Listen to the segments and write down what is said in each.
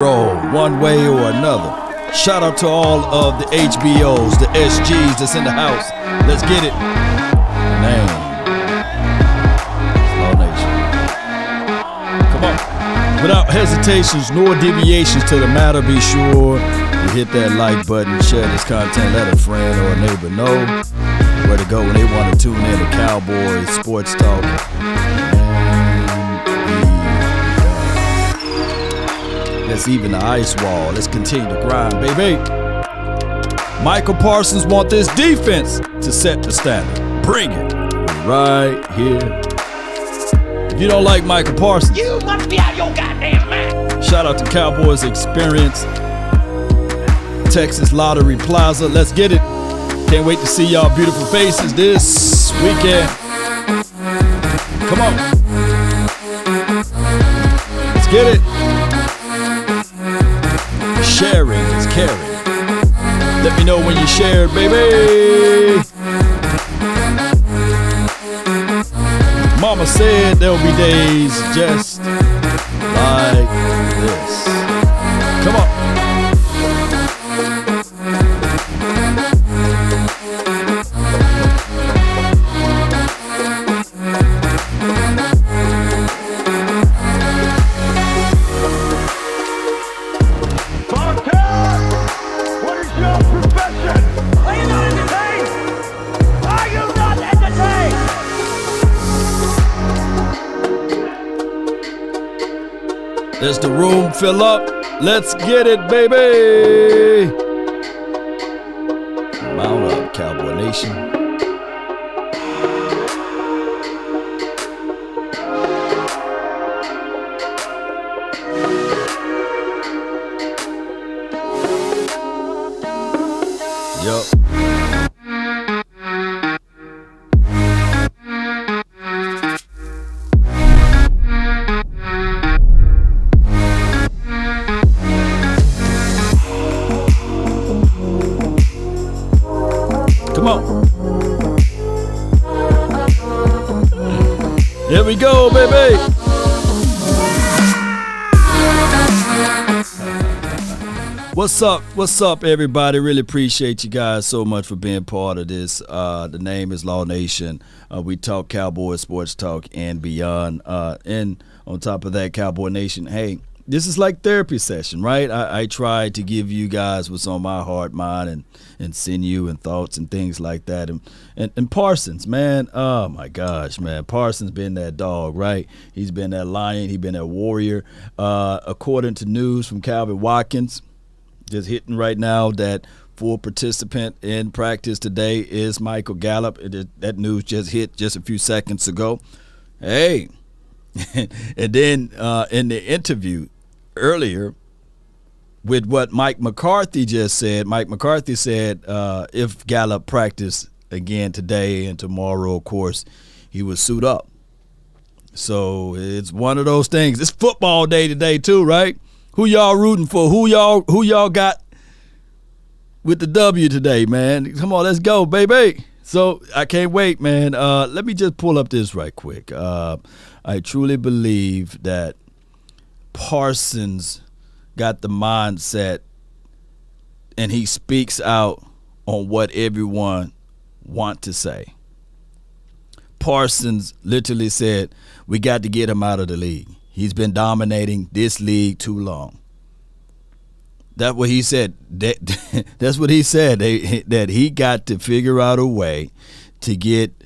Roll one way or another. Shout out to all of the HBOs, the SGs that's in the house. Let's get it. Man. Slow Nation. Come on. Without hesitations nor deviations to the matter, be sure to hit that like button, share this content, let a friend or a neighbor know where to go when they want to tune in to Cowboys Sports Talk. Let's even the ice wall. Let's continue to grind, baby. Micah Parsons want this defense to set the standard. Bring it right here. If you don't like Micah Parsons, you must be out of your goddamn mind. Shout out to Cowboys Experience, Texas Lottery Plaza. Let's get it. Can't wait to see y'all beautiful faces this weekend. Come on. Let's get it. Sharing is caring. Let me know when you share, baby. Mama said there'll be days just like this. Come on. Does the room fill up? Let's get it, baby! Mount up, Cowboy Nation. Yup. Here we go, baby. What's up? What's up, everybody? Really appreciate you guys so much for being part of this. The name is Law Nation. We talk Cowboys, sports talk, and beyond. And on top of that, Cowboy Nation, hey, this is like therapy session, right? I try to give you guys what's on my heart, mind, and sinew and thoughts and things like that. And Parsons, man, oh my gosh, man. Parsons been that dog, right? He's been that lion. He's been that warrior. According to news from Calvin Watkins, just hitting right now that full participant in practice today is Michael Gallup. That news just hit just a few seconds ago. Hey, and then in the interview earlier with what Mike McCarthy just said, Mike McCarthy said if Gallup practiced again today and tomorrow, of course, he would suit up. So it's one of those things. It's football day today too, right? Who y'all rooting for? Who y'all got with the W today, man? Come on, let's go, baby. So I can't wait, man. Let me just pull up this right quick. I truly believe that Parsons got the mindset and he speaks out on what everyone want to say. Parsons literally said, we got to get him out of the league. He's been dominating this league too long. That's what he said. That's what he said, that he got to figure out a way to get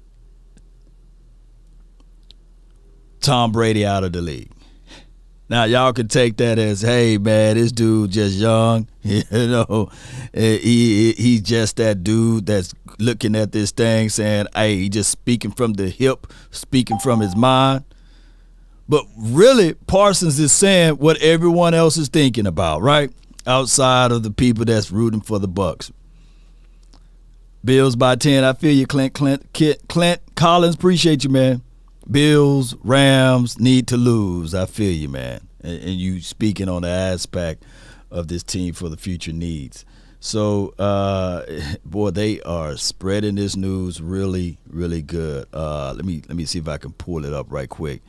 Tom Brady out of the league. Now, y'all can take that as, hey, man, this dude just young. You know, he's just that dude that's looking at this thing saying, hey, he just speaking from the hip, speaking from his mind. But really, Parsons is saying what everyone else is thinking about, right? Outside of the people that's rooting for the Bucs. Bills by 10. I feel you, Clint Collins. Appreciate you, man. Bills, Rams need to lose. I feel you, man. And you speaking on the aspect of this team for the future needs. So, boy, they are spreading this news really, really good. Let me see if I can pull it up right quick.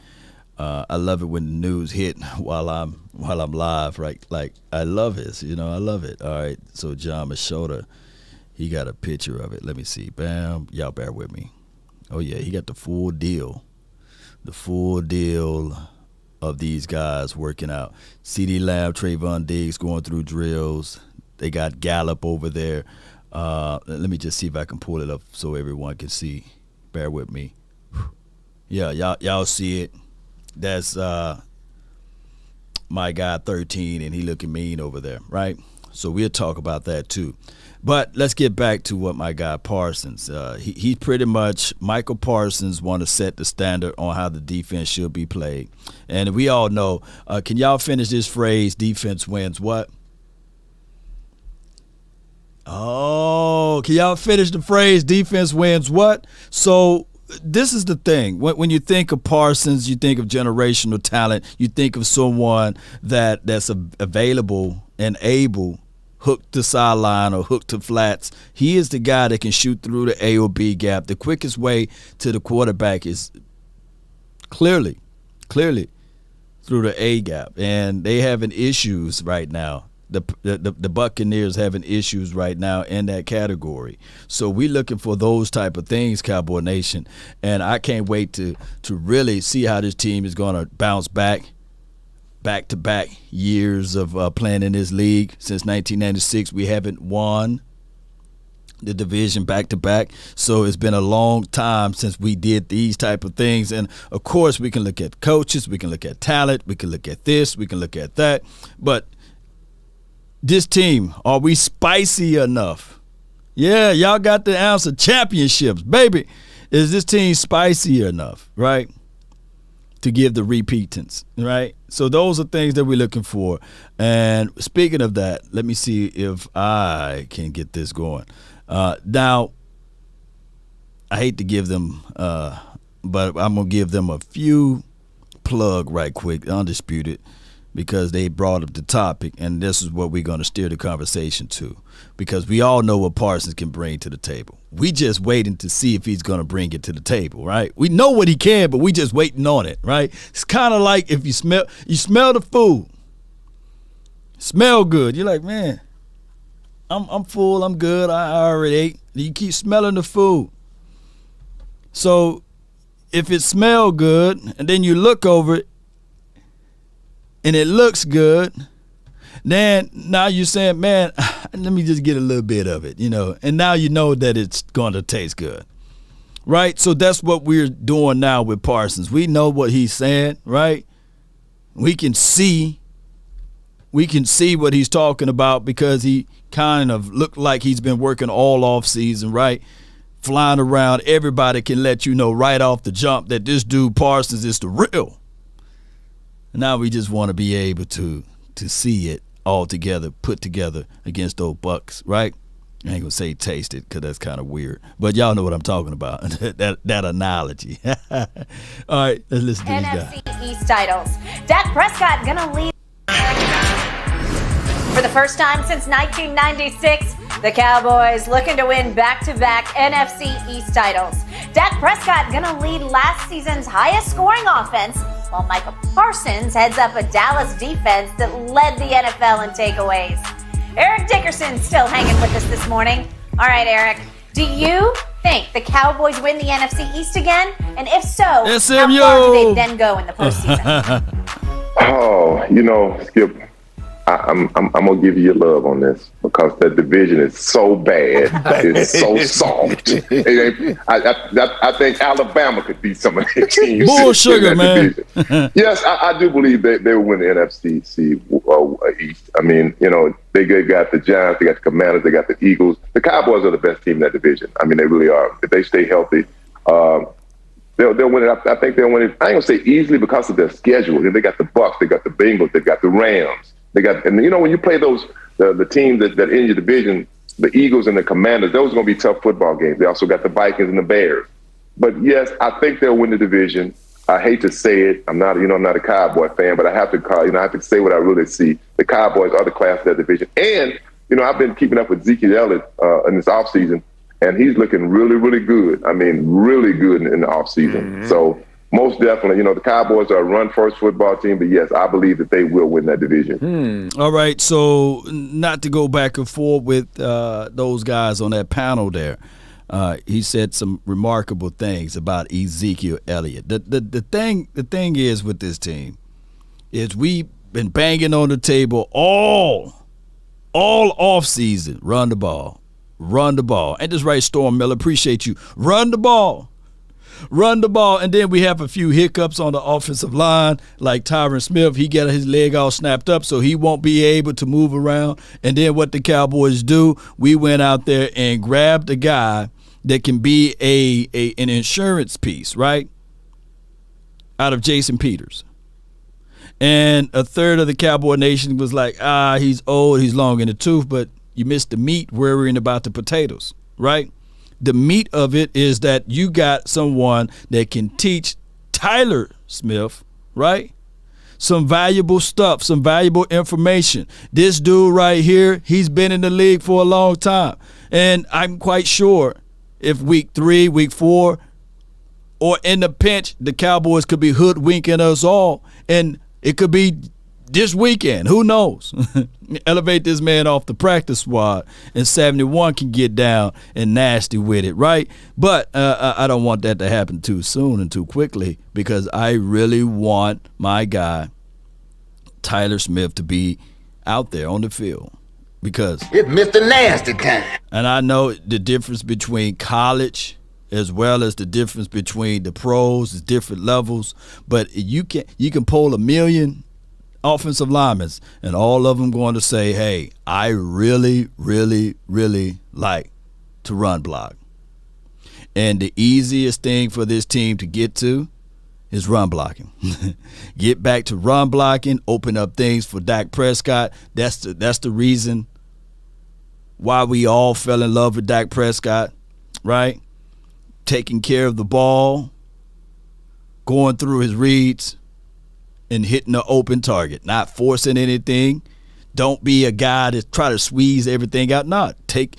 I love it when the news hit while I'm live, right? Like I love this, I love it. All right, so John Machota, he got a picture of it. Let me see. Bam, y'all bear with me. Oh yeah, he got the full deal of these guys working out. CeeDee Lamb, Trayvon Diggs going through drills. They got Gallup over there. Let me just see if I can pull it up so everyone can see. Bear with me. Yeah, y'all see it. That's my guy 13, and he looking mean over there, right? So we'll talk about that too. But let's get back to what my guy Parsons. He pretty much, Micah Parsons want to set the standard on how the defense should be played. And we all know, can y'all finish this phrase, defense wins what? Oh, can y'all finish the phrase, defense wins what? So this is the thing. When you think of Parsons, you think of generational talent. You think of someone that's available and able, hook to sideline or hook to flats. He is the guy that can shoot through the A or B gap. The quickest way to the quarterback is clearly through the A gap. And they having issues right now. The Buccaneers having issues right now in that category. So we're looking for those type of things, Cowboy Nation. And I can't wait to really see how this team is going to bounce back-to-back years of playing in this league. Since 1996, we haven't won the division back-to-back. So it's been a long time since we did these type of things. And, of course, we can look at coaches. We can look at talent. We can look at this. We can look at that. But this team, are we spicy enough? Yeah, y'all got the answer. Championships, baby. Is this team spicy enough, right, to give the repeatance, right? So those are things that we're looking for. And speaking of that, let me see if I can get this going. Now, I hate to give them, but I'm going to give them a few plug right quick, undisputed, because they brought up the topic, and this is what we're going to steer the conversation to, because we all know what Parsons can bring to the table. We just waiting to see if he's going to bring it to the table, right? We know what he can, but we just waiting on it, right? It's kind of like if you smell the food, smell good. You're like, man, I'm full, I'm good, I already ate. You keep smelling the food. So if it smells good, and then you look over it, and it looks good, then now you're saying, man, let me just get a little bit of it, and now you know that it's going to taste good, right? So that's what we're doing now with Parsons. We know what he's saying, right? We can see what he's talking about, because he kind of looked like he's been working all off season, right? Flying around. Everybody can let you know right off the jump that this dude Parsons is the real. Now we just want to be able to see it all together, put together against those Bucks, right? I ain't going to say taste it, because that's kind of weird. But y'all know what I'm talking about, that analogy. All right, let's listen to these guys. NFC East titles. Dak Prescott going to lead. For the first time since 1996, the Cowboys looking to win back-to-back NFC East titles. Dak Prescott going to lead last season's highest scoring offense, while Micah Parsons heads up a Dallas defense that led the NFL in takeaways. Eric Dickerson still hanging with us this morning. All right, Eric, do you think the Cowboys win the NFC East again? And if so, how far do they then go in the postseason? Skip, I'm gonna give you your love on this, because that division is so bad. It's so soft. I think Alabama could beat some of their teams. Bull sugar, man. Yes, I do believe they will win the NFC East. I mean, they got the Giants, they got the Commanders, they got the Eagles. The Cowboys are the best team in that division. I mean, they really are. If they stay healthy, they'll win it. I think they'll win it. I ain't gonna say easily, because of their schedule. They got the Bucks, they got the Bengals, they got the Rams. They got, and when you play those the teams that in your division, the Eagles and the Commanders, those are going to be tough football games. They also got the Vikings and the Bears. But yes, I think they'll win the division. I hate to say it. I'm not a Cowboy fan, but I have to say what I really see. The Cowboys are the class of that division. And I've been keeping up with Ezekiel Elliott in this offseason, and he's looking really, really good. I mean, really good in the offseason. Mm-hmm. So Most definitely. You know, the Cowboys are a run-first football team, but yes, I believe that they will win that division. All right, so not to go back and forth with those guys on that panel there, he said some remarkable things about Ezekiel Elliott. The thing is with this team is we've been banging on the table all off season. Run the ball. And just right, Storm Miller, appreciate you. Run the ball. And then we have a few hiccups on the offensive line, like Tyron Smith. He got his leg all snapped up, so he won't be able to move around. And then what the Cowboys do, we went out there and grabbed a guy that can be an insurance piece, right, out of Jason Peters. And a third of the Cowboy Nation was like, he's old, he's long in the tooth, but you missed the meat, worrying about the potatoes, right? The meat of it is that you got someone that can teach Tyler Smith, right, some valuable stuff, some valuable information. This dude right here, he's been in the league for a long time. And I'm quite sure if week 3, week 4, or in the pinch, the Cowboys could be hoodwinking us all. And it could be this weekend. Who knows? Elevate this man off the practice squad, and 71 can get down and nasty with it, right? But I don't want that to happen too soon and too quickly, because I really want my guy, Tyler Smith, to be out there on the field. Because It's Mr. Nasty time. And I know the difference between college as well as the difference between the pros is different levels. But you can poll 1 million offensive linemen, and all of them going to say, hey, I really, really, really like to run block. And the easiest thing for this team to get to is run blocking. Get back to run blocking, open up things for Dak Prescott. That's the reason why we all fell in love with Dak Prescott, right? Taking care of the ball, going through his reads, and hitting the open target, not forcing anything. Don't be a guy that try to squeeze everything out. No, take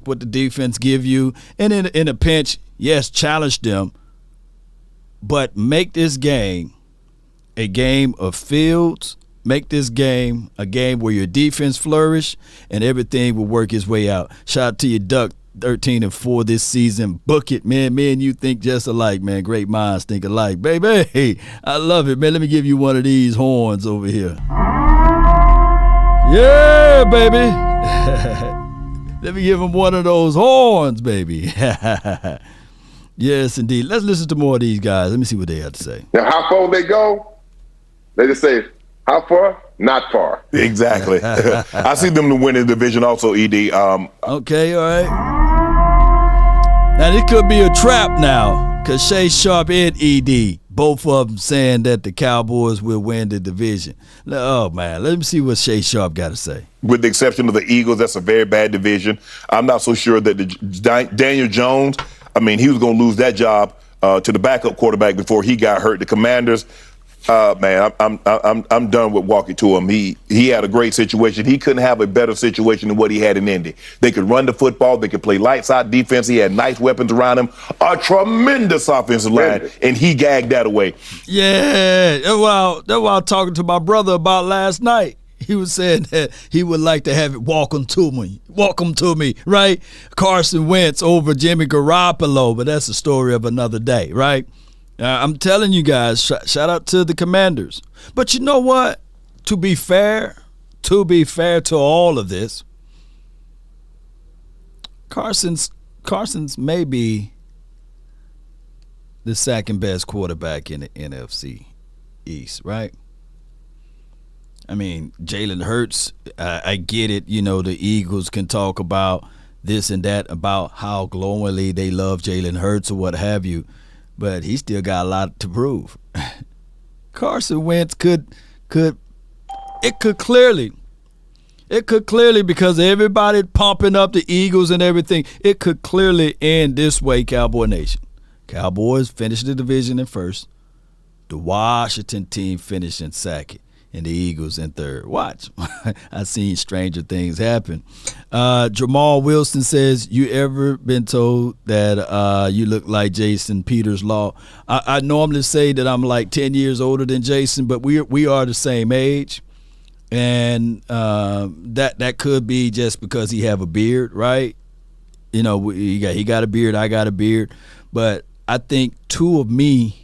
what the defense give you, and in a pinch, yes, challenge them, but make this game a game of fields. Make this game a game where your defense flourish and everything will work its way out. Shout out to you, Duck. 13-4 this season. Book it, man. Me and you think just alike, man. Great minds think alike. Baby, hey, I love it, man. Let me give you one of these horns over here. Yeah, baby. Let me give him one of those horns, baby. Yes, indeed. Let's listen to more of these guys. Let me see what they have to say. Now, how far they go? They just say, how far? Not far. Exactly. I see them to win the division also, ED. Okay, all right. Now, this could be a trap now, because Shay Sharp and ED, both of them saying that the Cowboys will win the division. Oh, man, let me see what Shay Sharp got to say. With the exception of the Eagles, that's a very bad division. I'm not so sure that Daniel Jones, he was going to lose that job to the backup quarterback before he got hurt. The Commanders, man, I'm done with walking to him. He had a great situation. He couldn't have a better situation than what he had in Indy. They could run the football. They could play lights out defense. He had nice weapons around him. A tremendous offensive line, and he gagged that away. Yeah, that's what I was talking to my brother about last night. He was saying that he would like to have it welcome to me, right? Carson Wentz over Jimmy Garoppolo, but that's the story of another day, right? I'm telling you guys, shout out to the Commanders. But you know what? To be fair to all of this, Carson's may be the second best quarterback in the NFC East, right? Jalen Hurts, I get it. The Eagles can talk about this and that, about how glowingly they love Jalen Hurts or what have you. But he still got a lot to prove. Carson Wentz could clearly, because everybody pumping up the Eagles and everything, it could clearly end this way, Cowboy Nation. Cowboys finished the division in first. The Washington team finished in second. and the Eagles in third. Watch. I've seen stranger things happen. Jamal Wilson says, you ever been told that you look like Jason Peters Law? I normally say that I'm like 10 years older than Jason, but we are the same age. And that could be just because he have a beard, right? You know, he got a beard, I got a beard. But I think two of me,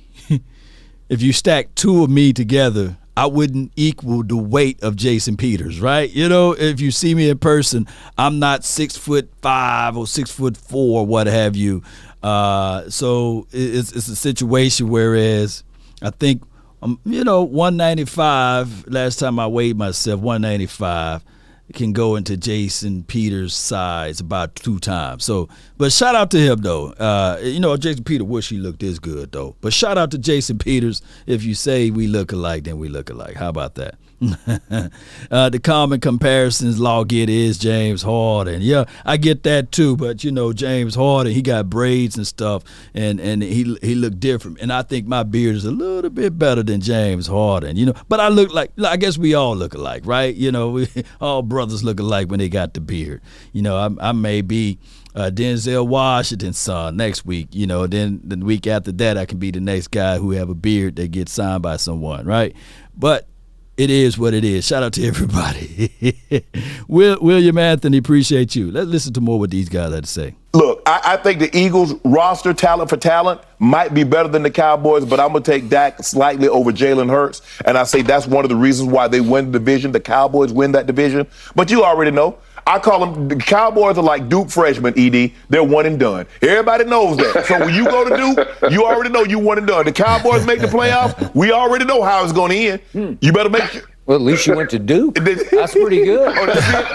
if you stack two of me together, I wouldn't equal the weight of Jason Peters, right? You know, if you see me in person, I'm not 6'5" or 6'4", what have you. So it's a situation whereas I think, 195, last time I weighed myself, 195, can go into Jason Peters' size about 2 times. So, but shout out to him, though. Jason Peters wish he looked this good, though. But shout out to Jason Peters. If you say we look alike, then we look alike. How about that? The common comparisons Law get is James Harden. Yeah, I get that too. But James Harden, he got braids and stuff, and he looked different. And I think my beard is a little bit better than James Harden. But I look like, I guess we all look alike, right? We all brothers look alike when they got the beard. I may be Denzel Washington's son next week. Then the week after that, I can be the next guy who have a beard that gets signed by someone, right? But it is what it is. Shout out to everybody. William Anthony, appreciate you. Let's listen to more what these guys had to say. Look, I think the Eagles roster, talent for talent, might be better than the Cowboys, but I'm going to take Dak slightly over Jalen Hurts. And I say that's one of the reasons why they win the division. The Cowboys win that division. But you already know. I call them, the Cowboys are like Duke freshmen, ED. They're one and done. Everybody knows that. So when you go to Duke, you already know you one and done. The Cowboys make the playoffs, we already know how it's going to end. You better make sure. Well, at least you went to Duke. That's pretty good.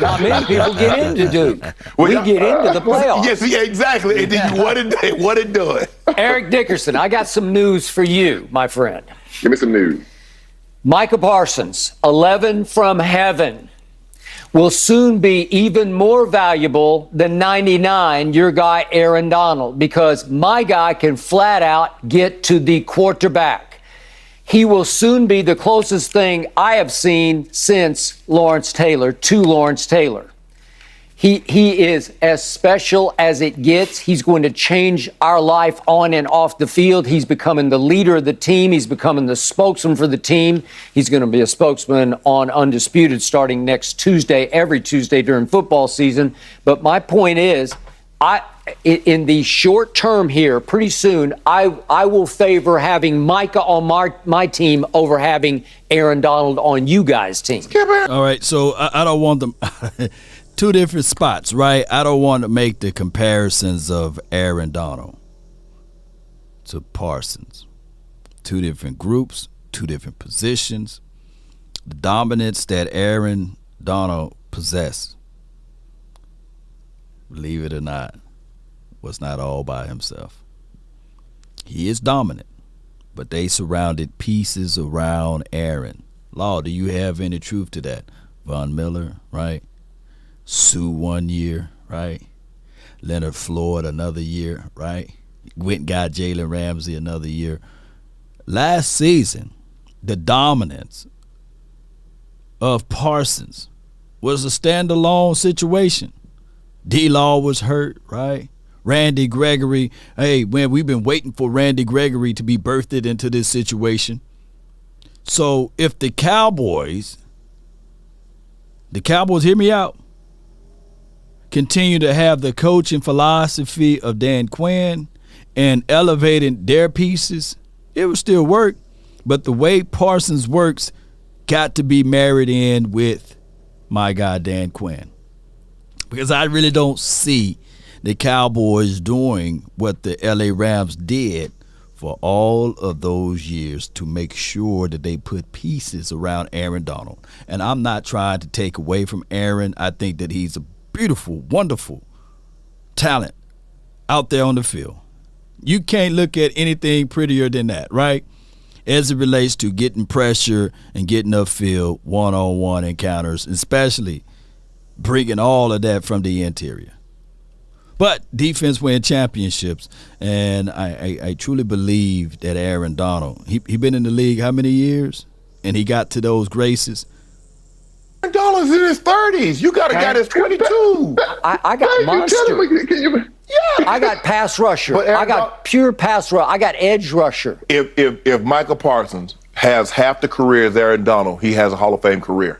Not many people get into Duke. We get into the playoffs. Yes, yeah, exactly. And then you one and done. Eric Dickerson, I got some news for you, my friend. Give me some news. Micah Parsons, 11 from heaven, will soon be even more valuable than 99, your guy Aaron Donald, because my guy can flat out get to the quarterback. He will soon be the closest thing I have seen since Lawrence Taylor to Lawrence Taylor. He is as special as it gets. He's going to change our life on and off the field. He's becoming the leader of the team. He's becoming the spokesman for the team. He's going to be a spokesman on Undisputed starting next Tuesday, every Tuesday during football season. But my point is, in the short term here, pretty soon, I will favor having Micah on my team over having Aaron Donald on you guys' team. All right, so I don't want them two different spots, right? I don't want to make the comparisons of Aaron Donald to Parsons. Two different groups, two different positions. The dominance that Aaron Donald possessed, believe it or not, was not all by himself. He is dominant, but they surrounded pieces around Aaron. Law, do you have any truth to that? Von Miller, right? Sue 1 year, right? Leonard Floyd another year, right? Went and got Jalen Ramsey another year. Last season, the dominance of Parsons was a standalone situation. D-Law was hurt, right? Randy Gregory, hey, man, we've been waiting for Randy Gregory to be birthed into this situation. So if the Cowboys, hear me out, continue to have the coaching philosophy of Dan Quinn and elevating their pieces, it will still work. But the way Parsons works got to be married in with my guy Dan Quinn. Because I really don't see the Cowboys doing what the LA Rams did for all of those years to make sure that they put pieces around Aaron Donald. And I'm not trying to take away from Aaron. I think that he's a beautiful, wonderful talent out there on the field. You can't look at anything prettier than that, right? As it relates to getting pressure and getting upfield one-on-one encounters, especially bringing all of that from the interior. But defense wins championships, and I truly believe that Aaron Donald, he been in the league how many years? and he got to those graces? $1 in his 30s. You got a guy that's 22. I got monster. I got pass rusher. I got pure pass rusher. I got edge rusher. If Micah Parsons has half the career as Aaron Donald, he has a Hall of Fame career.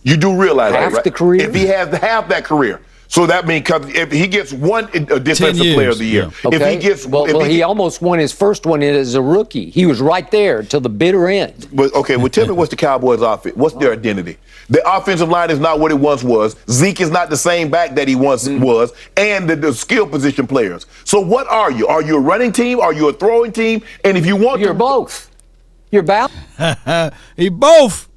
You do realize that, right? Half the career? If he has half that career. So that means if he gets one defensive player of the year, Okay. if he gets, he almost won his first one as a rookie. He was right there till the bitter end. Okay, well, tell me what's the Cowboys' offense? What's their identity? The offensive line is not what it once was. Zeke is not the same back that he once was, and the skill position players. So what are you? Are you a running team? Are you a throwing team? And if you want You're both. You're both. He both.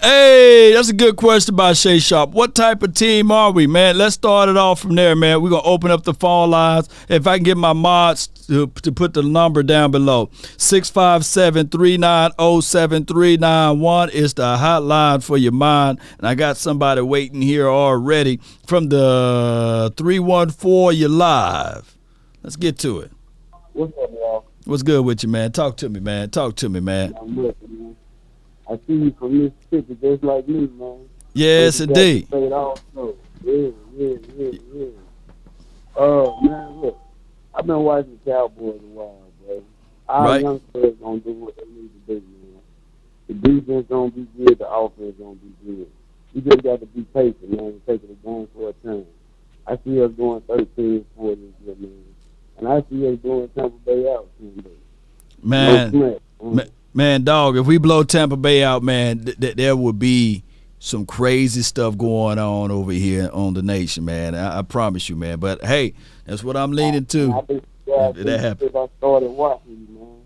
Hey, that's a good question by Shay Sharp. What type of team are we, man? Let's start it off from there, man. We're going to open up the phone lines. If I can get my mods to put the number down below. 657-390-7391 is the hotline for your mind. And I got somebody waiting here already from the 314. You're live. Let's get to it. What's up, y'all? What's good with you, man? Talk to me, man. Talk to me, man. I'm looking, man. I see you from Mississippi just like me, man. Yes, indeed. State also. Yeah. Man, look, I've been watching the Cowboys a while, bro. Our young players gonna do what they need to do, man. The defense gonna be good, the offense gonna be good. You just got to be patient, man, and take it a game for a turn. I see us going 13-4 this year, man. And I see us blowing Tampa Bay out someday. Man, dog, if we blow Tampa Bay out, man, there would be some crazy stuff going on over here on the nation, man. I promise you, man. But, hey, that's what I'm leaning to. That happens. I started watching, man.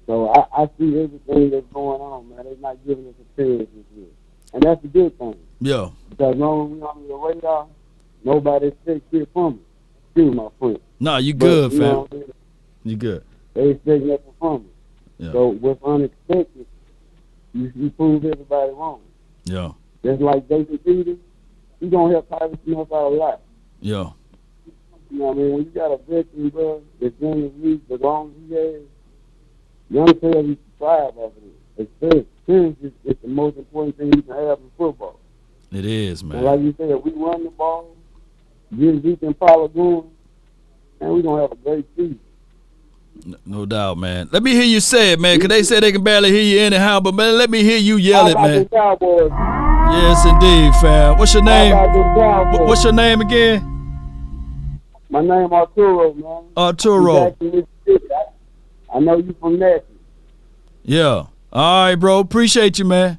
So I see everything that's going on, man. They're not giving us a chance this year. And that's a good thing. Yeah. Because long as we on the radar, nobody expects shit from us. Excuse my friend. No, you good, fam. You good. They expect nothing from us. Yeah. So what's unexpected, you prove everybody wrong. Yeah. Just like Jason Peters, he gonna help Tyler Smith out a lot. Yeah. You know what I mean? When you got a veteran, bro, that's in the league as long as he has, young players you can thrive off of it. Experience is the most important thing you can have in football. It is, man. And like you said, if we run the ball, get Zeke and Paula going, and we're gonna have a great season. No doubt, man. Let me hear you say it, man, because they say they can barely hear you anyhow, but, man, let me hear you yell it, man. Cowboys. Yes, indeed, fam. What's your name? What's your name again? My name Arturo, man. Arturo. I know you from Nashville. Yeah. All right, bro. Appreciate you, man.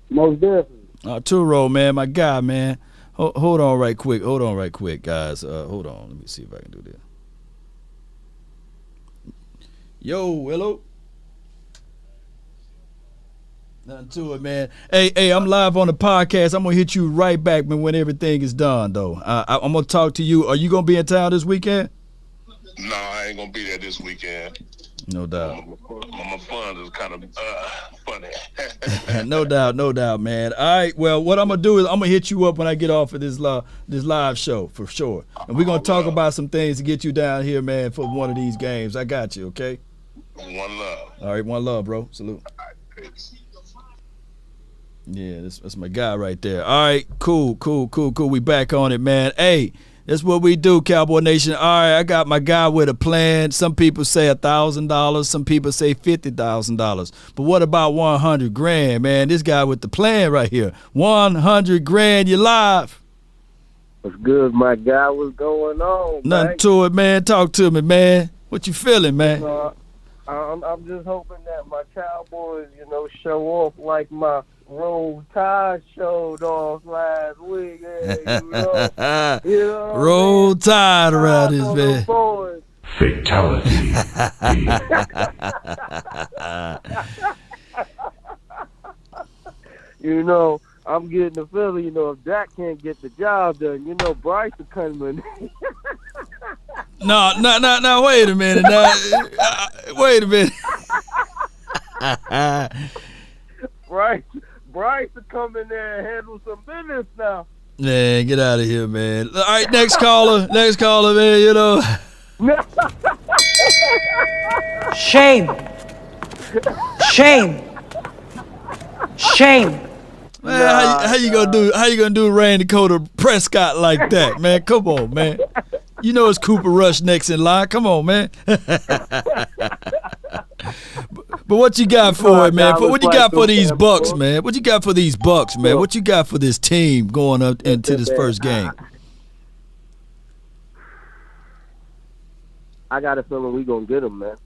Most definitely. Arturo, man, my guy, man. Hold on right quick, guys. Hold on. Let me see if I can do this. Yo, hello. Nothing to it, man. Hey, I'm live on the podcast. I'm going to hit you right back, man, when everything is done, though. I'm going to talk to you. Are you going to be in town this weekend? No, I ain't going to be there this weekend. No doubt. My fun is kind of funny. No doubt, man. All right, well, what I'm going to do is I'm going to hit you up when I get off of this live show, for sure. And we're going to talk about some things to get you down here, man, for one of these games. I got you, okay? One love. All right, one love, bro. Salute. Yeah, that's my guy right there. All right, cool. We back on it, man. Hey, that's what we do, Cowboy Nation. All right, I got my guy with a plan. Some people say $1,000. Some people say $50,000. But what about $100,000, man? This guy with the plan right here. $100,000. You live? What's good, my guy? What's going on? Nothing to it, man. Talk to me, man. What you feeling, man? I'm just hoping that my Cowboys, show off like my Roll Tide showed off last week. Roll Tide around this, man. Fatality. I'm getting the feeling, if Dak can't get the job done, Bryce will come in. No, wait a minute. Wait a minute. Bryce will come in there and handle some business now. Man, get out of here, man. All right, next caller, man, Shame. Shame. Man, how you gonna do Randy Dakota Prescott like that, man? Come on, man. You know it's Cooper Rush next in line. Come on, man. But what you got for it, man? What you got for these Bucks, man? What you got for these Bucks, man? What you got for this team going up into this first game? I got a feeling we gonna get them, man.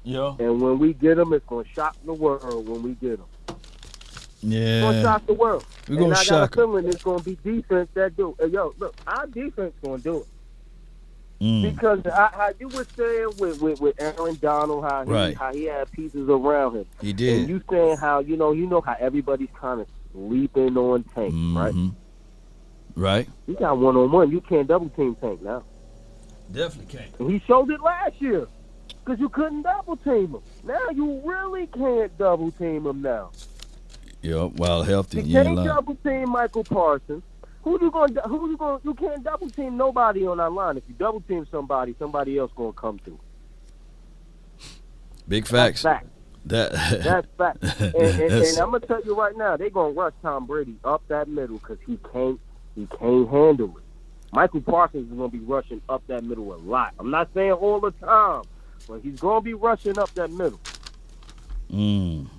Yeah. And when we get them, it's gonna shock the world. When we get them, Yeah. it's gonna shock the world. We're gonna I got shock a feeling it's gonna be defense that do. Yo, look, our defense gonna do it. Because how you were saying with Aaron Donald, how he had pieces around him. He did. And you saying how you know how everybody's kind of sleeping on Tank, right? Right. You got one-on-one. You can't double team Tank now. Definitely can't. And he showed it last year because you couldn't double team him. Now you really can't double team him now. Yeah, while healthy. You can't double team Micah Parsons. You can't double team nobody on that line. If you double team somebody else gonna come through. Big facts. That's fact. That's fact. And I'm gonna tell you right now, they're gonna rush Tom Brady up that middle because he can't handle it. Michael Parsons is gonna be rushing up that middle a lot. I'm not saying all the time, but he's gonna be rushing up that middle. I'm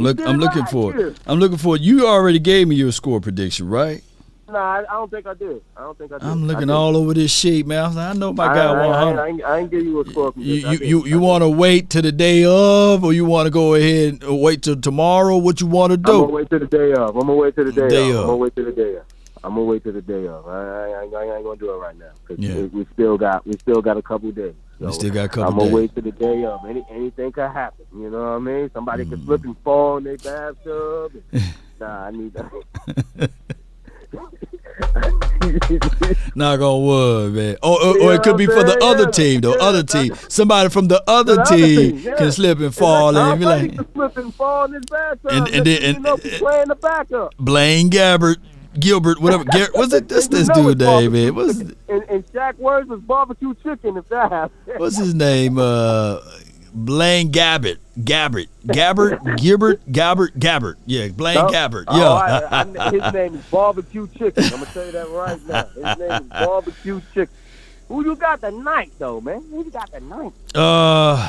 looking for it. I'm looking for it. You already gave me your score prediction, right? Nah, I don't think I did. I'm looking all over this sheet, man. I know my guy 100. I ain't give you a score. You want to wait to the day of, or you want to go ahead and wait till tomorrow? What you want to do? I'm gonna wait till the day of. I'm gonna wait till the day of. I ain't gonna do it right now because we still got a couple days. So we still got a couple days. I'm gonna wait till the day of. Anything could happen. You know what I mean? Somebody could slip and fall in their bathtub. Nah, I need that. Knock on wood, man. Or it could be for the other team, though. Other team. Somebody from the other team can slip and fall and be like, slip and fall in his bathtub. And then playing the backup. Blaine Gilbert, whatever. What's it? This dude name, man. What's and Shaq words was barbecue chicken. If that happens. What's his name? Blaine Gabbert. Yeah, Blaine Gabbert. Yeah. His name is Barbecue Chicken. I'm gonna tell you that right now. His name is Barbecue Chicken. Who you got tonight, though, man? Who you got tonight? I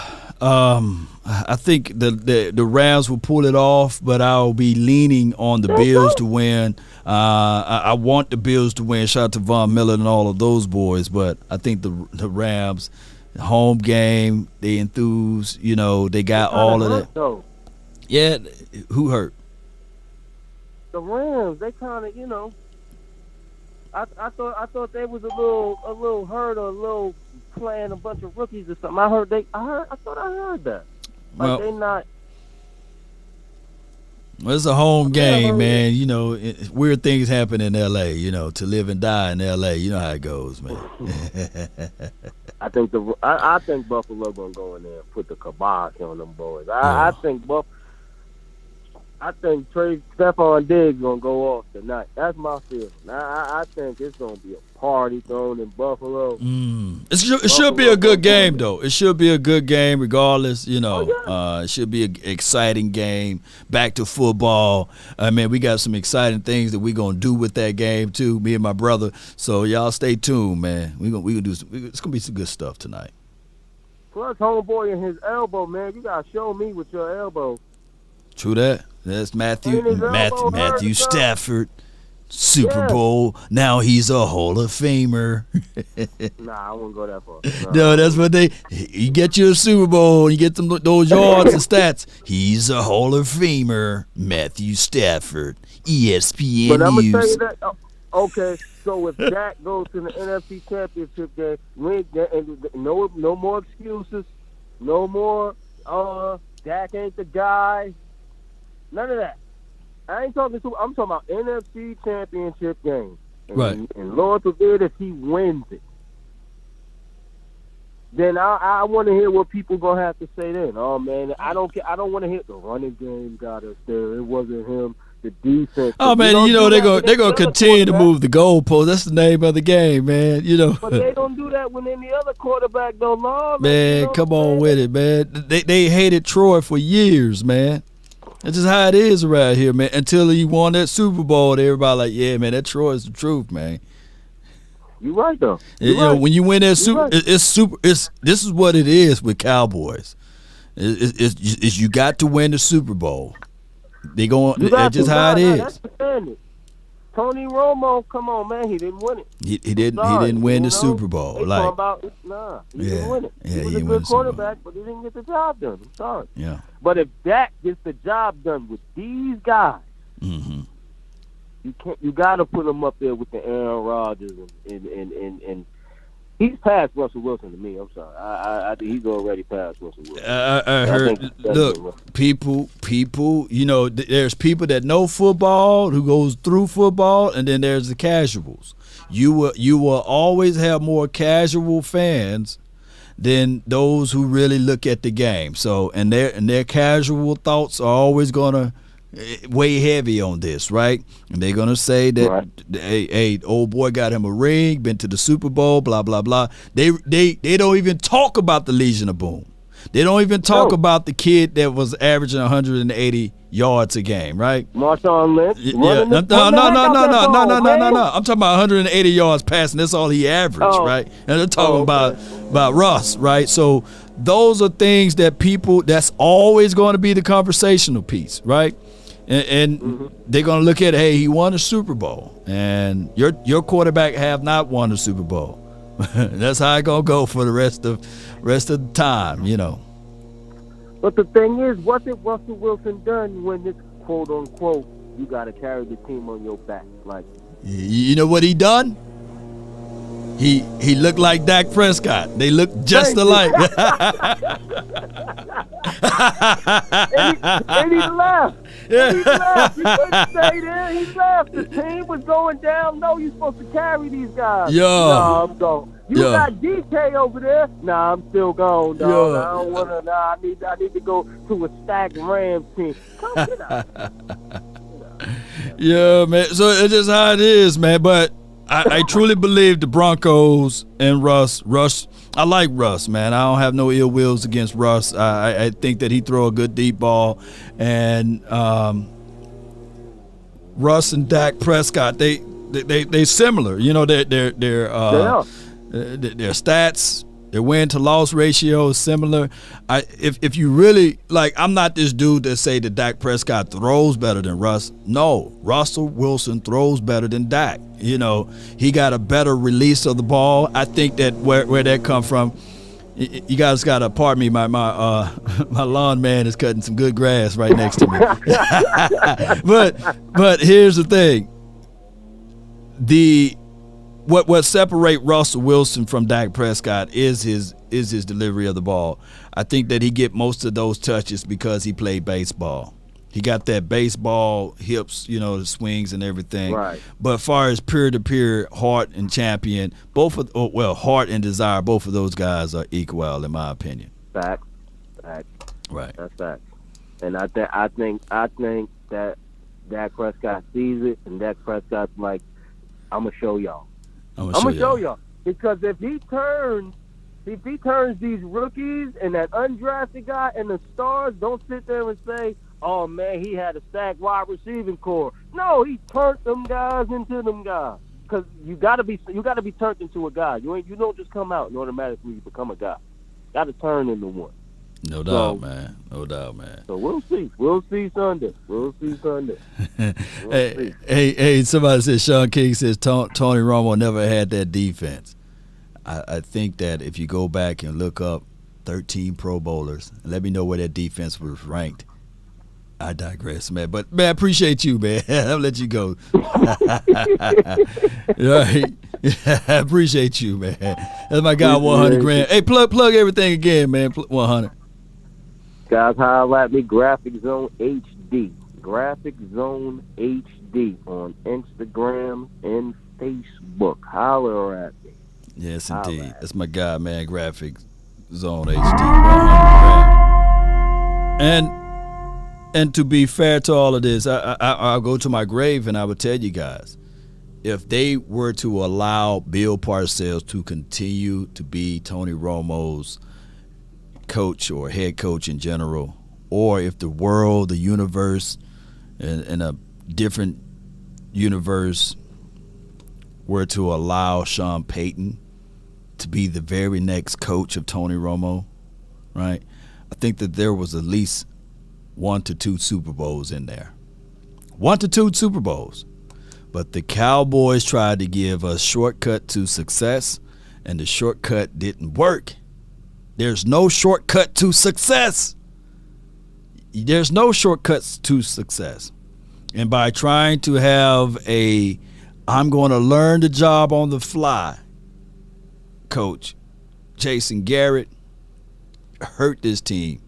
think the Rams will pull it off, but I'll be leaning on the Bills to win. I want the Bills to win. Shout out to Von Miller and all of those boys, but I think the Rams. Home game, they enthuse, they got all of that. Though. Yeah, who hurt? The Rams, they kind of, I thought they was a little hurt or a little playing a bunch of rookies or something. I thought I heard that. Like they not. Well, it's a home game, man. Weird things happen in L.A., to live and die in L.A. You know how it goes, man. I think Buffalo gonna go in there and put the kibosh on them boys. I think Stephon Diggs gonna go off tonight. That's my feeling. I think it's gonna be a party thrown in Buffalo. It should be a good game, though. It should be a good game, regardless. It should be an exciting game. Back to football. Man, we got some exciting things that we gonna do with that game too. Me and my brother. So y'all stay tuned, man. We gonna do. It's gonna be some good stuff tonight. Plus, homeboy and his elbow, man. You gotta show me with your elbow. True that. That's Matthew Stafford. Super Bowl. Now he's a Hall of Famer. Nah, I wouldn't go that far. No, that's what you get you a Super Bowl, you get those yards and stats. He's a Hall of Famer, Matthew Stafford, ESPN But I'm News. gonna tell you that. Okay, so if Dak goes to the NFC Championship game, no more excuses, no more. Dak ain't the guy. None of that. I'm talking about NFC Championship game. Right. And Lord forbid if he wins it. Then I want to hear what people gonna have to say then. Oh man, I don't want to hear the running game got us there. It wasn't him. The defense. Oh man, they're gonna continue to move the goalpost. That's the name of the game, man. But they don't do that when any other quarterback don't know. Man, come on with it, man. They hated Troy for years, man. That's just how it is around here, man. Until he won that Super Bowl, everybody like, yeah, man, that Troy is the truth, man. You right though. You know, when you win that Super, it's super. This is what it is with Cowboys. It's you got to win the Super Bowl. They going. That's just how it is. That's the standard. Tony Romo, come on, man, he didn't win it. He didn't win the Super Bowl. He didn't win it. He was a good quarterback, but he didn't get the job done. I'm sorry. Yeah. But if Dak gets the job done with these guys, you got to put him up there with the Aaron Rodgers and he's past Russell Wilson to me. I'm sorry. I think he's already past Russell Wilson. I heard. Look, people. You know, there's people that know football who goes through football, and then there's the casuals. You will always have more casual fans than those who really look at the game. So, and their casual thoughts are always gonna weigh heavy on this, right? And they're gonna say that, hey, old boy got him a ring, been to the Super Bowl, blah blah blah. They don't even talk about the Legion of Boom. They don't even talk about the kid that was averaging 180 yards a game, right? Marshawn Lynch. No. I'm talking about 180 yards passing. That's all he averaged, right? And they're talking about Russ, right? So those are things that that's always going to be the conversational piece, right? And they're going to look at, hey, he won a Super Bowl, and your quarterback have not won a Super Bowl. That's how it's going to go for the rest of the time, you know. But the thing is, what's Russell Wilson done when it's quote unquote you got to carry the team on your back? Like, you know what he done? He looked like Dak Prescott. They look just alike. and he left. Yeah. He left. He couldn't stay there. He left. The team was going down. No, you're supposed to carry these guys. No, I'm going. You got DK over there. Nah, I'm still gone, dog. I don't want to. Nah, I need to go to a stacked Rams team. Come get out. Yeah, man. So it's just how it is, man. But I truly believe the Broncos and Russ. I like Russ, man. I don't have no ill wills against Russ. I think that he throw a good deep ball, and Russ and Dak Prescott, they similar. You know, their stats, their win to loss ratio is similar. If you really like, I'm not this dude that say that Dak Prescott throws better than Russ. No, Russell Wilson throws better than Dak. You know, he got a better release of the ball. I think that where that come from, you guys got to pardon me. My lawn man is cutting some good grass right next to me. but here's the thing. What separate Russell Wilson from Dak Prescott is his delivery of the ball. I think that he get most of those touches because he played baseball. He got that baseball hips, you know, the swings and everything. Right. But as far as peer-to-peer, Hart and Champion, Hart and Desire, both of those guys are equal in my opinion. Fact. Right. That's fact. And I think that Dak Prescott sees it, and Dak Prescott's like, I'm gonna show y'all. I'm gonna show y'all, because if he turns these rookies and that undrafted guy and the stars, don't sit there and say, oh man, he had a stacked wide receiving core. No, he turned them guys into them guys. Because you gotta be turned into a guy. You don't just come out and automatically become a guy. Got to turn into one. No doubt, man. No doubt, man. So we'll see. We'll see Sunday. Hey, somebody said, Sean King says Tony Romo never had that defense. I think that if you go back and look up 13 Pro Bowlers, and let me know where that defense was ranked. I digress, man. But, man, I appreciate you, man. I'll let you go. Right. I appreciate you, man. That's my guy, 100 grand. Hey, plug everything again, man. 100. Guys, holler at me, Graphic Zone HD. Graphic Zone HD on Instagram and Facebook. Holler at me. Yes, indeed. That's my guy, man. Graphic Zone HD. 100 grand. And to be fair to all of this, I'll go to my grave and I would tell you guys, if they were to allow Bill Parcells to continue to be Tony Romo's coach or head coach in general, or if the world, the universe, in a different universe were to allow Sean Payton to be the very next coach of Tony Romo, right? I think that there was at least 1 to 2 Super Bowls in there. 1 to 2 Super Bowls. But the Cowboys tried to give a shortcut to success, and the shortcut didn't work. There's no shortcut to success. There's no shortcuts to success. And by trying to have I'm going to learn the job on the fly coach, Jason Garrett hurt this team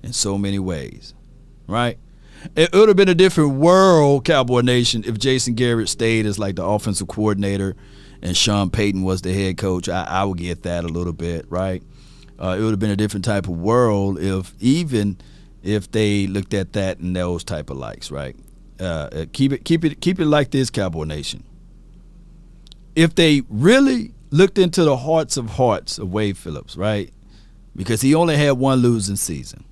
in so many ways, right? It would have been a different world, Cowboy Nation, if Jason Garrett stayed as like the offensive coordinator and Sean Payton was the head coach. I would get that a little bit, right? It would have been a different type of world if they looked at that in those type of likes, right? Keep it like this, Cowboy Nation. If they really looked into the hearts of Wade Phillips, right? Because he only had one losing season.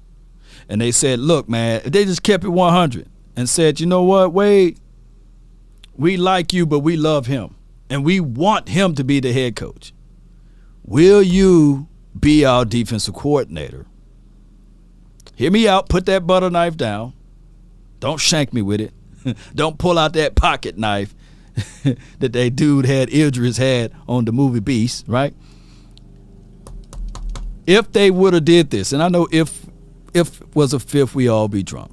And they said, look, man, if they just kept it 100 and said, you know what, Wade, we like you, but we love him. And we want him to be the head coach. Will you be our defensive coordinator? Hear me out. Put that butter knife down. Don't shank me with it. Don't pull out that pocket knife that dude Idris had on the movie Beast, right? If they would have did this, and I know if was a fifth, we all be drunk,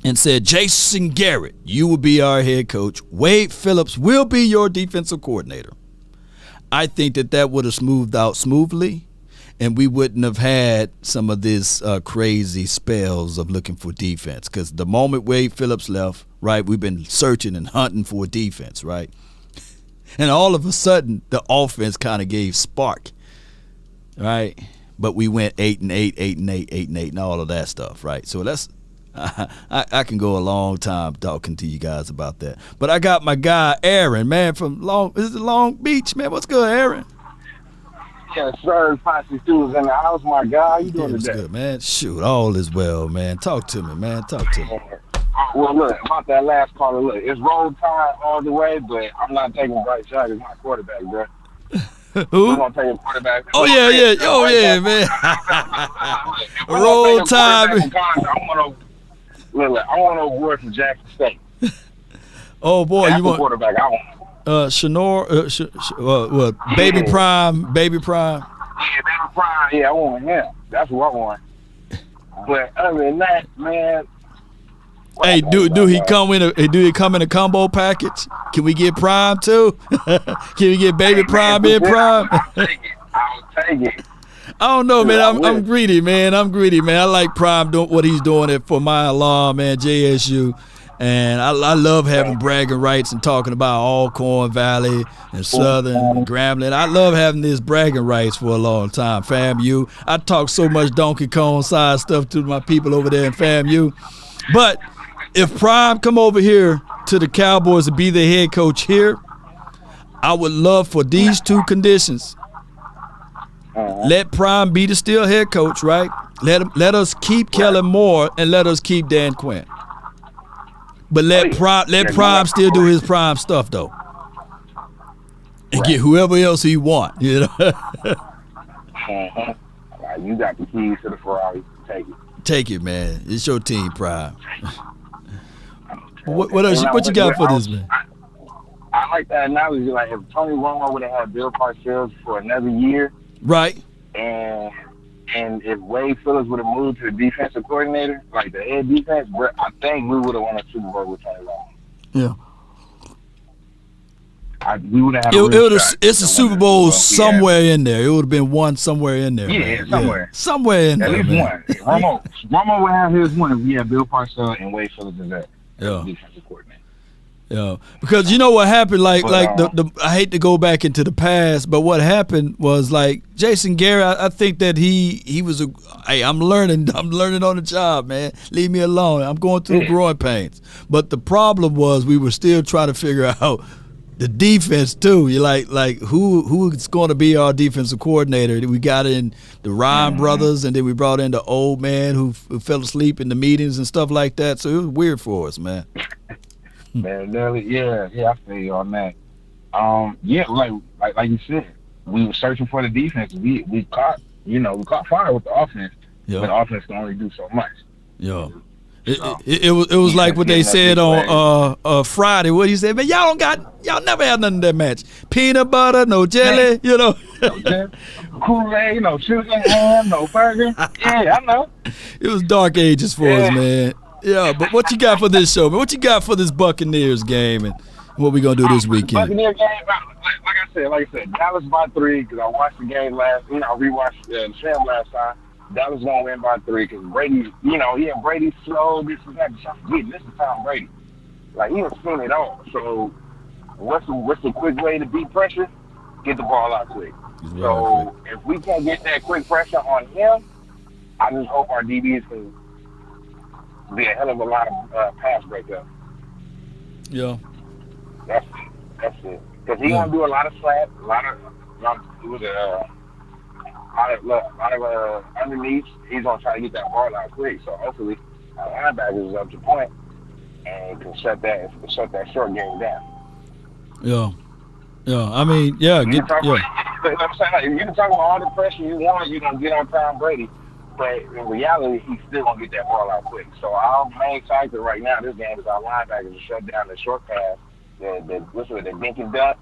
and said, Jason Garrett, you will be our head coach. Wade Phillips will be your defensive coordinator. I think that would have smoothed out smoothly, and we wouldn't have had some of this crazy spells of looking for defense. Because the moment Wade Phillips left, right, we've been searching and hunting for defense, right? And all of a sudden, the offense kind of gave spark, right? But we went 8-8, 8-8, 8-8, and all of that stuff, right? So I can go a long time talking to you guys about that. But I got my guy Aaron, man, from Long Beach, man. What's good, Aaron? Yes, sir. Posse Stu is in the house, my guy. How you doing today? Good, man. Shoot, all is well, man. Talk to me, man. Talk to me. Well, look, about that last caller, look, it's roll tide all the way, but I'm not taking Bryce Young as my quarterback, bro. Who? I'm going to take a quarterback. Oh, yeah, man. Roll tide. I want to award from Jackson State. Oh, boy. That's you want quarterback I want. Baby Prime. Yeah, Baby Prime. Yeah, I want him. That's what I want. But other than that, man. Hey, do he come in a combo package? Can we get Prime too? Can we get Baby Prime in Prime? I'll take it. I don't know, man. I'm greedy, man. I like Prime doing what he's doing for my alum, man, JSU. And I love having bragging rights and talking about Alcorn Valley and Southern and Grambling. I love having this bragging rights for a long time. FAMU. I talk so much Donkey Kong side stuff to my people over there in FAMU. But if Prime come over here to the Cowboys to be the head coach here, I would love for these two conditions. Let Prime be the still head coach, right? Let us keep Kellen Moore and let us keep Dan Quinn. But let Prime still do his Prime stuff though, and get whoever else he want. You know. You got the keys to the Ferrari. Take it. Take it, man. It's your team, Prime. What else? What you got for this, man? I like that analogy. Like if Tony Romo would have had Bill Parcells for another year, right? And if Wade Phillips would have moved to the defensive coordinator, like the head defense, I think we would have won a Super Bowl with Tony Romo. Yeah. We would have. It's a Super Bowl somewhere in there. It would have been one somewhere in there. Yeah, man. somewhere. Somewhere in there. At least one. Romo would have his one if we had Bill Parcells and Wade Phillips as that defensive coordinator. Yeah, because you know what happened, like I hate to go back into the past, but what happened was like Jason Garrett. I think that he was I'm learning on the job, man. Leave me alone. I'm going through growing pains. But the problem was we were still trying to figure out The defense too. You like who's going to be our defensive coordinator? We got in the Ryan brothers, and then we brought in the old man who fell asleep in the meetings and stuff like that. So it was weird for us, man. Man, yeah, I feel you on that. Like you said, we were searching for the defense. We caught fire with the offense. Yeah. But the offense can only do so much. Yeah. It was like what they said on Friday. What he said, man, y'all never had nothing in that match. Peanut butter, no jelly, No Kool-Aid, no sugar, ham, no burger. Yeah, I know. It was dark ages for us, man. Yeah, but what you got for this show, man? What you got for this Buccaneers game and what we gonna do this weekend? Buccaneers game, like I said, Dallas by 3 because I watched the game I rewatched the film last time. Dallas gonna win by 3 because Brady, Brady's slow. This is that. This is Tom Brady. Like he has seen it all. So what's the quick way to beat pressure? Get the ball out quick. So if we can't get that quick pressure on him, I just hope our DBs can be a hell of a lot of pass breakup. Yeah. That's it. Because he gonna do a lot of slap, a lot of underneath. He's gonna try to get that ball out quick. So hopefully our linebackers is up to point and can shut that short game down. Yeah. I mean, yeah. You can talk about all the pressure you want. You're gonna get on Tom Brady, but in reality, he's still gonna get that ball out quick. So our main target right now, this game, is our linebackers to shut down the short pass, the dink and dunk.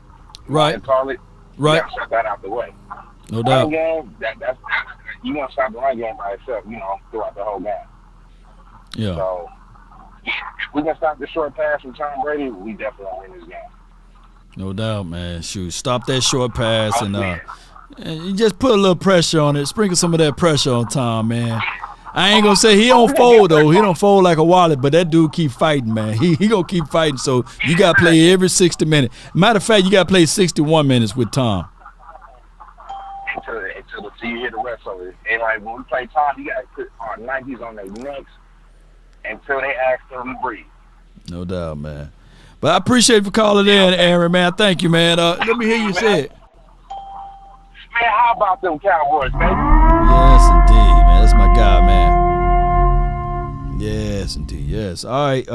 Right. Call it. Right. Shut that out the way. No doubt. Game, that's you want to stop the run game by itself, throughout the whole game. Yeah. So if we can stop the short pass from Tom Brady, we definitely win this game. No doubt, man. Shoot, stop that short pass and you just put a little pressure on it. Sprinkle some of that pressure on Tom, man. I ain't gonna say he don't fold though. He don't fold like a wallet, but that dude keep fighting, man. He gonna keep fighting. So you gotta play every 60 minutes. Matter of fact, you gotta play 61 minutes with Tom. Until you hear the rest of it. And like when we play Tom, you gotta put our Nikes on their necks until they ask them to breathe. No doubt, man. But I appreciate you for calling in, Aaron, man. Thank you, man. Let me hear you say it. Man, how about them Cowboys, baby? Yes, indeed, man. That's my guy, man. Yes, indeed. Yes. All right.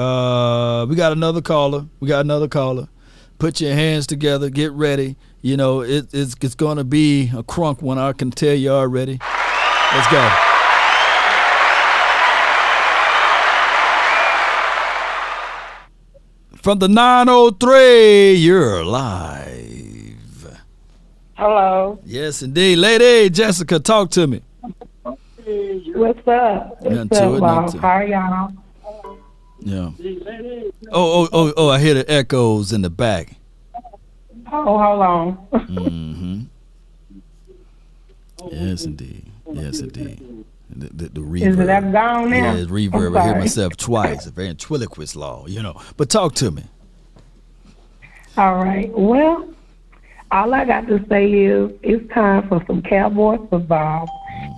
We got another caller. Put your hands together. Get ready. It's going to be a crunk one. I can tell you already. Let's go. From the 903, you're live. Hello. Yes, indeed. Lady Jessica, talk to me. What's up? How are y'all? Yeah. Oh, I hear the echoes in the back. Oh, hold on. Mm-hmm. Yes, indeed. The reverb. Is it gone now? Yeah, it's reverb. I hear myself twice. A ventriloquist law, But talk to me. All right. Well, all I got to say is it's time for some Cowboy football,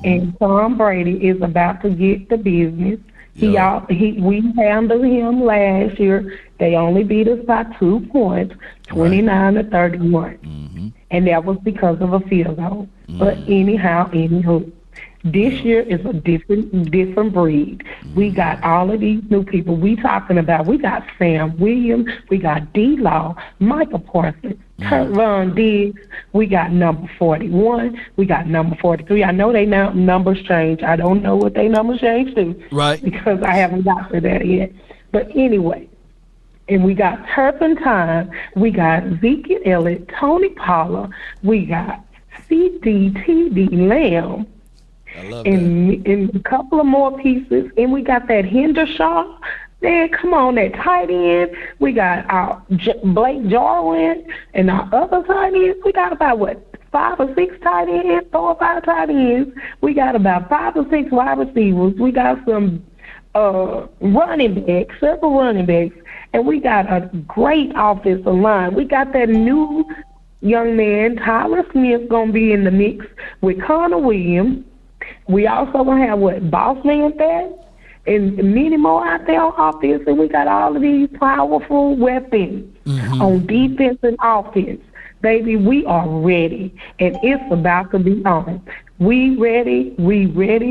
and Tom Brady is about to get the business. We handled him last year. They only beat us by 2 points, 29-31, and that was because of a field goal. But anywho. This year is a different breed. We got all of these new people we got Sam Williams, we got D-Law, Micah Parsons, Ron Diggs, we got number 41, we got number 43. I know they numbers change. I don't know what they numbers change to. Right. Because I haven't got to that yet. But anyway, and we got Turpentine, we got Zeke Elliott, Tony Pollard, we got CDTD Lamb, I love and a couple of more pieces, and we got that Hendershot. Man, come on, that tight end. We got our Blake Jarwin and our other tight ends. We got about 5 or 6 tight ends, 4 or 5 tight ends. We got about 5 or 6 wide receivers. We got some running backs, several running backs, and we got a great offensive line. We got that new young man, Tyler Smith, gonna be in the mix with Connor Williams. We also gonna have Boss Man there, and many more out there on offense, and we got all of these powerful weapons on defense and offense. Baby, we are ready, and it's about to be on. We ready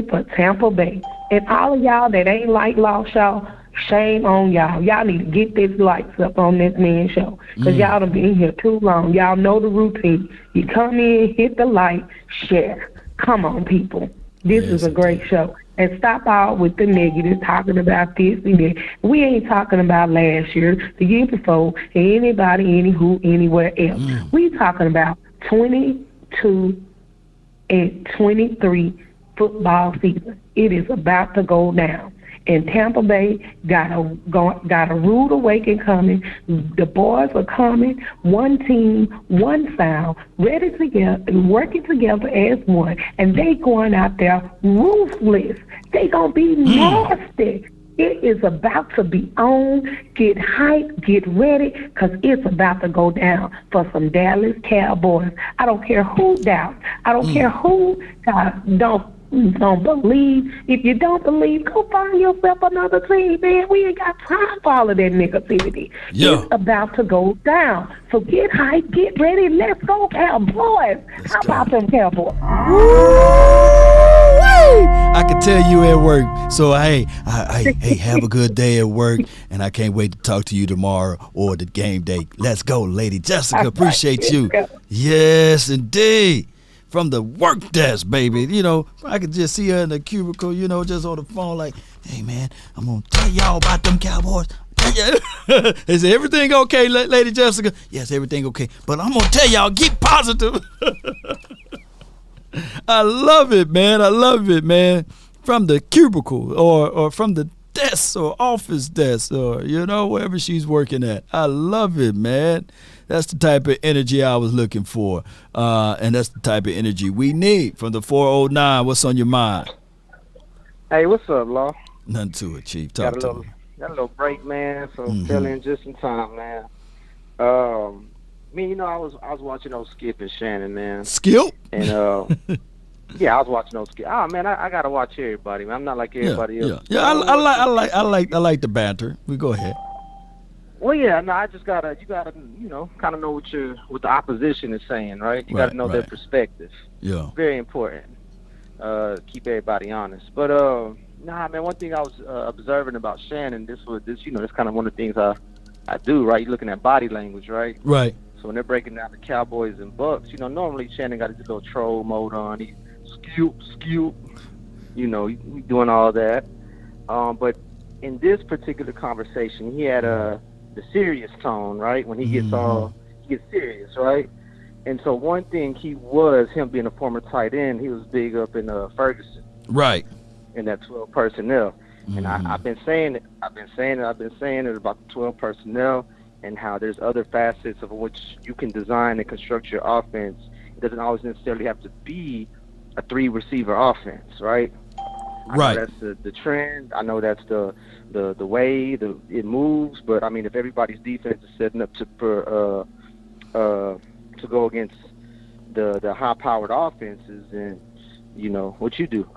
for Tampa Bay. And all of y'all that ain't like Lost, y'all, shame on y'all. Y'all need to get this lights up on this man show, because y'all done been here too long. Y'all know the routine. You come in, hit the light, share. Come on, people. This is a great show. And stop out with the negative, talking about this and that. We ain't talking about last year, the year before, anybody, anywho, anywhere else. We talking about 22 and 23 football season. It is about to go down. And Tampa Bay got a rude awakening coming. The boys are coming, one team, one sound, ready together, working together as one. And they going out there ruthless. They gonna be nasty. It is about to be on. Get hyped, get ready, because it's about to go down for some Dallas Cowboys. I don't care who doubts. I don't care who don't believe. If you don't believe, go find yourself another team, man. We ain't got time for all of that negativity. It's about to go down. So get hyped, get ready. Let's go, Cowboys. How about them Cowboys? I can tell you at work. So hey, have a good day at work, and I can't wait to talk to you tomorrow or the game day. Let's go, Lady Jessica. Appreciate you. Yes, indeed. From the work desk, baby. You know, I could just see her in the cubicle, you know, just on the phone like, hey, man, I'm going to tell y'all about them Cowboys. Is everything okay, Lady Jessica? Yes, everything okay. But I'm going to tell y'all, get positive. I love it, man. I love it, man. From the cubicle or from the desk or office desk or, you know, wherever she's working at. I love it, man. That's the type of energy I was looking for. And that's the type of energy we need from the 409. What's on your mind? Hey, what's up, Law? Nothing to it, Chief. Talk to me. Got a little break, man, so fell in just in time, man. Me, you know, I was watching those Skip and Shannon, man. Skip? And yeah, I was watching those Skip. Oh man, I gotta watch everybody, man. I'm not like everybody else. Yeah, I like the banter. We go ahead. Well, yeah, no, you gotta, you know, kind of know what the opposition is saying, right? You gotta know their perspective. Yeah. Very important. Keep everybody honest. But nah, man, one thing I was observing about Shannon, this you know, that's kind of one of the things I do, right? You're looking at body language, right? Right. So when they're breaking down the Cowboys and Bucks, you know, normally Shannon got his little troll mode on. He's scoop, you know, he doing all that. But in this particular conversation, he had the serious tone, right? When he gets serious, right? And so one thing him being a former tight end, he was big up in Ferguson. Right. In that 12 personnel. And I've been saying it about the 12 personnel and how there's other facets of which you can design and construct your offense. It doesn't always necessarily have to be a 3-receiver offense, right? Right. I know that's the trend. I know that's the way it moves. But I mean, if everybody's defense is setting up to go against the high-powered offenses, then you know what you do.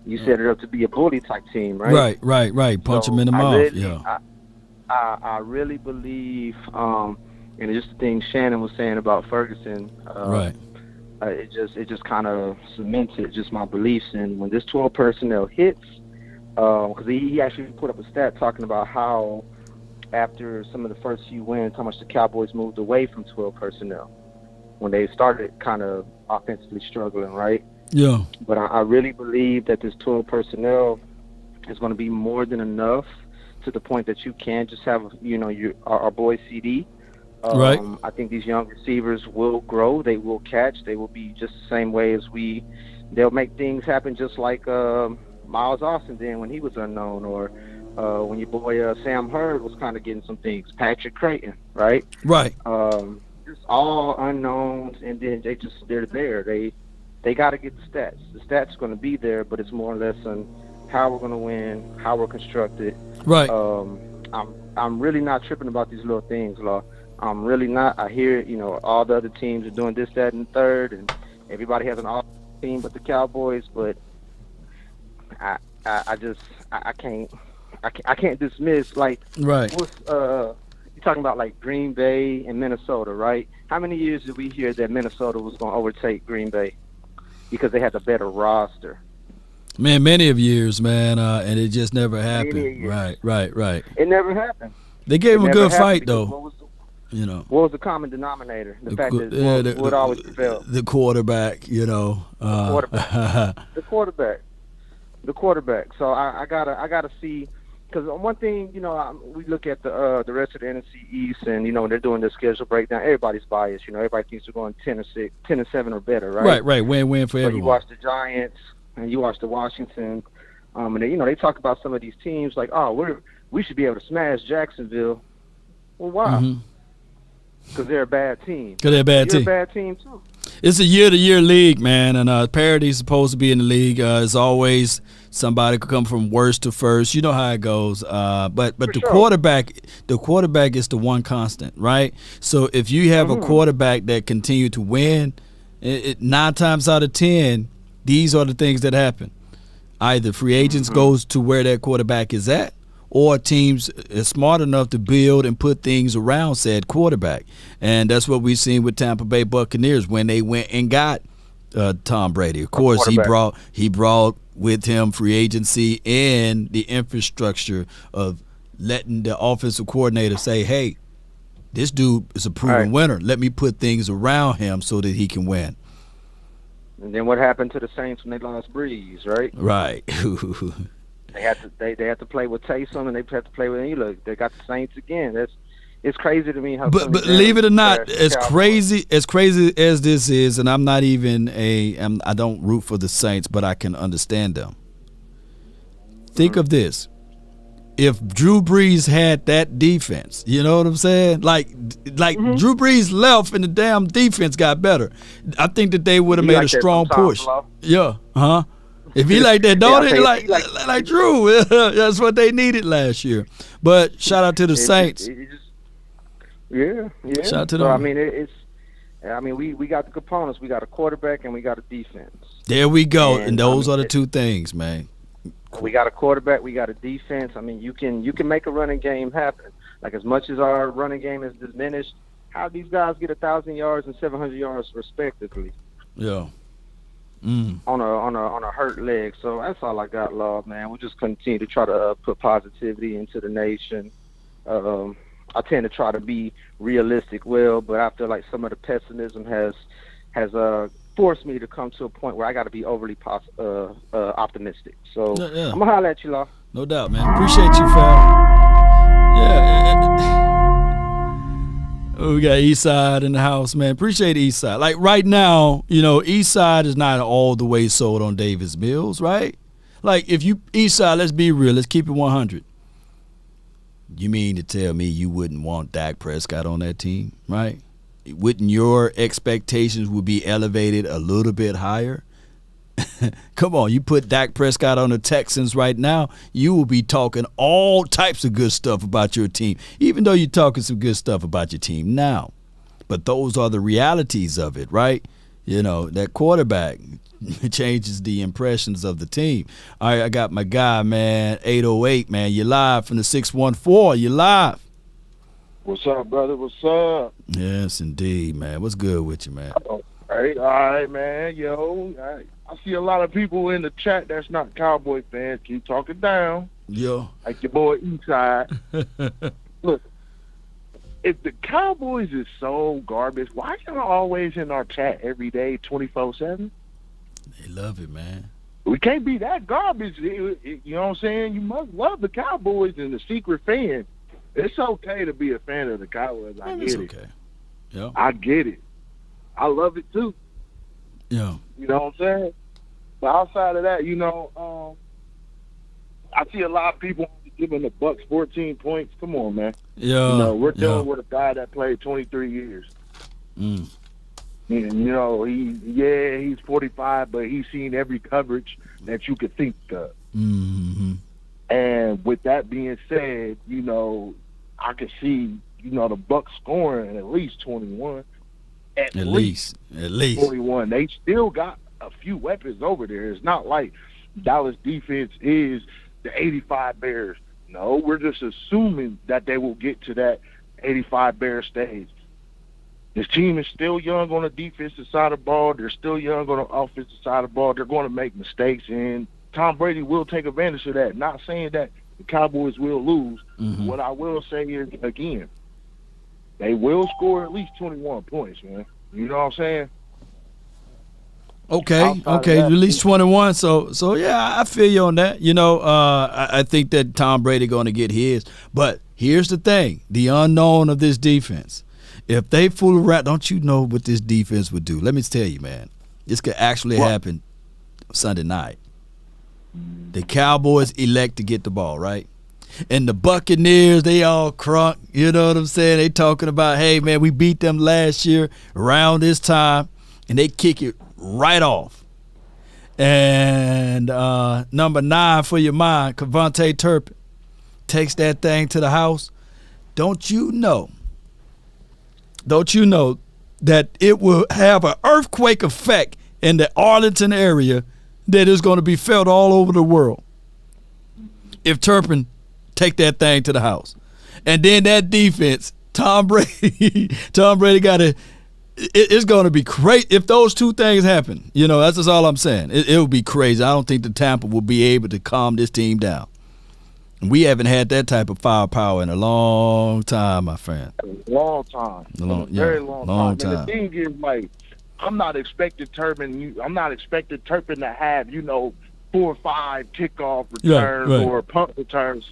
You set it up to be a bully type team, right? Right. Punch them in the mouth. I really believe, and just the thing Shannon was saying about Ferguson. Right. It just kind of cemented just my beliefs in when this 12 personnel hits, because he actually put up a stat talking about how after some of the first few wins, how much the Cowboys moved away from 12 personnel when they started kind of offensively struggling, right? Yeah. But I really believe that this 12 personnel is going to be more than enough to the point that you can just have, you know, our boy CD. Right. I think these young receivers will grow. They will catch. They will be just the same way as they'll make things happen just like Miles Austin did when he was unknown, or when your boy Sam Hurd was kind of getting some things. Patrick Creighton, right? Right. Just all unknowns, and then they're there. They got to get the stats. The stats are going to be there, but it's more or less on how we're going to win, how we're constructed. Right. I'm really not tripping about these little things, Law. I'm really not. I hear, you know, all the other teams are doing this, that, and the third, and everybody has an off team but the Cowboys. But I can't dismiss like right. What's you're talking about like Green Bay and Minnesota, right? How many years did we hear that Minnesota was going to overtake Green Bay because they had the better roster? Man, many of years, man, and it just never happened. Right. It never happened. They gave him a good fight, though. What was the common denominator? The fact that what always prevailed. The quarterback, The quarterback. So I gotta see, because one thing, we look at the rest of the NFC East, and when they're doing their schedule breakdown, everybody's biased. Everybody thinks they're going 10-7 or better, right? Right. Win for everyone. You watch the Giants and you watch the Washington, and they talk about some of these teams like, we should be able to smash Jacksonville. Well, why? Because they're a bad team. You're a bad team too. It's a year-to-year league, man, and parity's supposed to be in the league. As always, somebody could come from worst to first. You know how it goes. But the quarterback is the one constant, right? So if you have a quarterback that continue to win, 9 times out of 10, these are the things that happen. Either free agents goes to where that quarterback is at, or teams is smart enough to build and put things around said quarterback. And that's what we've seen with Tampa Bay Buccaneers when they went and got Tom Brady. Of course, he brought with him free agency and the infrastructure of letting the offensive coordinator say, hey, this dude is a proven winner. Let me put things around him so that he can win. And then what happened to the Saints when they lost Breeze, right? Right. They had to play with Taysom, and they had to play with look. They got the Saints again. It's crazy to me how. But believe it or not, as crazy as this is, and I'm not even I don't root for the Saints, but I can understand them. Think of this: if Drew Brees had that defense, you know what I'm saying? Like Drew Brees left, and the damn defense got better. I think that they would have made a strong push. Yeah. If he like that, like Drew, that's what they needed last year. But shout out to the Saints. Yeah. Shout out to them. So, we got the components. We got a quarterback and we got a defense. There we go. And those are the two things, man. We got a quarterback. We got a defense. You can make a running game happen. Like, as much as our running game is diminished, how these guys get 1,000 yards and 700 yards respectively? Yeah. On a hurt leg. So that's all I got, Lord, man. We'll just continue to try to put positivity into the nation. I tend to try to be realistic, but I feel like some of the pessimism has forced me to come to a point where I got to be overly optimistic. So I'm gonna holler at you, Law. No doubt, man. Appreciate you, fam. Yeah. We got Eastside in the house, man. Appreciate Eastside. Like right now, Eastside is not all the way sold on Davis Mills, right? Like if you Eastside, let's be real. Let's keep it 100. You mean to tell me you wouldn't want Dak Prescott on that team, right? Wouldn't your expectations would be elevated a little bit higher? Come on, you put Dak Prescott on the Texans right now, you will be talking all types of good stuff about your team, even though you're talking some good stuff about your team now. But those are the realities of it, right? That quarterback changes the impressions of the team. All right, I got my guy, man, 808, man. You live from the 614. You live. What's up, brother? What's up? Yes, indeed, man. What's good with you, man? All right, man. I see a lot of people in the chat that's not Cowboy fans. Keep talking down. Yeah. Like your boy Eastside. Look, if the Cowboys is so garbage, why y'all always in our chat every day 24/7? They love it, man. We can't be that garbage. You know what I'm saying? You must love the Cowboys and the secret fan. It's okay to be a fan of the Cowboys. I get it. Okay. Yeah. I get it. I love it too. Yeah. You know what I'm saying? But outside of that, I see a lot of people giving the Bucs 14 points. Come on, man. Yeah. We're dealing with a guy that played 23 years. And, he's 45, but he's seen every coverage that you could think of. Mm-hmm. And with that being said, I could see, the Bucs scoring at least 21. At least 41. They still got a few weapons over there. It's not like, Dallas defense is the 85 Bears. No, we're just assuming that they will get to that 85 Bears stage. This team is still young on the defensive side of the ball. They're still young on the offensive side of the ball. They're going to make mistakes, and Tom Brady will take advantage of that. Not saying that the Cowboys will lose. Mm-hmm. What I will say is, again, they will score at least 21 points, man. You know what I'm saying? Okay, at least 21. So yeah, I feel you on that. You know, I think that Tom Brady going to get his. But here's the thing: the unknown of this defense. If they fool around, don't you know what this defense would do? Let me tell you, man. This could actually happen Sunday night. The Cowboys elect to get the ball, right? And the Buccaneers, they all crunk. You know what I'm saying? They talking about, hey, man, we beat them last year around this time, and they kick it right off. And number 9 for your mind, Cavante Turpin, takes that thing to the house. Don't you know that it will have an earthquake effect in the Arlington area that is going to be felt all over the world if Turpin take that thing to the house? And then that defense, Tom Brady got to – it's going to be crazy if those two things happen. You know, that's just all I'm saying. It will be crazy. I don't think the Tampa will be able to calm this team down. We haven't had that type of firepower in a long time, my friend. Long time. Very long time. And the thing is, like, I'm not expecting Turpin to have, 4 or 5 kickoff returns or punt returns.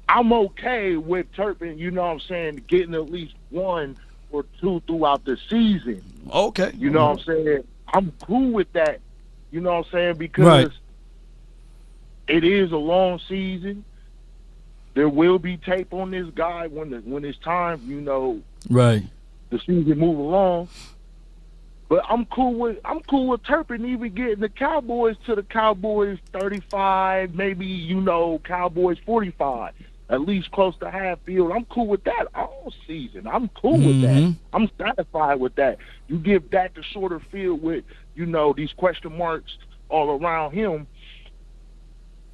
I'm okay with Turpin, you know what I'm saying, getting at least 1 or 2 throughout the season. Okay. You know what I'm saying? I'm cool with that. You know what I'm saying? Because it is a long season. There will be tape on this guy when it's time, the season move along. But I'm cool with Turpin even getting the Cowboys to the Cowboys 35, maybe, Cowboys 45, at least close to half field. I'm cool with that all season. I'm cool with that. I'm satisfied with that. You give Dak the shorter field with, these question marks all around him.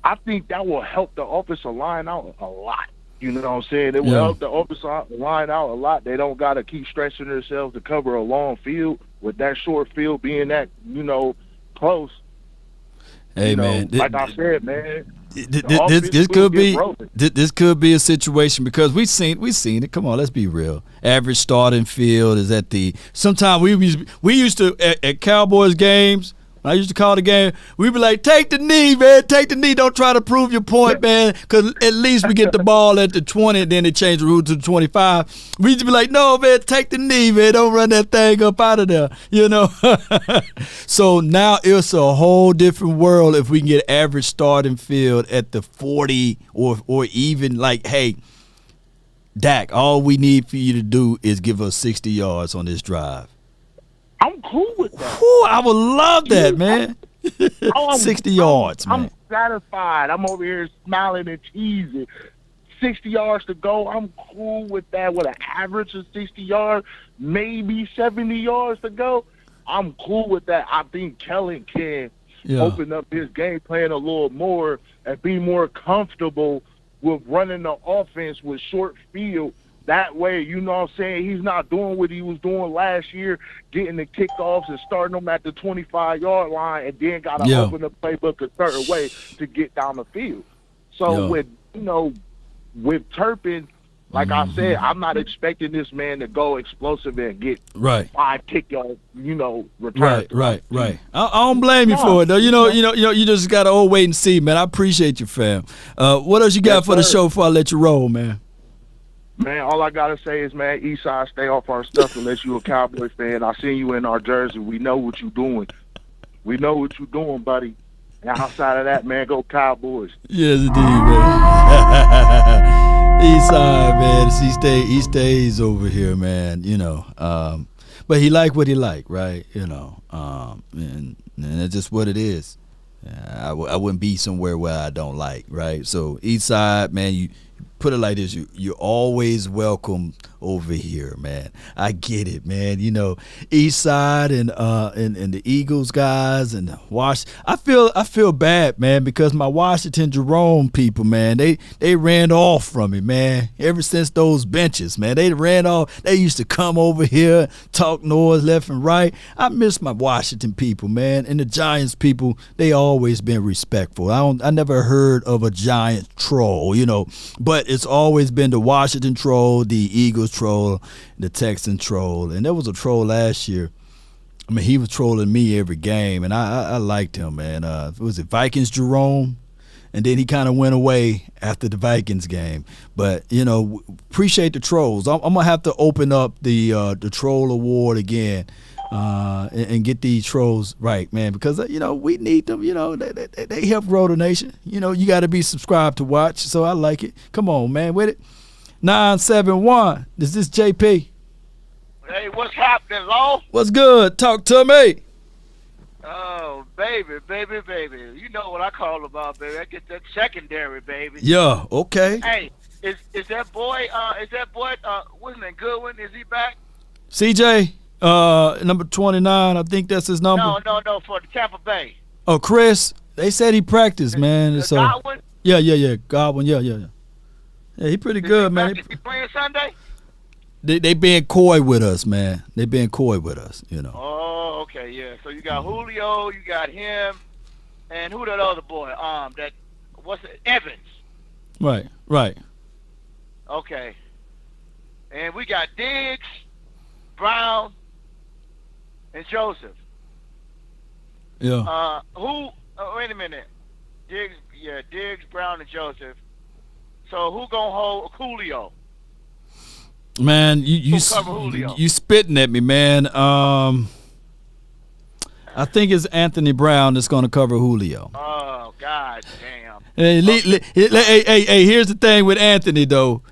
I think that will help the offensive line out a lot. You know what I'm saying? It will help the offensive line out a lot. They don't got to keep stretching themselves to cover a long field with that short field being that, close. Hey, man. Like I said, man. This could be a situation because we've seen it. Come on, let's be real. Average starting field is at the. Sometimes we used to at Cowboys games. I used to call the game. We'd be like, take the knee, man. Take the knee. Don't try to prove your point, man, because at least we get the ball at the 20, and then they change the route to the 25. We used to be like, no, man, take the knee, man. Don't run that thing up out of there, So now it's a whole different world if we can get average starting field at the 40 or even like, hey, Dak, all we need for you to do is give us 60 yards on this drive. I'm cool with that. Ooh, I would love that, man. 60 yards, man. I'm satisfied. I'm over here smiling and cheesing. 60 yards to go. I'm cool with that. With an average of 60 yards, maybe 70 yards to go. I'm cool with that. I think Kellen can open up his game plan a little more and be more comfortable with running the offense with short field. That way, you know what I'm saying, he's not doing what he was doing last year, getting the kickoffs and starting them at the 25-yard line and then got to open the playbook a certain way to get down the field. So with Turpin, like I said, I'm not expecting this man to go explosive and get 5 kickoff, returns. Right. I don't blame you for it though. You just got to wait and see, man. I appreciate you, fam. What else you got for the show before I let you roll, man? Man, all I got to say is, man, Eastside, stay off our stuff unless you're a Cowboys fan. I seen you in our jersey. We know what you're doing. We know what you're doing, buddy. And outside of that, man, go Cowboys. Yes, indeed, man. Eastside, man. He stays over here, man, but he like what he like, right? And that's just what it is. I wouldn't be somewhere where I don't like, right? So Eastside, man, you put it like this: you're always welcome over here, man. I get it, man. You know, East Side and the Eagles guys and I feel bad, man, because my Washington Jerome people, man, they ran off from me, man. Ever since those benches, man, they ran off. They used to come over here, talk noise left and right. I miss my Washington people, man, and the Giants people. They always been respectful. I never heard of a Giant troll, you know, but it's always been the Washington troll, the Eagles troll, the Texan troll, and there was a troll last year. I mean, he was trolling me every game, and I liked him, man. Was it Vikings Jerome? And then he kind of went away after the Vikings game. But, you know, appreciate the trolls. I'm going to have to open up the troll award again and get these trolls right, man, because, you know, we need them. You know, they help grow the nation. You know, you got to be subscribed to watch, so I like it. Come on, man, with it. 971. Is this JP? Hey, what's happening, Law? What's good? Talk to me. Oh, baby. You know what I call about, baby. I get that secondary, baby. Yeah, okay. Hey, is that boy, what's his name, Goodwin? Is he back? CJ, number 29, I think that's his number. No, for the Tampa Bay. Oh, Chris, they said he practiced, man. So, Godwin? Yeah, Godwin, yeah. Yeah, he pretty good, man. Is he playing Sunday? They being coy with us, man. They being coy with us, you know. Oh, okay, yeah. So you got Julio, you got him, and who that other boy? Evans. Right. Okay. And we got Diggs, Brown, and Joseph. Yeah. Wait a minute. Diggs, Brown, and Joseph. So who gonna hold Julio? Man, you spitting at me, man. I think it's Anthony Brown that's going to cover Julio. Oh, God damn. Hey, here's the thing with Anthony, though.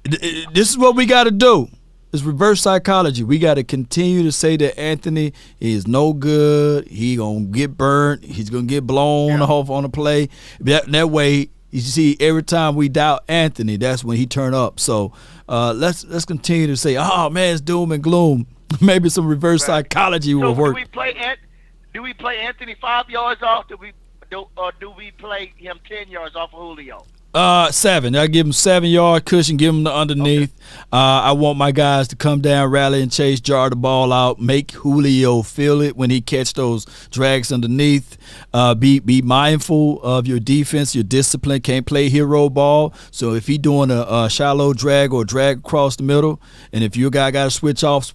This is what we got to do. It's reverse psychology. We got to continue to say that Anthony is no good. He going to get burnt. He's going to get blown off on the play. That way, you see, every time we doubt Anthony, that's when he turn up. So let's continue to say, oh, man, it's doom and gloom. Maybe some reverse psychology will work. Do we play Anthony 5 yards off? Or do we play him 10 yards off of Julio? 7. I give him 7-yard cushion, give him the underneath. Okay. I want my guys to come down, rally and chase, jar the ball out, make Julio feel it when he catch those drags underneath. Be mindful of your defense, your discipline. Can't play hero ball. So if he doing a shallow drag or drag across the middle, and if your guy got to switch off.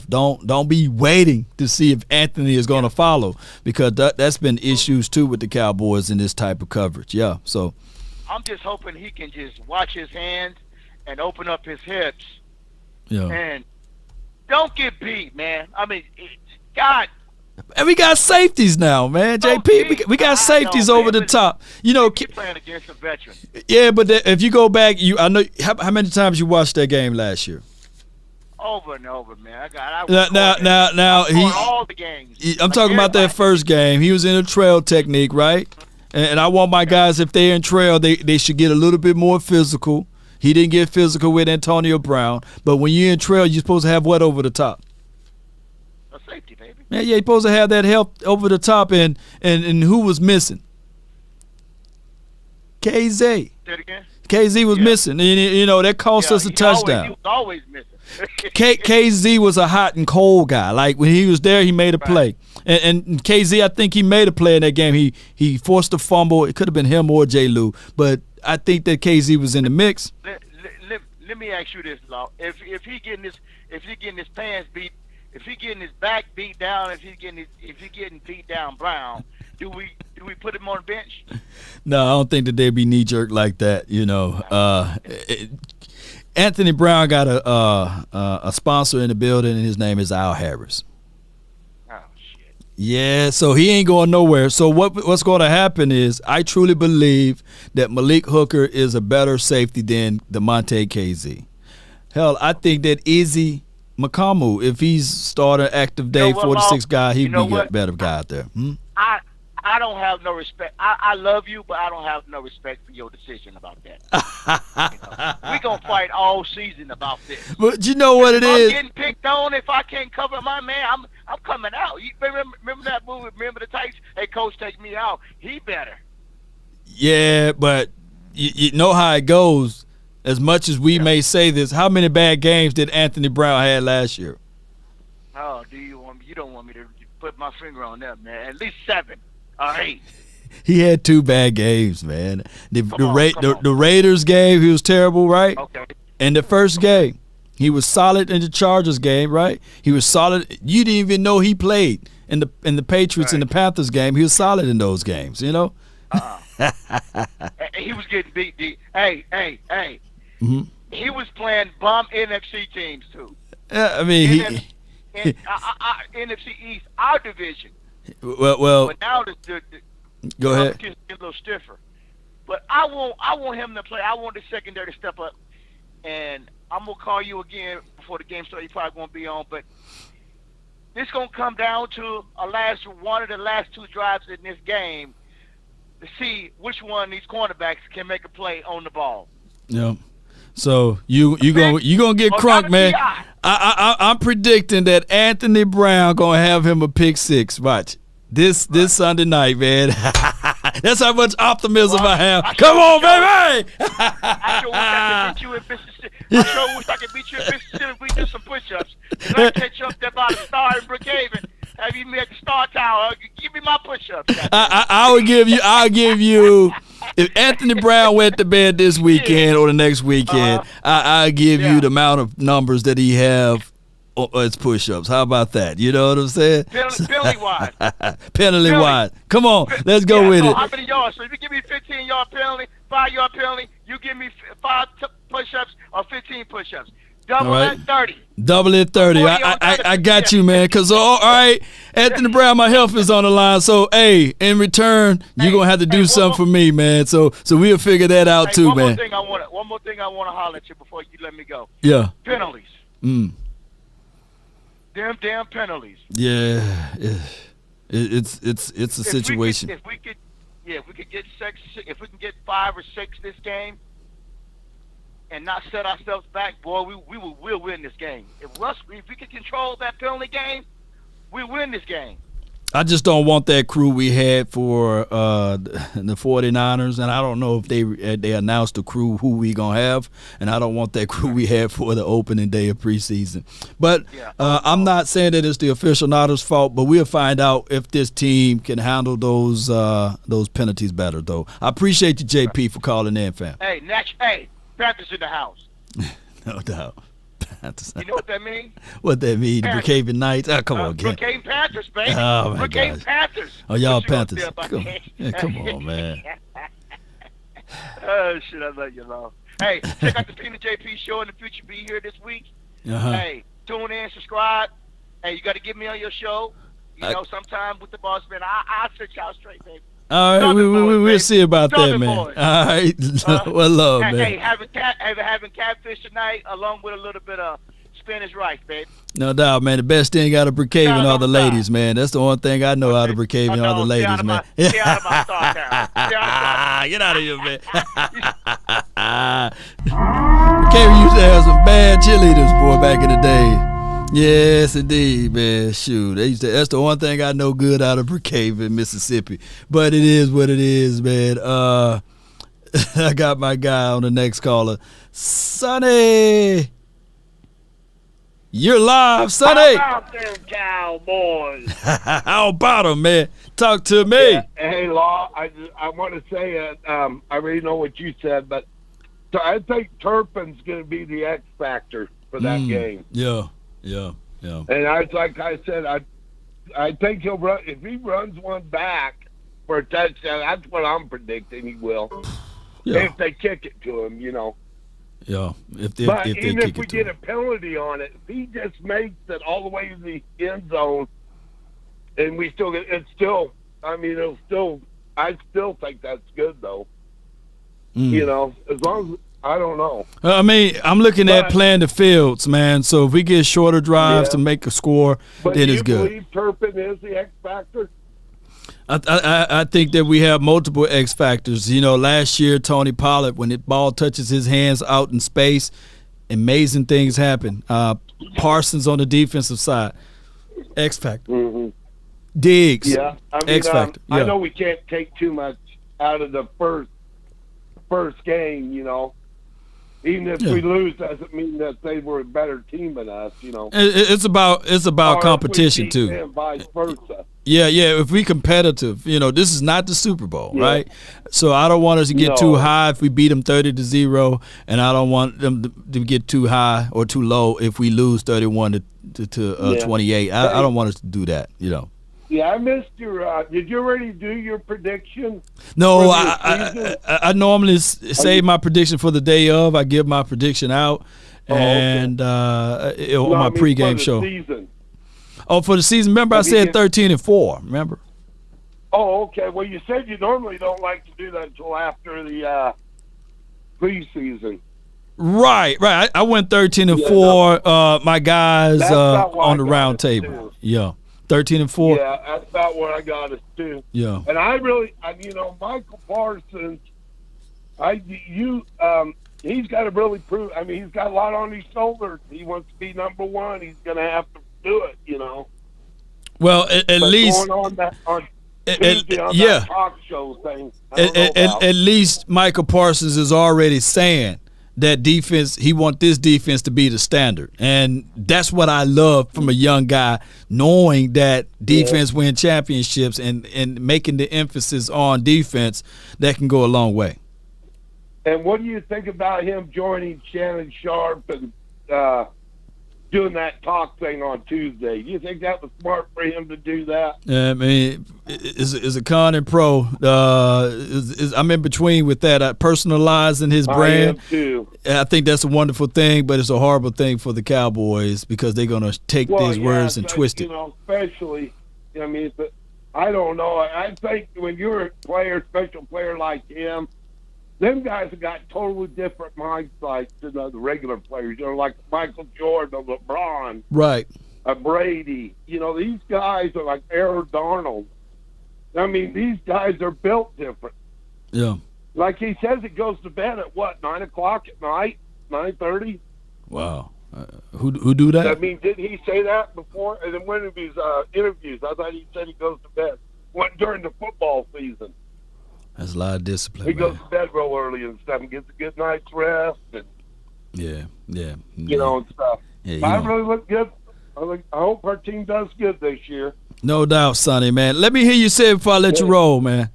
Don't be waiting to see if Anthony is going to follow, because that's been issues too with the Cowboys in this type of coverage. Yeah, so. I'm just hoping he can just watch his hands and open up his hips. Yeah. And don't get beat, man. I mean, God. And we got safeties now, man. JP, we got safeties over the top. You know, playing against a veteran. Yeah, but if you go back, I know how many times you watched that game last year. Over and over, man. Now he all the games. I'm talking about that first game. He was in a trail technique, right? And I want my guys, if they're in trail, they should get a little bit more physical. He didn't get physical with Antonio Brown. But when you're in trail, you're supposed to have what over the top? A safety, baby. Yeah, you're supposed to have that help over the top. And who was missing? KZ. Say it again? KZ was missing. And, you know, that cost us a touchdown. He was always missing. KZ was a hot and cold guy. Like, when he was there, he made a play. And KZ, I think he made a play in that game. He forced a fumble. It could have been him or J. Lou, but I think that KZ was in the mix. Let me ask you this, Law. If he getting his pants beat, if he getting his back beat down, if he getting beat down Brown, do we put him on the bench? No, I don't think that they'd be knee jerk like that. You know, Anthony Brown got a sponsor in the building, and his name is Al Harris. Yeah, so he ain't going nowhere. So what's going to happen is, I truly believe that Malik Hooker is a better safety than DeMonte KZ. Hell, I think that Izzy Makamu, if he's starting active day 46 guy, he'd be a better guy out there. I I don't have no respect. I love you, but I don't have no respect for your decision about that. We're going to fight all season about this. But you know what it is? I'm getting picked on. If I can't cover my man, I'm coming out. You remember that movie? Remember the Titans? Hey, coach, take me out. He better. Yeah, but you know how it goes. As much as we may say this, how many bad games did Anthony Brown have last year? Oh, you don't want me to put my finger on that, man. At least 7 or 8. He had 2 bad games, man. The Raiders game, he was terrible, right? Okay. And the first game, he was solid in the Chargers game, right? He was solid. You didn't even know he played in the Patriots and the Panthers game. He was solid in those games, you know? He was getting beat. Hey. Mm-hmm. He was playing bum NFC teams, too. I mean, NFC East, our division. Well. But now Go ahead. Get a little stiffer. But I want him to play. I want the secondary to step up. And I'm going to call you again before the game starts. You probably won't be on. But this going to come down to one of the last 2 drives in this game to see which one of these cornerbacks can make a play on the ball. Yeah. So you gonna get crunk, man. I'm predicting that Anthony Brown gonna have him a pick 6. Watch this Sunday night, man. That's how much optimism I have. Come on, baby! I sure wish I could beat you in Mississippi. I sure wish I could beat you in Mississippi if we do some push-ups. And I catch you up there by the Star in Brookhaven. Have you met the Star Tower? Give me my push-ups. I'll give you. If Anthony Brown went to bed this weekend or the next weekend, I'll give you the amount of numbers that he have as push-ups. How about that? You know what I'm saying? Penalty-wise. Penalty-wise. Come on, let's go with it. How many yards? So if you give me 15-yard penalty, 5-yard penalty, you give me 5 push-ups or 15 push-ups. Double at 30. Double at 30. I got you, man. Because, all right, Anthony Brown, my health is on the line. So, hey, in return, you're going to have to do something for me, man. So we'll figure that out, too, man. One more thing I want to holler at you before you let me go. Yeah. Penalties. Damn penalties. Yeah. It's a situation. If we could get 6, if we can get 5 or 6 this game, and not set ourselves back, boy, we'll win this game. If we can control that penalty game, we win this game. I just don't want that crew we had for the 49ers, and I don't know if they announced the crew who we gonna have, and I don't want that crew we had for the opening day of preseason. But I'm not saying that it's the official Niners' fault, but we'll find out if this team can handle those penalties better, though. I appreciate you, JP, for calling in, fam. Hey, Panthers in the house. No doubt. You know what that means? What that mean? The Brookhaven Knights? Oh, come on, get Brookhaven Panthers, baby. Oh, my Brookhaven gosh. Panthers. Oh, y'all Panthers. Come on, man. Oh, shit, I love you, Lord. Hey, check out the Peanut JP show in the future. Be here this week. Hey, tune in, subscribe. Hey, you got to get me on your show. You know, sometime with the boss, man. I'll set y'all straight, baby. All right, we'll see about that, man. All right, well, love, man. Hey, having catfish tonight, along with a little bit of Spanish rice, babe. No doubt, man. The best thing out of Brookhaven are the ladies, man. That's the one thing I know out of Brookhaven are the ladies, man. Get out of my Star Town. Get out of here, man. Brookhaven used to have some bad cheerleaders, boy, back in the day. Yes, indeed, man. Shoot, that's the one thing I know good out of Brookhaven, Mississippi. But it is what it is, man. I got my guy on the next caller. Sonny! You're live, Sonny! How about them Cowboys? How about them, man? Talk to me. Yeah. Hey, Law, I want to say, I already know what you said, but I think Turpin's going to be the X factor for that game. Yeah. And like I said, I think he'll run. If he runs one back for a touchdown, that's what I'm predicting he will. Yeah. If they kick it to him, you know. Yeah. If but they even kick if we it to get him. a penalty on it, if he just makes it all the way to the end zone, and we still get, it's still. I mean, it'll still. I still think that's good though. You know, as long as. I don't know. I mean, I'm looking at playing the fields, man. So if we get shorter drives to make a score, then it's good. Do you believe Turpin is the X factor? I think that we have multiple X factors. You know, last year Tony Pollard, when the ball touches his hands out in space, amazing things happen. Parsons on the defensive side, X factor. Mm-hmm. Diggs, yeah, I mean, X factor. I know we can't take too much out of the first game. You know, even if we lose, doesn't mean that they were a better team than us. You know, it's about competition too. And vice versa. Yeah, if we competitive, you know, this is not the Super Bowl, right? So I don't want us to get too high if we beat them 30-0, and I don't want them to get too high or too low if we lose 31 to 28. I don't want us to do that, you know. Yeah, I missed your. Did you already do your prediction? No, I normally save my prediction for the day of. I give my prediction out, and on my pregame show. Season. Oh, for the season. Remember, I said 13-4. Remember? Oh, okay. Well, you said you normally don't like to do that until after the preseason. Right. I went 13-4. My guys on the round table. Yeah, 13-4. Yeah, that's about what I got us too. Yeah. And I really, you know, Micah Parsons, he's got to really prove. I mean, he's got a lot on his shoulders. He wants to be number one. He's going to have to do it, you know. Well, at least going on Tuesday on that talk show thing. At least Micah Parsons is already saying that defense. He wants this defense to be the standard, and that's what I love from a young guy, knowing that defense win championships and making the emphasis on defense. That can go a long way. And what do you think about him joining Shannon Sharp and doing that talk thing on Tuesday? Do you think that was smart for him to do that? I mean, is a con and pro. I'm in between with that. Personalizing his brand. I am too. I think that's a wonderful thing, but it's a horrible thing for the Cowboys because they're going to take these words and twist it. You know, especially, I mean, I don't know. I think when you're a player, special player like him, them guys have got totally different mindsets than the regular players. You know, like Michael Jordan, LeBron, right? Brady. You know, these guys are like Aaron Donald. I mean, these guys are built different. Yeah. Like he says, it goes to bed at what, 9 o'clock at night, 9:30. Wow. Who do that? I mean, didn't he say that before? And in one of his interviews, I thought he said he goes to bed during the football season. That's a lot of discipline. He goes to bed real early and stuff and gets a good night's rest. And, you know, and stuff. Yeah, I really look good. I hope our team does good this year. No doubt, Sonny, man. Let me hear you say it before I let you roll, man.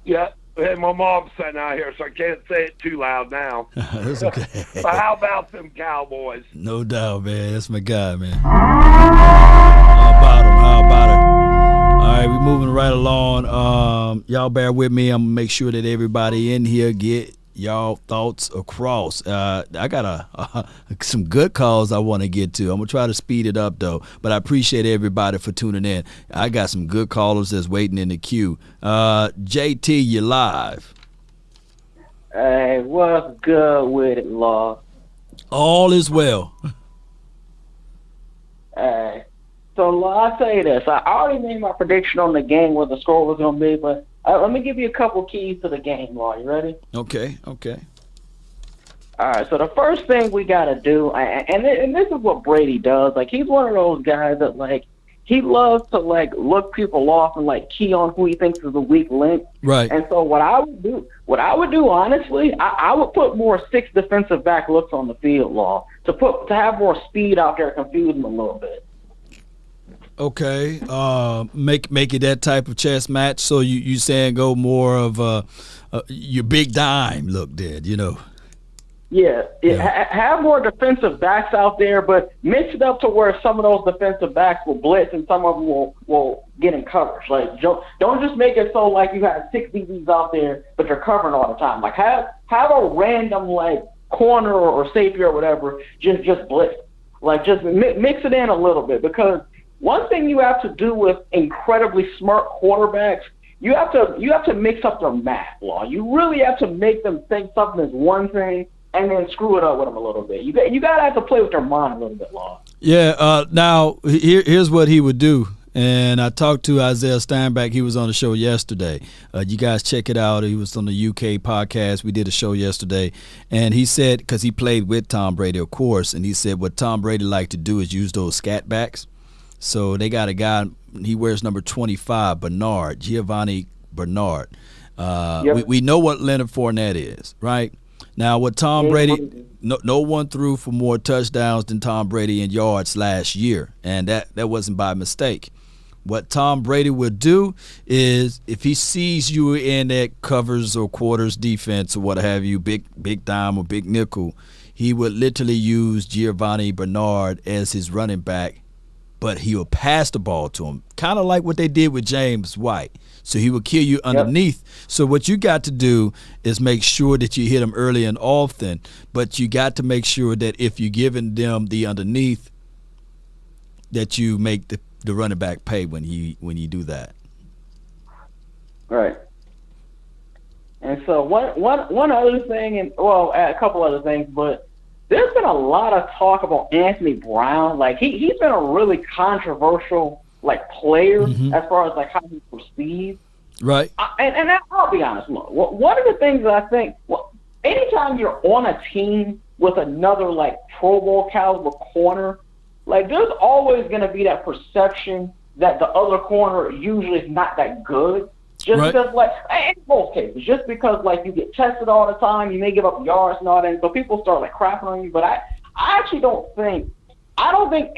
Yeah. Hey, my mom's sitting out here, so I can't say it too loud now. That's okay. But how about them Cowboys? No doubt, man. That's my guy, man. How about him? All right, we're moving right along. Y'all bear with me. I'm going to make sure that everybody in here get y'all thoughts across. I got some good calls I want to get to. I'm going to try to speed it up, though. But I appreciate everybody for tuning in. I got some good callers that's waiting in the queue. JT, you live. Hey, what's good with it, Law? All is well. Hey. So, Law, I'll tell you this. I already made my prediction on the game, what the score was going to be, but let me give you a couple keys to the game, Law. You ready? Okay. All right, so the first thing we got to do, and this is what Brady does. Like, he's one of those guys that, like, he loves to, like, look people off and, like, key on who he thinks is a weak link. Right. And so what I would do, honestly, I would put more 6 defensive back looks on the field, Law, to have more speed out there, confuse them a little bit. Okay, make it that type of chess match. So you saying go more of your big dime look, Dad? You know. Yeah. Have more defensive backs out there, but mix it up to where some of those defensive backs will blitz and some of them will get in coverage. Like don't just make it so like you have 6 DBs out there, but you're covering all the time. Like have a random like corner or safety or whatever just blitz. Like just mix it in a little bit, because one thing you have to do with incredibly smart quarterbacks, you have to mix up their math, Law. You really have to make them think something is one thing and then screw it up with them a little bit. You got to have to play with their mind a little bit, Law. Yeah. Now here's what he would do, And I talked to Isaiah Steinbach. He was on the show yesterday. You guys check it out. He was on the UK podcast. We did a show yesterday. And he said, because he played with Tom Brady, of course, and he said what Tom Brady liked to do is use those scat backs. So they got a guy, he wears number 25, Giovanni Bernard. We know what Leonard Fournette is, right? Now, what Tom Brady, no one threw for more touchdowns than Tom Brady in yards last year, and that wasn't by mistake. What Tom Brady would do is if he sees you in that covers or quarters defense or what have you, big dime or big nickel, he would literally use Giovanni Bernard as his running back, but he will pass the ball to him, kind of like what they did with James White. So he will kill you underneath. Yep. So what you got to do is make sure that you hit him early and often, but you got to make sure that if you're giving them the underneath, that you make the running back pay when you do that. Right. And so one other thing, and well, a couple other things, but there's been a lot of talk about Anthony Brown. Like he's been a really controversial player as far as how he proceeds. Right. And I'll be honest, look, one of the things that I think, anytime you're on a team with another Pro Bowl caliber corner, there's always going to be that perception that the other corner usually is not that good. Just because, in most cases, just because you get tested all the time, you may give up yards and all that, and so people start crapping on you. But I actually don't think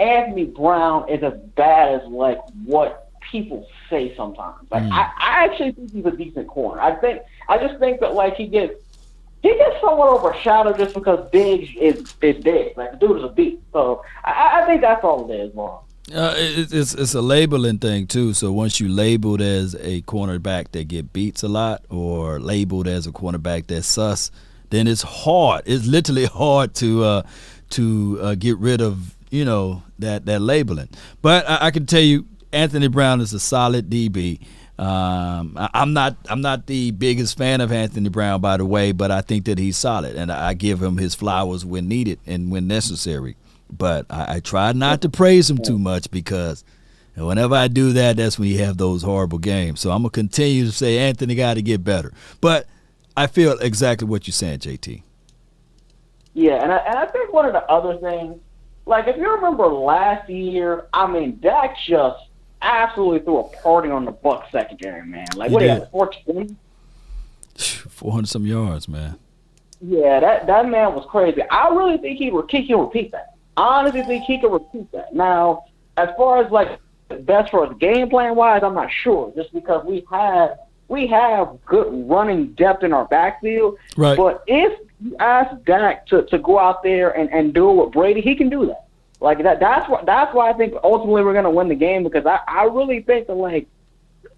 Anthony Brown is as bad as what people say sometimes. I actually think he's a decent corner. I just think that he gets somewhat overshadowed just because Diggs is big. The dude is a beast. So I think that's all it is, Mark. It's a labeling thing too. So once you labeled as a cornerback that get beats a lot, or labeled as a cornerback that's sus, then it's hard. It's literally hard to get rid of that labeling. But I can tell you, Anthony Brown is a solid DB. I'm not the biggest fan of Anthony Brown, by the way, but I think that he's solid, and I give him his flowers when needed and when necessary. But I try not to praise him too much, because whenever I do that, that's when you have those horrible games. So I'm going to continue to say Anthony got to get better. But I feel exactly what you're saying, JT. Yeah, and I think one of the other things, if you remember last year, Dak just absolutely threw a party on the Bucs secondary, man. What do you have, 420? 400-some yards, man. Yeah, that man was crazy. I really think he can repeat that. I honestly think he can repeat that. Now, as far as best for us game plan wise, I'm not sure, just because we have good running depth in our backfield. Right. But if you ask Dak to go out there and do it with Brady, he can do that. That's why I think ultimately we're going to win the game, because I really think that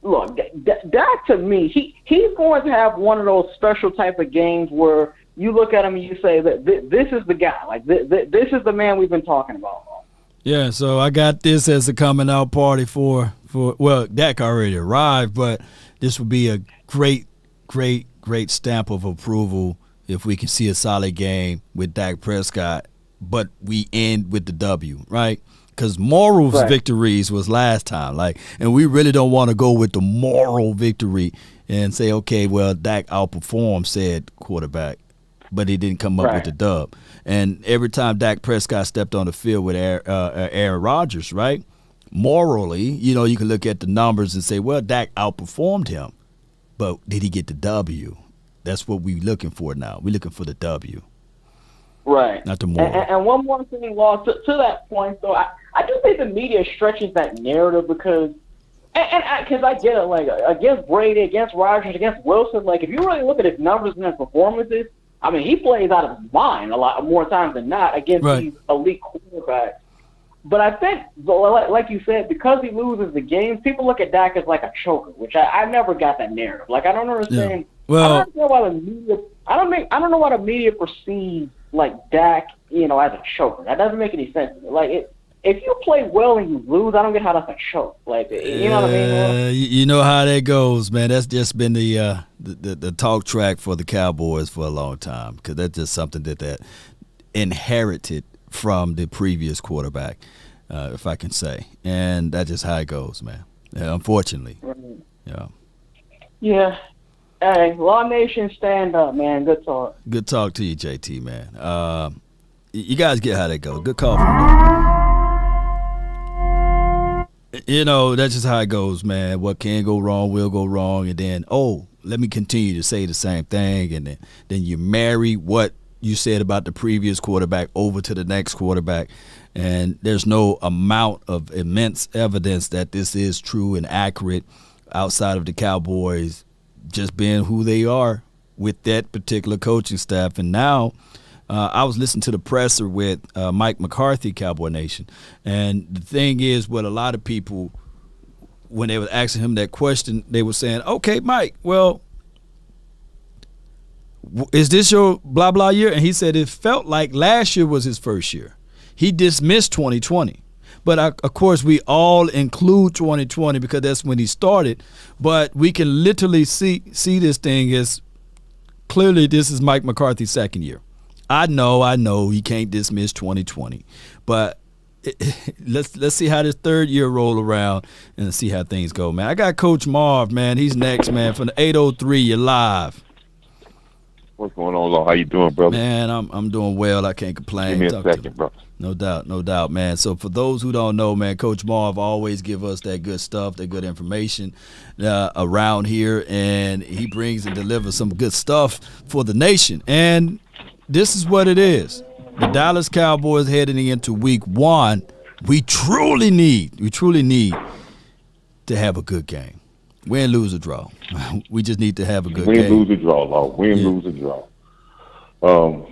look, Dak, to me, he's going to have one of those special type of games where you look at him and you say that this is the guy. This is the man we've been talking about. Yeah, so I got this as a coming out party for Dak already arrived, but this would be a great stamp of approval if we can see a solid game with Dak Prescott, but we end with the W, right? Because morals victories was last time, and we really don't want to go with the moral victory and say, okay, well, Dak outperformed said quarterback, but he didn't come up with the dub. And every time Dak Prescott stepped on the field with Aaron Rodgers, right? Morally, you can look at the numbers and say, well, Dak outperformed him, but did he get the W? That's what we're looking for now. We're looking for the W. Right. Not the moral. And one more thing, Law, to that point, though, I do think the media stretches that narrative because I get it, against Brady, against Rodgers, against Wilson, if you really look at his numbers and his performances, he plays out of his mind a lot more times than not against these elite quarterbacks. But I think, like you said, because he loses the games, people look at Dak as a choker, which I never got that narrative. I don't understand. Yeah. Well, I don't know why the media. I don't know why the media perceives Dak, as a choker. That doesn't make any sense to me. If you play well and you lose, I don't get how that's a choke. You know what I mean? You know how that goes, man. That's just been the talk track for the Cowboys for a long time, because that's just something that inherited from the previous quarterback. if I can say. And that's just how it goes, man. Unfortunately. Yeah. Yeah. Hey, Law Nation, stand up, man. Good talk. Good talk to you, JT, man. You guys get how that goes. Good call from you know, that's just how it goes, man. What can go wrong will go wrong. And then, let me continue to say the same thing. And then you marry what you said about the previous quarterback over to the next quarterback. And there's no amount of immense evidence that this is true and accurate outside of the Cowboys just being who they are with that particular coaching staff. And now I was listening to the presser with Mike McCarthy, Cowboy Nation. And the thing is, what a lot of people, when they were asking him that question, they were saying, okay, Mike, well, is this your blah, blah year? And he said it felt like last year was his first year. He dismissed 2020. But, of course, we all include 2020 because that's when he started. But we can literally see this thing as clearly this is Mike McCarthy's second year. I know he can't dismiss 2020. But let's see how this third year roll around and see how things go, man. I got Coach Marv, man. He's next, man, from the 803. You're live. What's going on, Law? How you doing, brother? Man, I'm doing well. I can't complain. Give me a second, bro. No doubt, man. So for those who don't know, man, Coach Marv always give us that good stuff, that good information around here, and he brings and delivers some good stuff for the nation. And this is what it is. The Dallas Cowboys heading into week 1, we truly need to have a good game. Win, lose, or draw. We just need to have a good game. Win, lose, or draw, Law. Win, lose, or draw.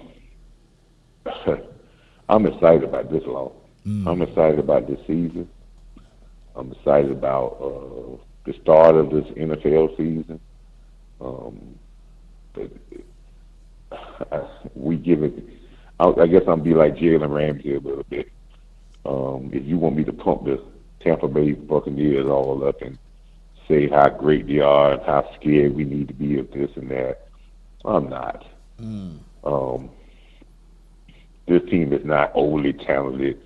I'm excited about this, Law. I'm excited about this season. I'm excited about the start of this NFL season. We give it. I guess I'm be like Jalen Ramsey a little bit. If you want me to pump the Tampa Bay Buccaneers all up and say how great they are and how scared we need to be of this and that, I'm not. This team is not overly talented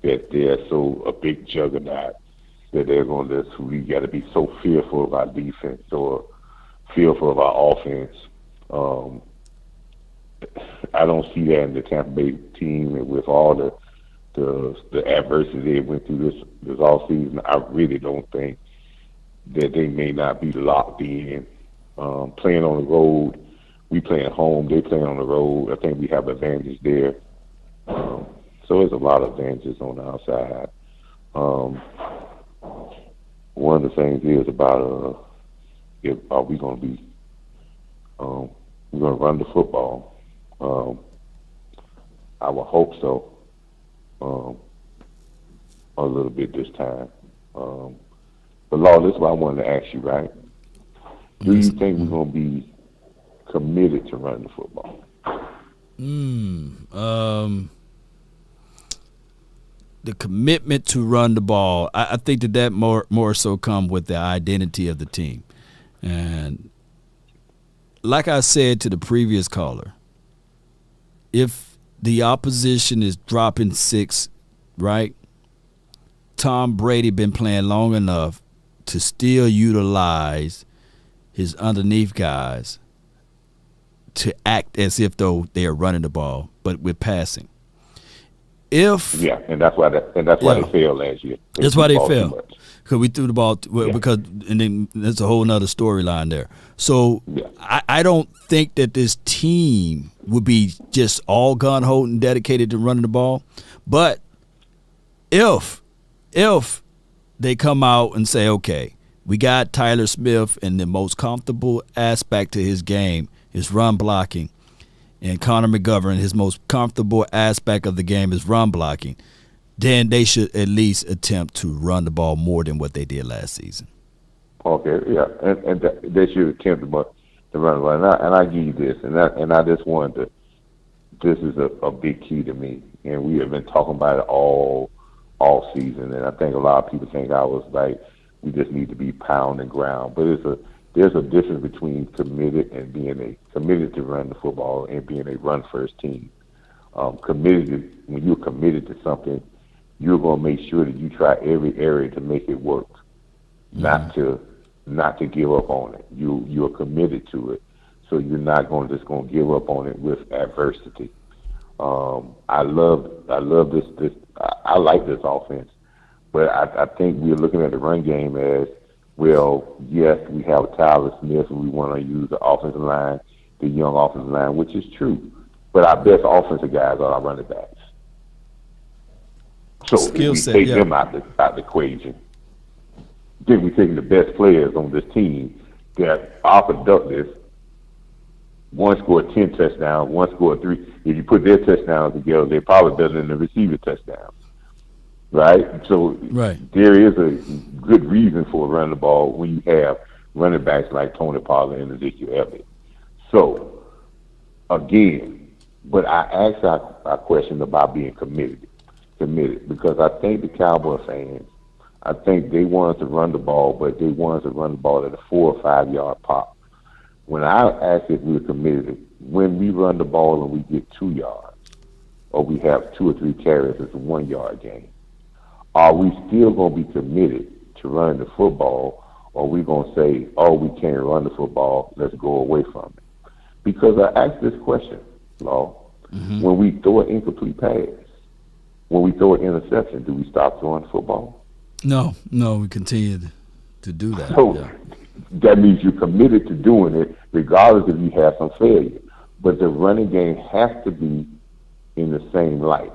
that they're so a big juggernaut that they're going to just, we got to be so fearful of our defense or fearful of our offense. I don't see that in the Tampa Bay team, and with all the adversity they went through this off season. I really don't think that they may not be locked in. Playing on the road, we playing home, they playing on the road. I think we have advantage there. So there's a lot of advantages on the outside. One of the things is about are we going to be we're going to run the football. I would hope so. A little bit this time. But Law, this is what I wanted to ask you, right? Do you think we're going to be committed to running the football? The commitment to run the ball, I think that more so come with the identity of the team. And like I said to the previous caller, if the opposition is dropping 6, right, Tom Brady been playing long enough to still utilize his underneath guys to act as if though they are running the ball, but with passing. And that's why they failed last year. That's why they failed. Because we threw the ball and then there's a whole nother storyline there. So I don't think that this team would be just all gun-ho and dedicated to running the ball. But if they come out and say, okay, we got Tyler Smith, and the most comfortable aspect to his game is run blocking, and Connor McGovern, his most comfortable aspect of the game is run blocking, then they should at least attempt to run the ball more than what they did last season. Okay, yeah, and they should attempt to run the ball. And I give you this, and I just wanted to. This is a big key to me, and we have been talking about it all season. And I think a lot of people think I was like, we just need to be pound and ground, but there's a difference between committed and being committed to run the football and being a run first team. When you're committed to something, you're going to make sure that you try every area to make it work, not to give up on it. You're committed to it, so you're not just going to give up on it with adversity. I love this. I like this offense, but I think we're looking at the run game as, well, yes, we have Tyler Smith, and we want to use the offensive line, the young offensive line, which is true. But our best offensive guys are our running backs. So if we take them out the equation, then we're taking the best players on this team that are productive. One scored 10 touchdowns, one scored 3. If you put their touchdowns together, they're probably better than the receiver touchdowns. Right? So there is a good reason for running the ball when you have running backs like Tony Pollard and Ezekiel Elliott. So, again, but I asked our question about being committed, because I think the Cowboy fans, I think they want us to run the ball, but they want us to run the ball at a 4 or 5 yard pop. When I asked if we were committed, when we run the ball and we get 2 yards, or we have 2 or 3 carries, it's a 1 yard game. Are we still going to be committed to running the football, or are we going to say, oh, we can't run the football, let's go away from it? Because I asked this question, Law, when we throw an incomplete pass, when we throw an interception, do we stop throwing the football? No, we continue to do that. So that means you're committed to doing it regardless if you have some failure. But the running game has to be in the same light,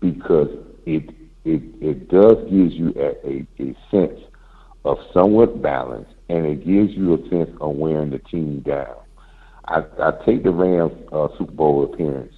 because it does give you a sense of somewhat balance, and it gives you a sense of wearing the team down. I take the Rams Super Bowl appearance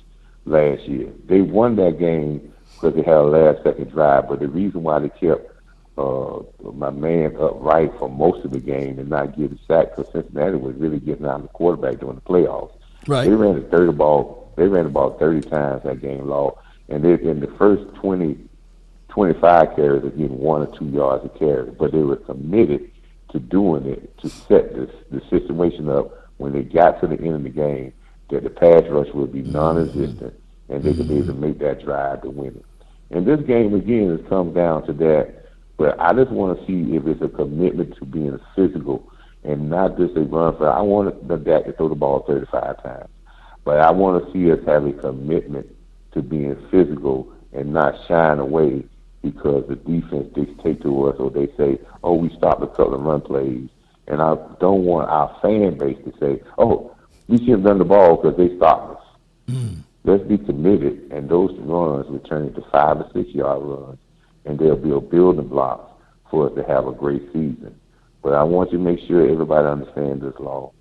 last year. They won that game because they had a last-second drive, but the reason why they kept my man upright for most of the game and not get a sack, because Cincinnati was really getting out of the quarterback during the playoffs. Right. They ran the ball 30 times that game, Law, and they in the first 25 carries of getting 1 or 2 yards a carry, but they were committed to doing it to set the situation up when they got to the end of the game that the pass rush would be non-existent and they could be able to make that drive to win it. And this game, again, has come down to that, but I just want to see if it's a commitment to being physical and not just a run for. I want the Dak to throw the ball 35 times, but I want to see us have a commitment to being physical and not shying away because the defense dictates to us, or they say, oh, we stopped a couple of run plays. And I don't want our fan base to say, oh, we should have done the ball because they stopped us. Let's be committed, and those runs will turn into 5 or 6 yard runs, and they'll build building blocks for us to have a great season. But I want you to make sure everybody understands this, Law.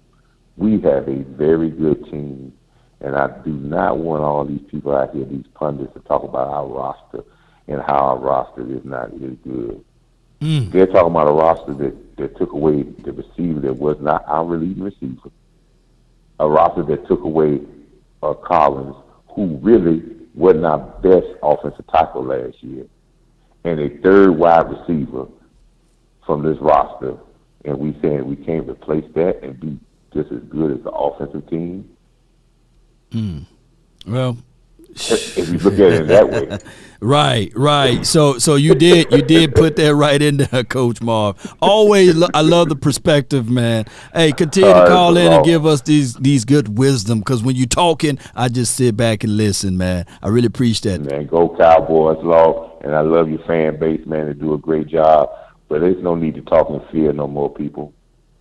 We have a very good team, and I do not want all these people out here, these pundits, to talk about our roster and how our roster is not as good. They're talking about a roster that took away the receiver that was not our leading receiver, a roster that took away Collins, who really wasn't our best offensive tackle last year, and a third wide receiver from this roster, and we saying we can't replace that and be just as good as the offensive team. Well, if you look at it that way. Right. So you did put that right in there, Coach Marv. Always, I love the perspective, man. Hey, continue to call in and give us these good wisdom, because when you're talking, I just sit back and listen, man. I really appreciate that. Man, go Cowboys, Law, and I love your fan base, man. They do a great job, but there's no need to talk in fear no more, people.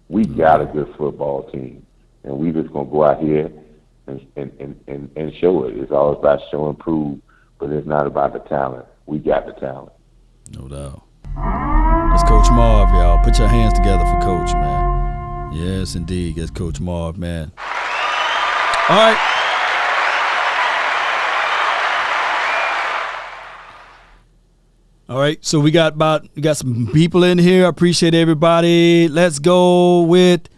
We got a good football team, and we just gonna go out here and show it. It's all about show and prove, but it's not about the talent. We got the talent. No doubt. That's Coach Marv, y'all. Put your hands together for Coach, man. Yes, indeed. That's Coach Marv, man. All right. All right, so we got some people in here. I appreciate everybody. Let's go with.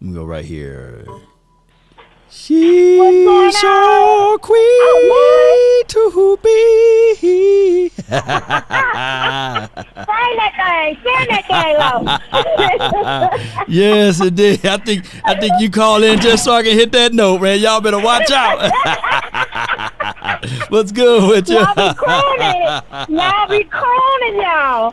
Let me go right here. She's your queen to be. Yes, indeed. I think you call in just so I can hit that note, man. Y'all better watch out. What's good with you? Y'all be crooning. Y'all be crooning, y'all.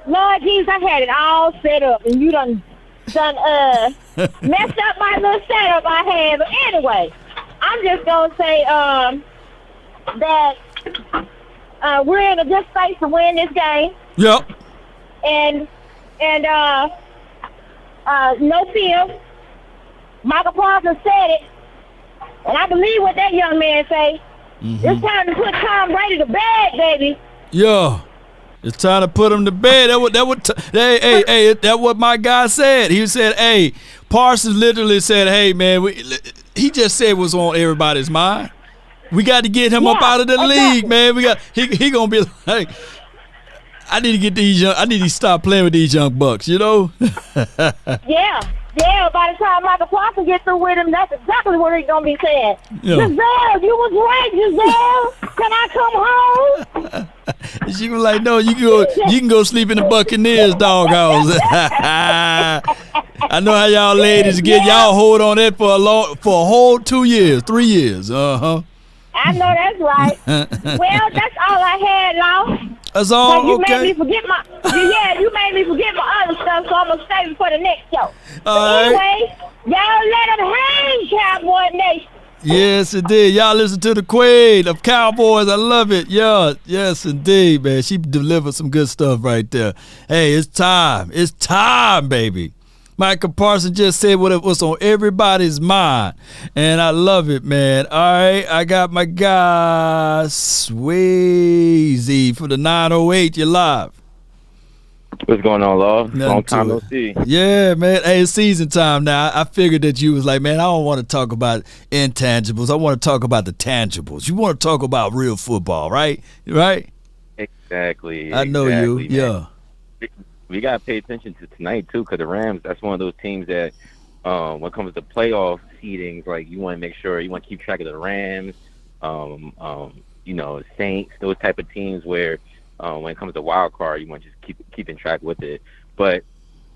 Lord Jesus, I had it all set up, and you done messed up my little setup I had. But anyway, I'm just gonna say that we're in a good space to win this game. Yep. And no fear. Micah Parsons said it, and I believe what that young man say. Mm-hmm. It's time to put Tom Brady to bed, baby. Yeah. It's time to put him to bed. That's what my guy said. He said, hey, Parsons literally said, hey, man, he just said what's on everybody's mind. We got to get him up out of the league, man. He gonna be like, I need to stop playing with these young bucks, you know? Yeah, by the time Micah Parsons gets through with him, that's exactly what he's going to be saying. Yeah. Giselle, you was right, Giselle. Can I come home? She was like, no, you can go sleep in the Buccaneers doghouse. I know how y'all ladies get. Y'all hold on that for a whole 2 years, 3 years. Uh-huh. I know that's right. Well, that's all I had, Law. That's all. You made me forget my other stuff, so I'm gonna save it for the next show. Anyway, y'all let them hang, Cowboy Nation. Yes, indeed. Y'all listen to the Queen of Cowboys. I love it. Yeah, yes, indeed, man. She delivered some good stuff right there. Hey, it's time. It's time, baby. Micah Parsons just said what was on everybody's mind, and I love it, man. All right, I got my guy Swayze for the 908. You're live. What's going on, Law? Long time no see. Yeah, man. Hey, it's season time now. I figured that you was like, man, I don't want to talk about intangibles. I want to talk about the tangibles. You want to talk about real football, right? Right? Exactly. I know you. Man. Yeah. We got to pay attention to tonight, too, because the Rams, that's one of those teams that when it comes to playoff seedings, like you want to make sure, you want to keep track of the Rams, Saints, those type of teams where when it comes to wild card, you want to just keeping track with it. But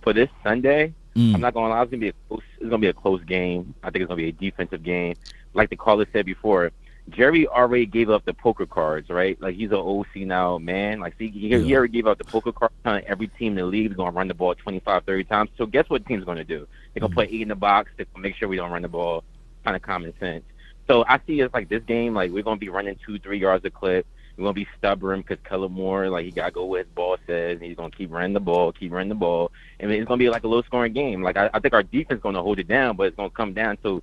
for this Sunday, I'm not going to lie, it's going to be a close game. I think it's going to be a defensive game. Like the caller said before, Jerry already gave up the poker cards, right? Like, he's an OC now, man. Like, see, he already gave out the poker cards. Every team in the league is going to run the ball 25, 30 times. So guess what team's going to do? They're going to play 8 in the box. They're going to make sure we don't run the ball. Kind of common sense. So I see it like this game, like, we're going to be running 2-3 yards a clip. We're going to be stubborn because Kellen Moore, like, he got to go where his ball says. And he's going to keep running the ball. And it's going to be like a low-scoring game. Like, I think our defense is going to hold it down, but it's going to come down to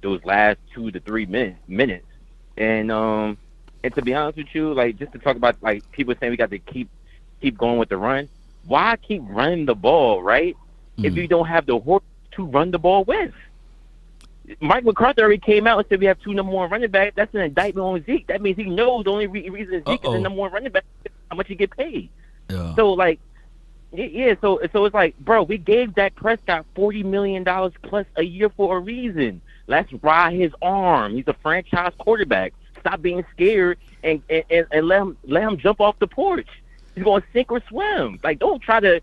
those last 2 to 3 minutes. And to be honest with you, like, just to talk about, like, people saying we got to keep going with the run. Why keep running the ball, right? If you don't have the horse to run the ball with. Mike McCarthy already came out and said we have 2 number 1 running backs. That's an indictment on Zeke. That means he knows the only reason Zeke is the number 1 running back is how much he get paid. Yeah. So, like, so it's like, bro, we gave Dak Prescott $40 million plus a year for a reason. Let's ride his arm. He's a franchise quarterback. Stop being scared and let him jump off the porch. He's going to sink or swim. Like, don't try to,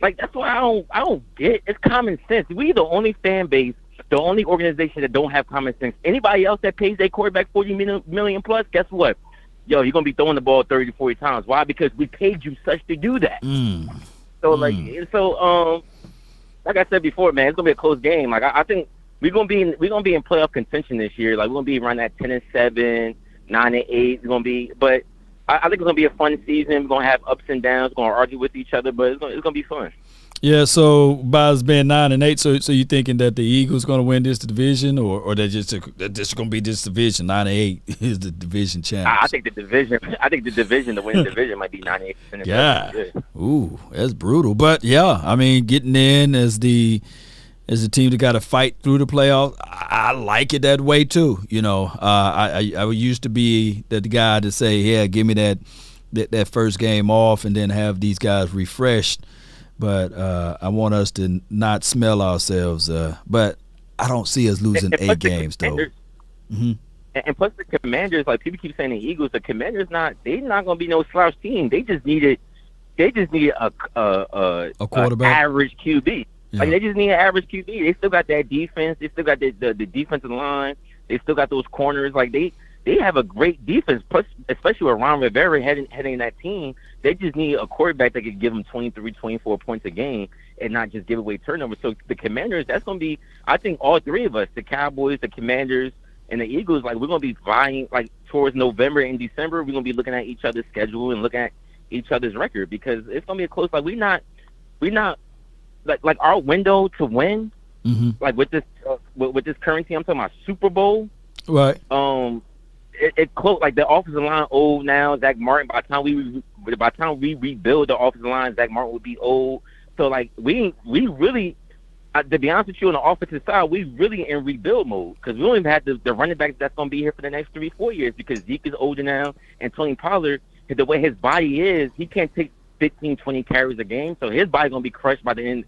like, that's why I don't get. It's common sense. We the only fan base, the only organization that don't have common sense. Anybody else that pays their quarterback $40 million plus, guess what? Yo, you're going to be throwing the ball 30 to 40 times. Why? Because we paid you such to do that. So, like I said before, man, it's going to be a close game. Like, I think we're gonna be in playoff contention this year. Like, we're gonna be running at 10-7, 9-8. It's gonna be, but I think it's gonna be a fun season. We're gonna have ups and downs. We're gonna argue with each other, but it's gonna be fun. Yeah. So by us being 9-8, so you thinking that the Eagles gonna win this division, or that just gonna be this division? 9-8 is the division champ. I think the division. The winning division might be 9-8. Yeah. Ooh, that's brutal. But yeah, I mean, getting in as the team that got to fight through the playoffs, I like it that way too. You know, I used to be the guy to say, yeah, give me that first game off and then have these guys refreshed. But I want us to not smell ourselves. But I don't see us losing 8 games though. And plus the Commanders, like, people keep saying the Eagles, the Commanders they're not going to be no slouch team. They just needed a quarterback, average QB. Like they just need an average QB. They still got that defense. They still got the defensive line. They still got those corners. Like they have a great defense. Plus, especially with Ron Rivera heading that team, they just need a quarterback that could give them 23, 24 points a game and not just give away turnovers. So the Commanders, that's going to be, I think, all three of us, the Cowboys, the Commanders, and the Eagles, like we're going to be vying like towards November and December. We're going to be looking at each other's schedule and looking at each other's record because it's going to be a close. Like we're not like our window to win. Mm-hmm. Like with this current team, I'm talking about Super Bowl. Right. It close. Like the offensive line old now. Zach Martin. By the time we rebuild the offensive line, Zach Martin will be old. So like we really. To be honest with you, on the offensive side, we really in rebuild mode because we don't even have the running backs that's going to be here for the next 3-4 years because Zeke is older now, and Tony Pollard, the way his body is, he can't take 15, 20 carries a game, so his body's going to be crushed by the end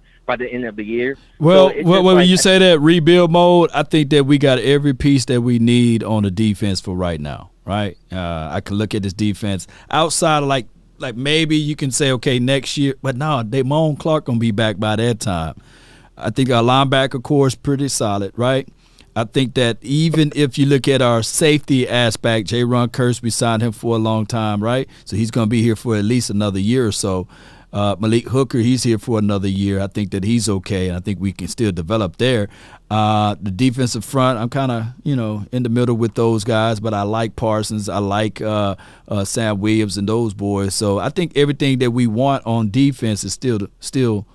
of the year. Well, when you say that rebuild mode, I think that we got every piece that we need on the defense for right now, right? I can look at this defense outside of like maybe you can say, okay, next year, but no, Damone Clark going to be back by that time. I think our linebacker core is pretty solid, right? I think that even if you look at our safety aspect, J-Ron Kearse, we signed him for a long time, right? So he's going to be here for at least another year or so. Malik Hooker, he's here for another year. I think that he's okay, and I think we can still develop there. The defensive front, I'm kind of, in the middle with those guys, but I like Parsons. I like Sam Williams and those boys. So I think everything that we want on defense is still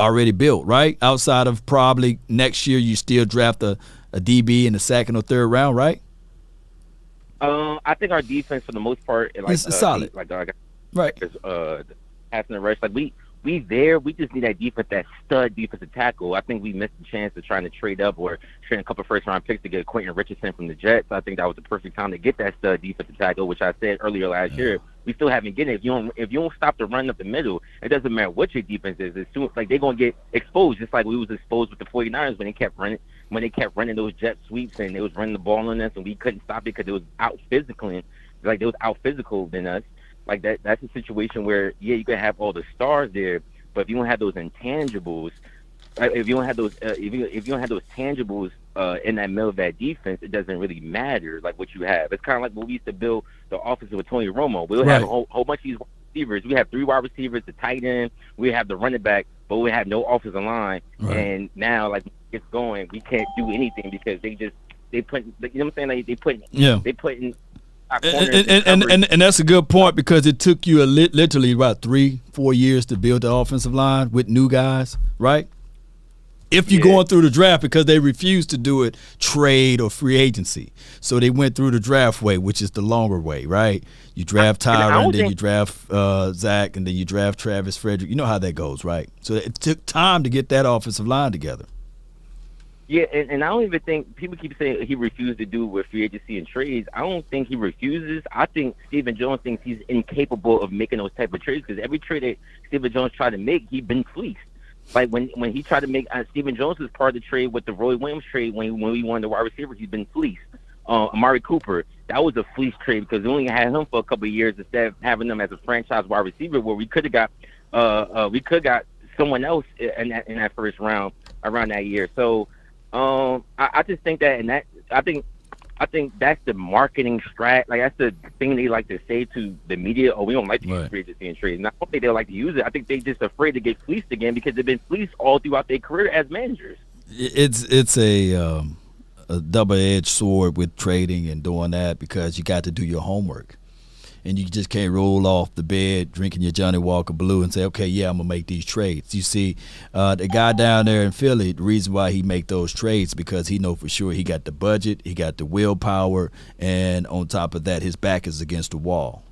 already built, right? Outside of probably next year, you still draft a DB in the second or third round, right? I think our defense, for the most part, it's solid. Right. Passing the rush, like we there. We just need that defense, that stud defensive tackle. I think we missed the chance of trying to trade up or trade a couple of first-round picks to get Quentin Richardson from the Jets. I think that was the perfect time to get that stud defensive tackle, which I said earlier last year. We still haven't getting it. If you don't stop the run up the middle, it doesn't matter what your defense is. As soon like they're gonna get exposed, just like we was exposed with the 49ers when they kept running those jet sweeps and they was running the ball on us and we couldn't stop it because it was out physical than us. Like that's a situation where you can have all the stars there, but if you don't have those intangibles, if you don't have those tangibles in that middle of that defense, it doesn't really matter like what you have. It's kind of like when we used to build the offense with Tony Romo. We'll have a whole bunch of these receivers. We have 3 wide receivers, the tight end, we have the running back, but we have no offensive line. Right. And now like it's going, we can't do anything because they put, you know what I'm saying? Like they put in. And that's a good point because it took you literally about 3-4 years to build the offensive line with new guys, right? If you're going through the draft, because they refused to do it trade or free agency. So they went through the draft way, which is the longer way, right? You draft Tyler, and then you draft Zach, and then you draft Travis Frederick. You know how that goes, right? So it took time to get that offensive line together. Yeah, and I don't even think people keep saying he refused to do with free agency and trades. I don't think he refuses. I think Stephen Jones thinks he's incapable of making those type of trades because every trade that Stephen Jones tried to make, he's been fleeced. Like when he tried to make Stephen Jones was part of the trade with the Roy Williams trade when we won the wide receiver, he's been fleeced. Amari Cooper, that was a fleece trade because we only had him for a couple of years instead of having him as a franchise wide receiver where we could have got someone else in that first round around that year. So. I just think that, and that I think that's the marketing strat. Like that's the thing they like to say to the media. Oh, we don't like to use free agency and trades. And I don't think they like to use it. I think they just afraid to get fleeced again because they've been fleeced all throughout their career as managers. It's a double-edged sword with trading and doing that because you got to do your homework. And you just can't roll off the bed drinking your Johnny Walker Blue and say, okay, yeah, I'm going to make these trades. You see, the guy down there in Philly, the reason why he make those trades because he know for sure he got the budget, he got the willpower, and on top of that, his back is against the wall.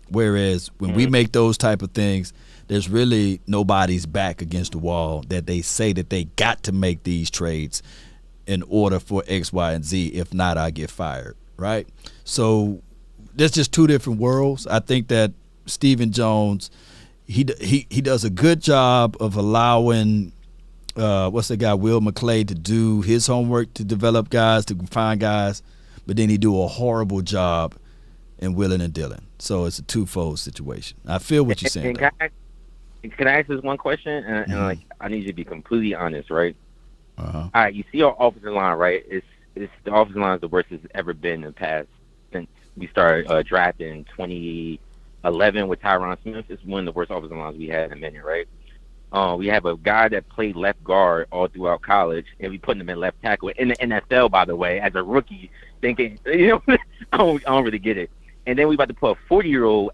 Whereas when we make those type of things, there's really nobody's back against the wall that they say that they got to make these trades in order for X, Y, and Z. If not, I get fired, right? So there's just two different worlds. I think that Stephen Jones, he does a good job of allowing what's the guy, Will McClay, to do his homework to develop guys, to find guys, but then he do a horrible job in Willing and Dillon. So it's a twofold situation. I feel what you're saying. can I ask this one question? And like, I need you to be completely honest, right? Uh-huh. All right, you see our offensive line, right? It's the offensive line is the worst it's ever been in the past since we started drafting in 2011 with Tyron Smith. It's one of the worst offensive lines we had in a minute, right? We have a guy that played left guard all throughout college, and we put him in left tackle in the NFL, by the way, as a rookie, thinking, I don't really get it. And then we about to put a 40-year-old,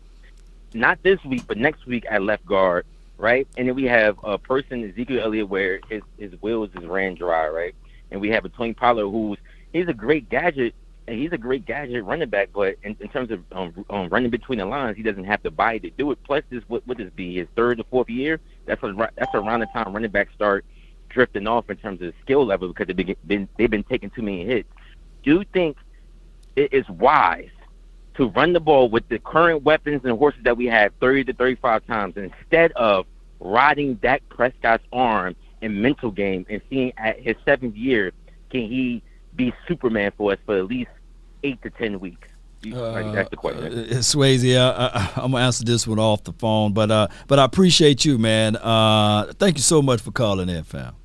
not this week, but next week at left guard, right? And then we have a person, Ezekiel Elliott, where his wheels just ran dry, right? And we have a Tony Pollard he's a great gadget, and he's a great gadget running back, but in terms of running between the lines, he doesn't have the body to do it. Plus, would this be his third or fourth year? That's around the time running backs start drifting off in terms of skill level because they've been taking too many hits. Do you think it is wise to run the ball with the current weapons and horses that we have 30 to 35 times instead of riding Dak Prescott's arm and mental game and seeing at his 7th year, can he be Superman for us for at least 8 to 10 weeks? That's the question. Swayze, I'm gonna answer this one off the phone, but I appreciate you, man. Thank you so much for calling in, fam.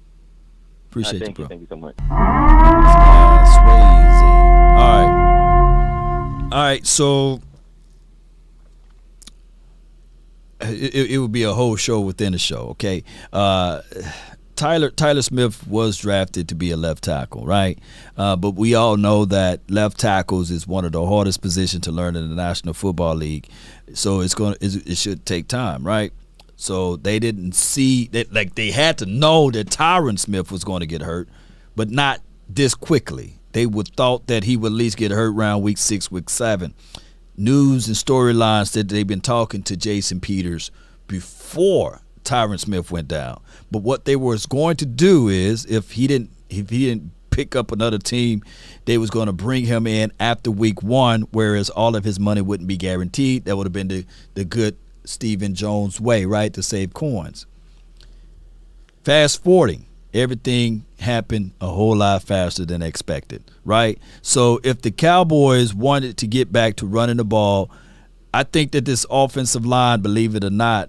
Appreciate you, bro. Thank you so much. Swayze. All right. So it would be a whole show within a show. Okay. Tyler Smith was drafted to be a left tackle, right? But we all know that left tackles is one of the hardest positions to learn in the National Football League. So it should take time, right? So they didn't see that, like, they had to know that Tyron Smith was going to get hurt, but not this quickly. They would thought that he would at least get hurt around week 6, week 7. News and storylines that they've been talking to Jason Peters before Tyron Smith went down. But what they was going to do is, if he didn't pick up another team, they was going to bring him in after week 1, whereas all of his money wouldn't be guaranteed. That would have been the good Stephen Jones way, right, to save coins. Fast forwarding, everything happened a whole lot faster than expected, right? So if the Cowboys wanted to get back to running the ball, I think that this offensive line, believe it or not,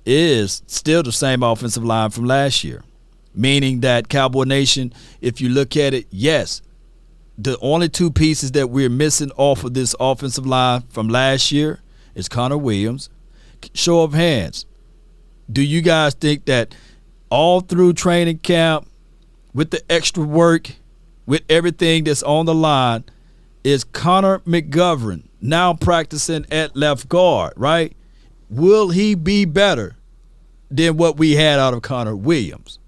is still the same offensive line from last year, meaning that Cowboy Nation, if you look at it, yes, the only 2 pieces that we're missing off of this offensive line from last year is Connor Williams. Show of hands, do you guys think that all through training camp, with the extra work, with everything that's on the line, is Connor McGovern now practicing at left guard, right? Will he be better than what we had out of Connor Williams?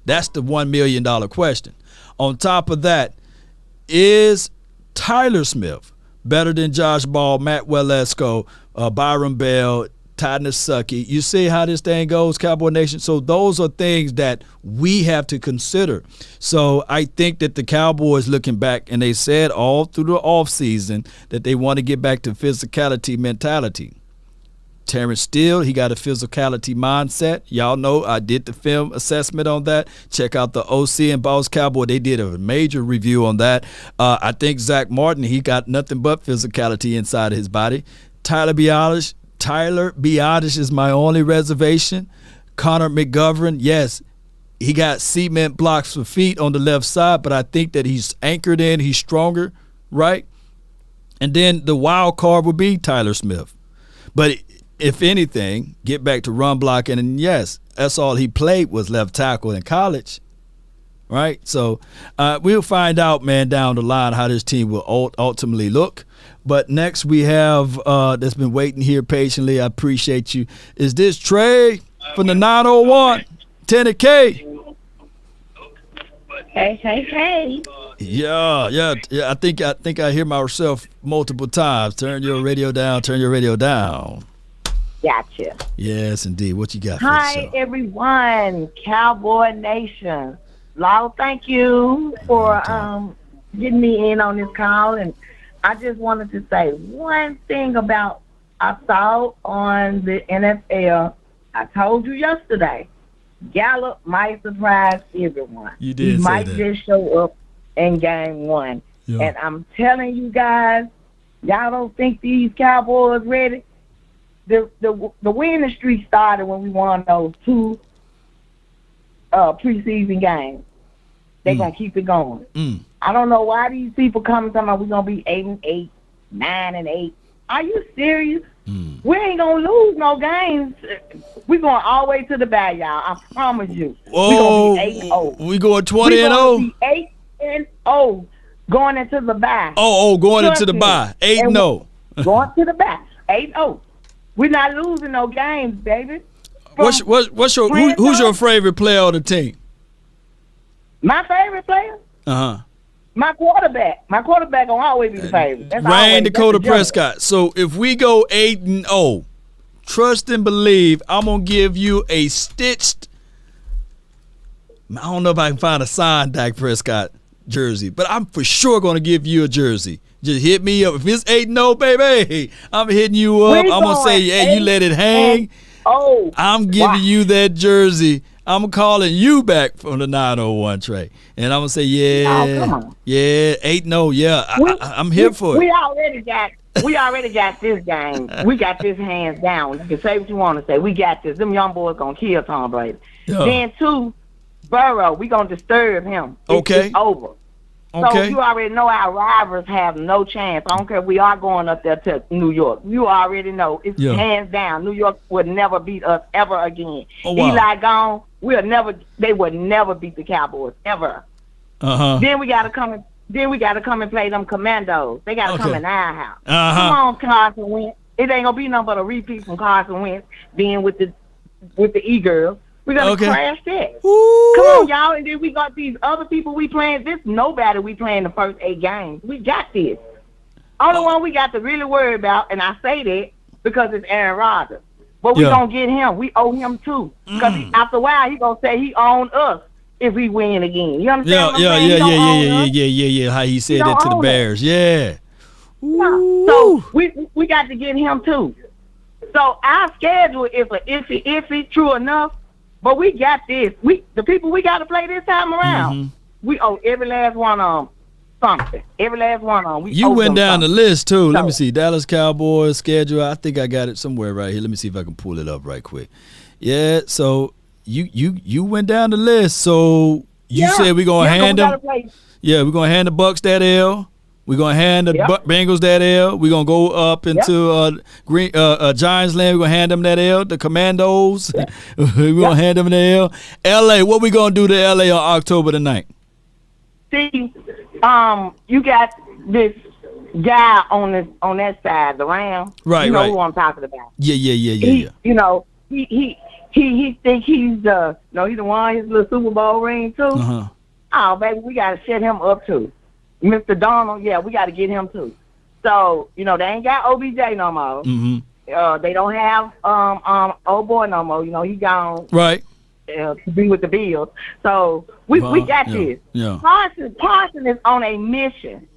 That's the $1 million question. On top of that, is Tyler Smith better than Josh Ball, Matt Walesko, Byron Bell, Ty Nsekhe? You see how this thing goes, Cowboy Nation? So those are things that we have to consider. So I think that the Cowboys, looking back, and they said all through the offseason that they want to get back to physicality mentality. Terrence Steele, he got a physicality mindset. Y'all know I did the film assessment on that. Check out the OC and Boss Cowboy. They did a major review on that. I think Zach Martin, he got nothing but physicality inside of his body. Tyler Biadasz is my only reservation. Connor McGovern, yes, he got cement blocks for feet on the left side, but I think that he's anchored in, he's stronger, right? And then the wild card would be Tyler Smith. But if anything, get back to run blocking, and yes, that's all he played was left tackle in college, right? So we'll find out, man, down the line how this team will ultimately look. But next we have that's been waiting here patiently. I appreciate you. Is this Trey from the 901 10K? Hey. Yeah. I think I hear myself multiple times. Turn your radio down. Gotcha. Yes, indeed. What you got for Hi, everyone. Cowboy Nation. Law, thank you for getting me in on this call. And I just wanted to say one thing about I saw on the NFL. I told you yesterday, Gallup might surprise everyone. You did He say might that. just show up in game 1. Yeah. And I'm telling you guys, y'all don't think these Cowboys ready? the winning streak started when we won those 2 preseason games. They're gonna keep it going. I don't know why these people coming talking about we're gonna be 8-8, 9-8. Are you serious? We ain't gonna lose no games. We going all the way to the bye, y'all. I promise you. Oh, we gonna be 8-0. We going 20-0. We 8-0 going into the bye. Going into the bye. 8-0. Going to the bye. 8-0. We're not losing no games, baby. Who's your favorite player on the team? My favorite player? My quarterback. My quarterback gonna always be the favorite. That's Dakota Prescott. So if we go 8-0, trust and believe, I'm gonna give you a stitched. I don't know if I can find a signed Dak Prescott jersey, but I'm for sure gonna give you a jersey. Just hit me up. If it's 8-0, baby, I'm hitting you up. I'm gonna say, hey, you let it hang. I'm giving you that jersey. I'm calling you back from the 901 Trey. And I'm going to say, yeah, 8-0, yeah, I'm here for it. We already got this game. We got this hands down. You can say what you want to say. We got this. Them young boys going to kill Tom Brady. Yeah. Then, 2, Burrow, we going to disturb him. It's over. So you already know our rivals have no chance. I don't care if we are going up there to New York. You already know. It's hands down. New York would never beat us ever again. Eli gone. They would never beat the Cowboys ever. Then we gotta come and play them Commandos. They gotta come in our house. Come on, Carson Wentz. It ain't gonna be nothing but a repeat from Carson Wentz being with the E-Girls. We're gonna crash that. Come on, y'all. And then we got these other people we playing. This nobody we playing the first 8 games. We got this. Only one we got to really worry about, and I say that because it's Aaron Rodgers. But we gonna get him. We owe him too. Because after a while, he gonna say he owned us if we win again. You understand? Yeah. How he said that to the Bears. Yeah. So we got to get him too. So our schedule is a iffy, true enough. But we got this. The people we got to play this time around, we owe every last one of them something. Every last one of them. You went down the list, too. Let me see. Dallas Cowboys schedule. I think I got it somewhere right here. Let me see if I can pull it up right quick. Yeah, so you went down the list. So you said we're going to hand them. Yeah, we're going to hand the Bucs that L. We're going to hand the Bengals that L. We're going to go up into Giants land. We're going to hand them that L. The Commandos. We're going to hand them the L. L.A., what we going to do to L.A. on October the 9th? See, you got this guy on that side, the Rams. Right, you know who I'm talking about. Yeah. You know, he think he's the one, his little Super Bowl ring, too. Oh, baby, we got to set him up, too. Mr. Donald, we got to get him too. So, they ain't got OBJ no more. They don't have old boy no more. He gone. Right. To be with the Bills. So we got this. Yeah. Parsons is on a mission.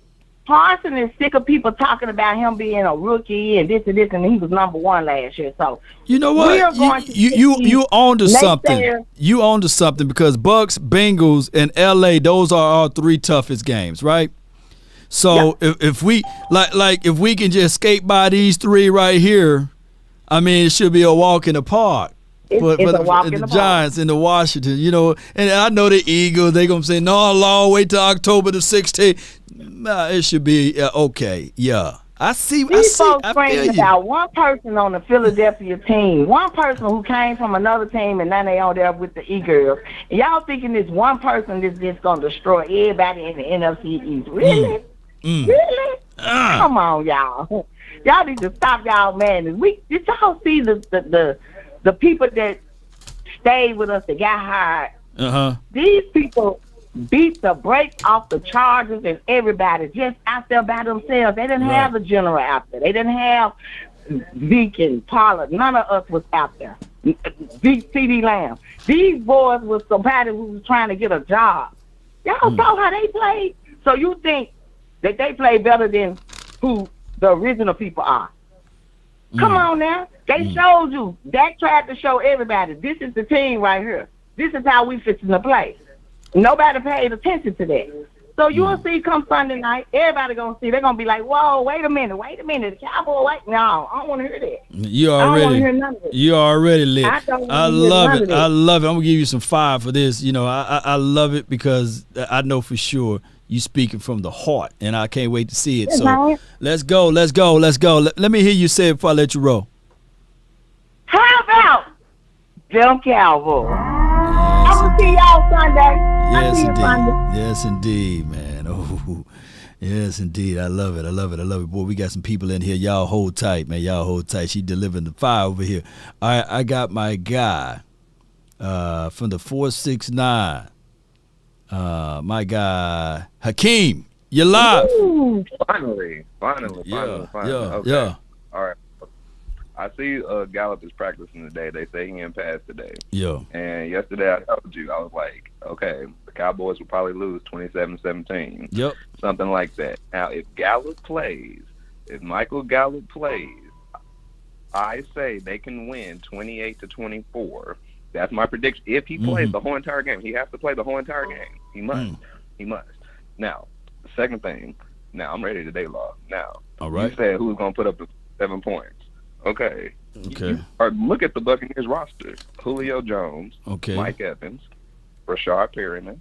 Parsons is sick of people talking about him being a rookie and this, and he was #1 last year. So you know what? You owned to something. You owned to something because Bucs, Bengals, and LA, those are our 3 toughest games, right? So if we if we can just skate by these 3 right here, I mean it should be a walk in the park. For the Giants and the Washington, and I know the Eagles, they're going to say, no, long wait till October the 16th. It should be okay. Yeah. I see. These folks praying about one person on the Philadelphia team, one person who came from another team, and now they on there with the E-Girls. And y'all thinking this one person is just going to destroy everybody in the NFC East. Really? Really? Come on, y'all. Y'all need to stop y'all madness. Did y'all see the people that stayed with us that got hired? These people beat the brakes off the Chargers and everybody just out there by themselves. They didn't have the general out there. They didn't have Zeke and Pollard. None of us was out there. CD Lamb. These boys was somebody who was trying to get a job. Y'all saw how they played. So you think that they play better than who the original people are? Come on now. They showed you. Dak tried to show everybody, this is the team right here. This is how we fit in the play. Nobody paid attention to that. So you'll see come Sunday night, everybody gonna see. They're gonna be like, "Whoa, wait a minute, the Cowboy, wait, no, I don't want to hear that. You I don't want to already, hear none of it. you already lit. I don't wanna I hear love none it. of that. I love it. I'm gonna give you some fire for this. You know, I love it because I know for sure you speaking from the heart, and I can't wait to see it. Yes, So right. let's go. Let me hear you say it before I let you roll. How about them Cowboys? I'm gonna see y'all Sunday. Yes, see you indeed. Sunday. Yes, indeed, man. Oh, yes, indeed. I love it. Boy, we got some people in here. Y'all hold tight, man. Y'all hold tight. She delivering the fire over here. All right, I got my guy from the 469. My guy, Hakeem. You're live. Ooh. Finally. Okay. Yeah. All right. I see Gallup is practicing today. They say he didn't pass today. Yeah. And yesterday I told you, I was like, okay, the Cowboys will probably lose 27-17. Yep. Something like that. Now, if Gallup plays, if Michael Gallup plays, I say they can win 28-24. That's my prediction. If he plays the whole entire game, he has to play the whole entire game. He must. He must. Now, the second thing. Now, I'm ready today, Law. Now, all right. You said who's going to put up the 7 points. Okay. Or look at the Buccaneers roster. Julio Jones, okay. Mike Evans, Rashard Perryman,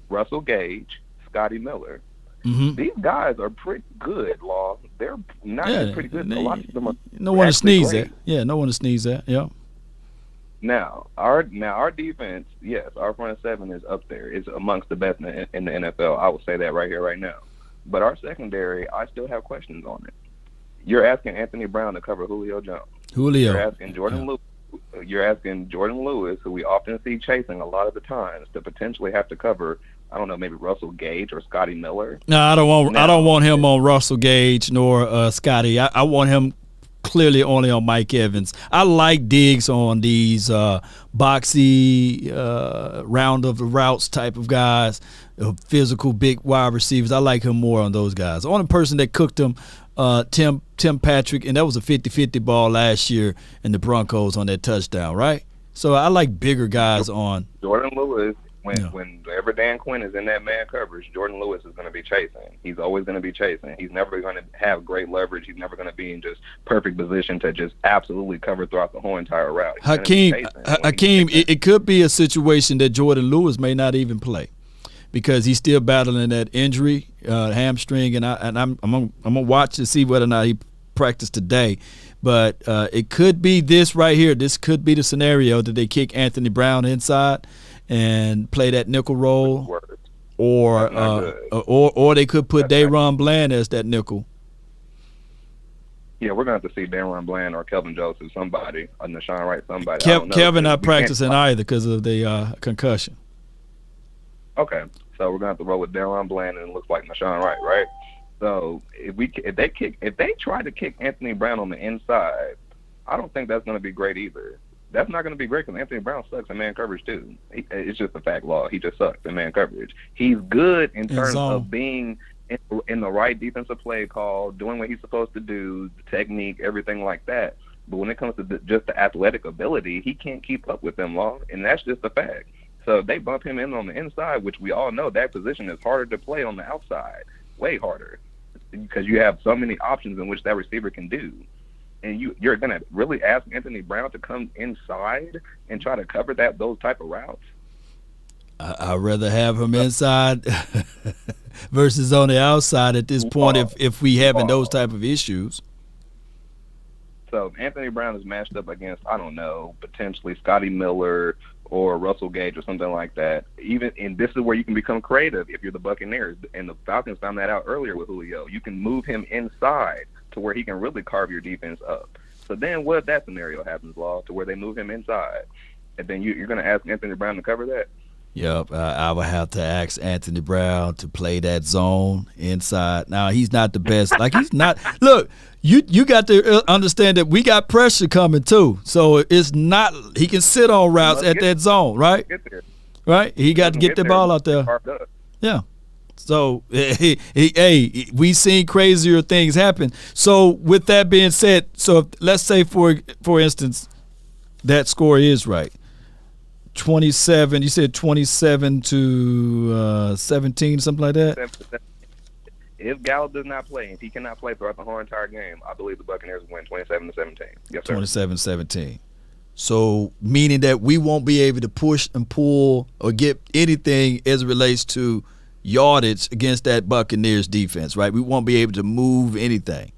Russell Gage, Scotty Miller. These guys are pretty good, Law. They're not just pretty good. A lot of them are no one to sneeze great. at. Yeah, no one to sneeze at. Yeah. Now our defense, yes, our front seven is up there. It's amongst the best in the NFL. I will say that right here, right now. But our secondary, I still have questions on it. You're asking Anthony Brown to cover Julio Jones. You're asking Jordan Lewis. You're asking Jordan Lewis, who we often see chasing a lot of the times, to potentially have to cover, I don't know, maybe Russell Gage or Scotty Miller. No, I don't want him on Russell Gage nor Scotty. I want him clearly only on Mike Evans. I like Diggs on these boxy round of the routes type of guys, physical big wide receivers. I like him more on those guys. The only person that cooked him, Tim Patrick, and that was a 50-50 ball last year in the Broncos on that touchdown, right? So I like bigger guys on. Jordan Lewis, whenever Dan Quinn is in that man coverage, Jordan Lewis is going to be chasing. He's always going to be chasing. He's never going to have great leverage. He's never going to be in just perfect position to just absolutely cover throughout the whole entire route. Hakeem, it could be a situation that Jordan Lewis may not even play, because he's still battling that injury, hamstring, and I'm gonna watch to see whether or not he practiced today. But it could be this right here. This could be the scenario that they kick Anthony Brown inside and play that nickel role, or they could put Deion Bland as that nickel. Yeah, we're gonna have to see Deion Bland or Kelvin Joseph, somebody, or Nashawn Wright, somebody. Kelvin not practicing either because of the concussion. Okay. So we're gonna have to roll with Deion Bland, and it looks like Nashawn Wright, right? So if they try to kick Anthony Brown on the inside, I don't think that's gonna be great either. That's not gonna be great because Anthony Brown sucks in man coverage too. It's just a fact, Law. He just sucks in man coverage. He's good in terms of being in the right defensive play call, doing what he's supposed to do, the technique, everything like that. But when it comes to just the athletic ability, he can't keep up with them, Law, and that's just a fact. So if they bump him in on the inside, which we all know that position is harder to play on the outside, way harder, because you have so many options in which that receiver can do. And you're going to really ask Anthony Brown to come inside and try to cover those type of routes? I'd rather have him inside versus on the outside at this point if we having those type of issues. So if Anthony Brown is matched up against, I don't know, potentially Scotty Miller or Russell Gage or something like that, and this is where you can become creative if you're the Buccaneers, and the Falcons found that out earlier with Julio. You can move him inside to where he can really carve your defense up. So then what if that scenario happens, Law, to where they move him inside, and then you're going to ask Anthony Brown to cover that? Yep, I would have to ask Anthony Brown to play that zone inside. Now, he's not the best. Like, he's not – look, you got to understand that we got pressure coming too. So it's not – he can sit on routes at that zone, right? Right? He got to get the ball out there. Yeah. So, hey, we seen crazier things happen. So, with that being said, so if, let's say, for instance, that score is right. 27. You said 27 to 17, something like that. If Gallup does not play, if he cannot play throughout the whole entire game, I believe the Buccaneers win 27-17. Yes, sir. 27-17. So meaning that we won't be able to push and pull or get anything as it relates to yardage against that Buccaneers defense, right? We won't be able to move anything.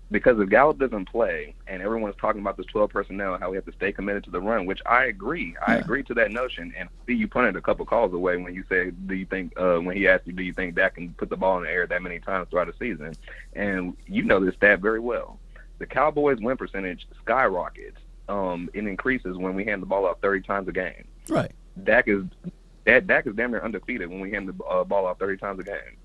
Because if Gallup doesn't play, and everyone's talking about this 12 personnel and how we have to stay committed to the run, which I agree. I agree to that notion. And I see you punted a couple calls away when you say, do you think, when he asked you, do you think Dak can put the ball in the air that many times throughout the season? And you know this stat very well. The Cowboys' win percentage skyrockets. It increases when we hand the ball off 30 times a game. Right. Dak is damn near undefeated when we hand the ball off 30 times a game.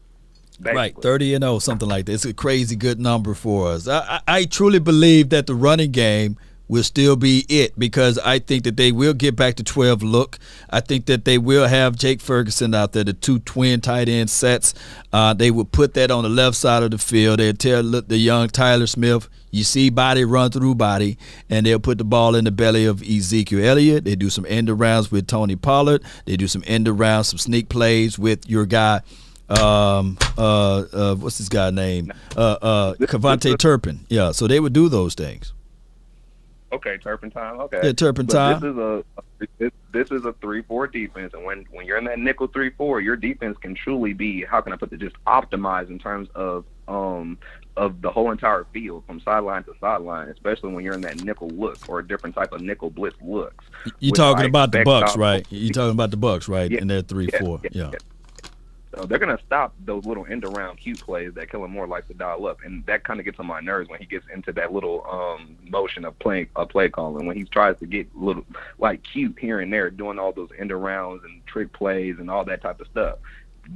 Basically. Right, 30-0, something like that. It's a crazy good number for us. I truly believe that the running game will still be it because I think that they will get back to 12 look. I think that they will have Jake Ferguson out there, the two twin tight end sets. They will put that on the left side of the field. They'll tell the young Tyler Smith, you see body, run through body, and they'll put the ball in the belly of Ezekiel Elliott. They do some end arounds with Tony Pollard. They do some end arounds, some sneak plays with your guy, what's this guy's name? Cavante Turpin. Yeah, so they would do those things. Okay, Turpentine. Okay. Yeah, Turpentine. This is a 3-4 defense, and when you're in that nickel 3-4, your defense can truly be, how can I put it, just optimized in terms of the whole entire field from sideline to sideline, especially when you're in that nickel look or a different type of nickel blitz looks. You're talking about the Bucks, right? You're talking about the Bucks, right? Yeah, in their 3-4. Yeah. So they're going to stop those little end-around cute plays that Kellen Moore likes to dial up, and that kind of gets on my nerves when he gets into that little motion of play calling, when he tries to get little like cute here and there, doing all those end-arounds and trick plays and all that type of stuff.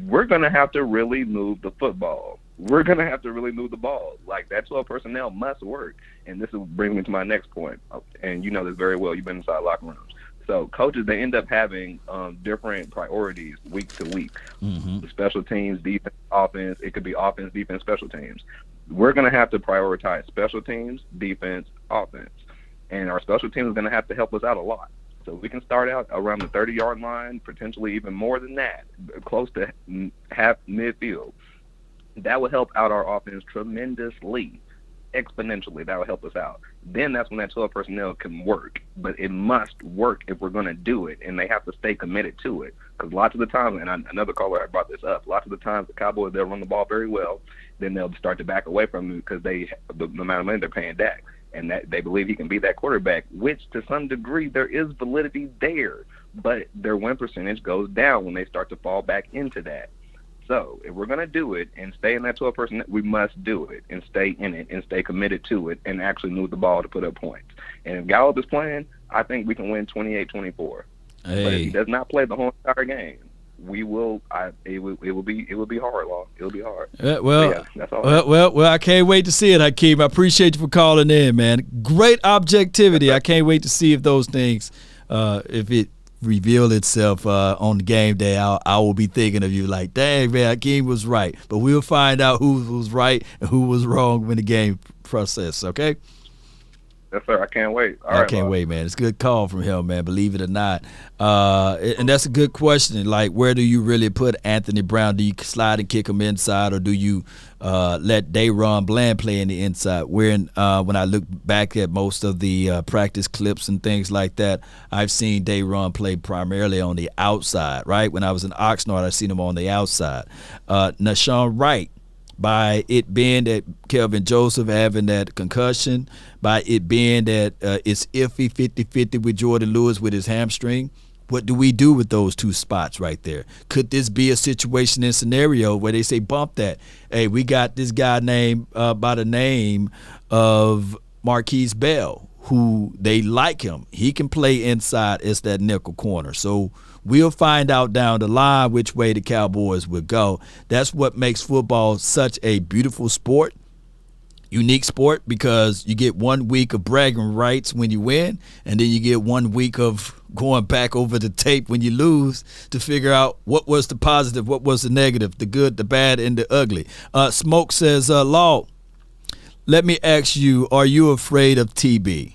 We're going to have to really move the football. We're going to have to really move the ball. Like, that 12 personnel must work, and this will bring me to my next point, and you know this very well. You've been inside locker rooms. So coaches, they end up having different priorities week to week. Mm-hmm. Special teams, defense, offense. It could be offense, defense, special teams. We're going to have to prioritize special teams, defense, offense. And our special teams is going to have to help us out a lot. So we can start out around the 30-yard line, potentially even more than that, close to half midfield. That would help out our offense tremendously. Exponentially, that will help us out. Then that's when that 12 personnel can work, but it must work if we're going to do it, and they have to stay committed to it. Because lots of the times, and another caller had brought this up, lots of the times the Cowboys, they'll run the ball very well, then they'll start to back away from him because the amount of money they're paying Dak, and that they believe he can be that quarterback, which to some degree there is validity there, but their win percentage goes down when they start to fall back into that. So if we're going to do it and stay in that 12 person, we must do it and stay in it and stay committed to it and actually move the ball to put up points. And if Gallup is playing, I think we can win 28-24. Hey. But if he does not play the whole entire game, we will. It will be hard, Law. It'll be hard. That's all. Well, I can't wait to see it, Hakeem. I appreciate you for calling in, man. Great objectivity. I can't wait to see if those things, if it reveal itself on the game day. I will be thinking of you like, dang, man, Hakeem was right. But we'll find out who was right and who was wrong when the game process, okay? Yes, sir. I can't wait. I can't wait, man. It's a good call from him, man, believe it or not. And that's a good question. Like, where do you really put Anthony Brown? Do you slide and kick him inside, or do you let Deion Bland play in the inside? When I look back at most of the practice clips and things like that, I've seen Deion play primarily on the outside, right? When I was in Oxnard, I seen him on the outside. Nashawn Wright, by it being that Kelvin Joseph having that concussion, by it being that it's iffy 50-50 with Jordan Lewis with his hamstring, what do we do with those two spots right there? Could this be a situation and scenario where they say bump that? Hey, we got this guy named by the name of Marquise Bell, who they like him. He can play inside as that nickel corner. So we'll find out down the line which way the Cowboys will go. That's what makes football such a beautiful sport, unique sport, because you get 1 week of bragging rights when you win, and then you get 1 week of going back over the tape when you lose to figure out what was the positive, what was the negative, the good, the bad, and the ugly. Smoke says, Law, let me ask you, are you afraid of TB?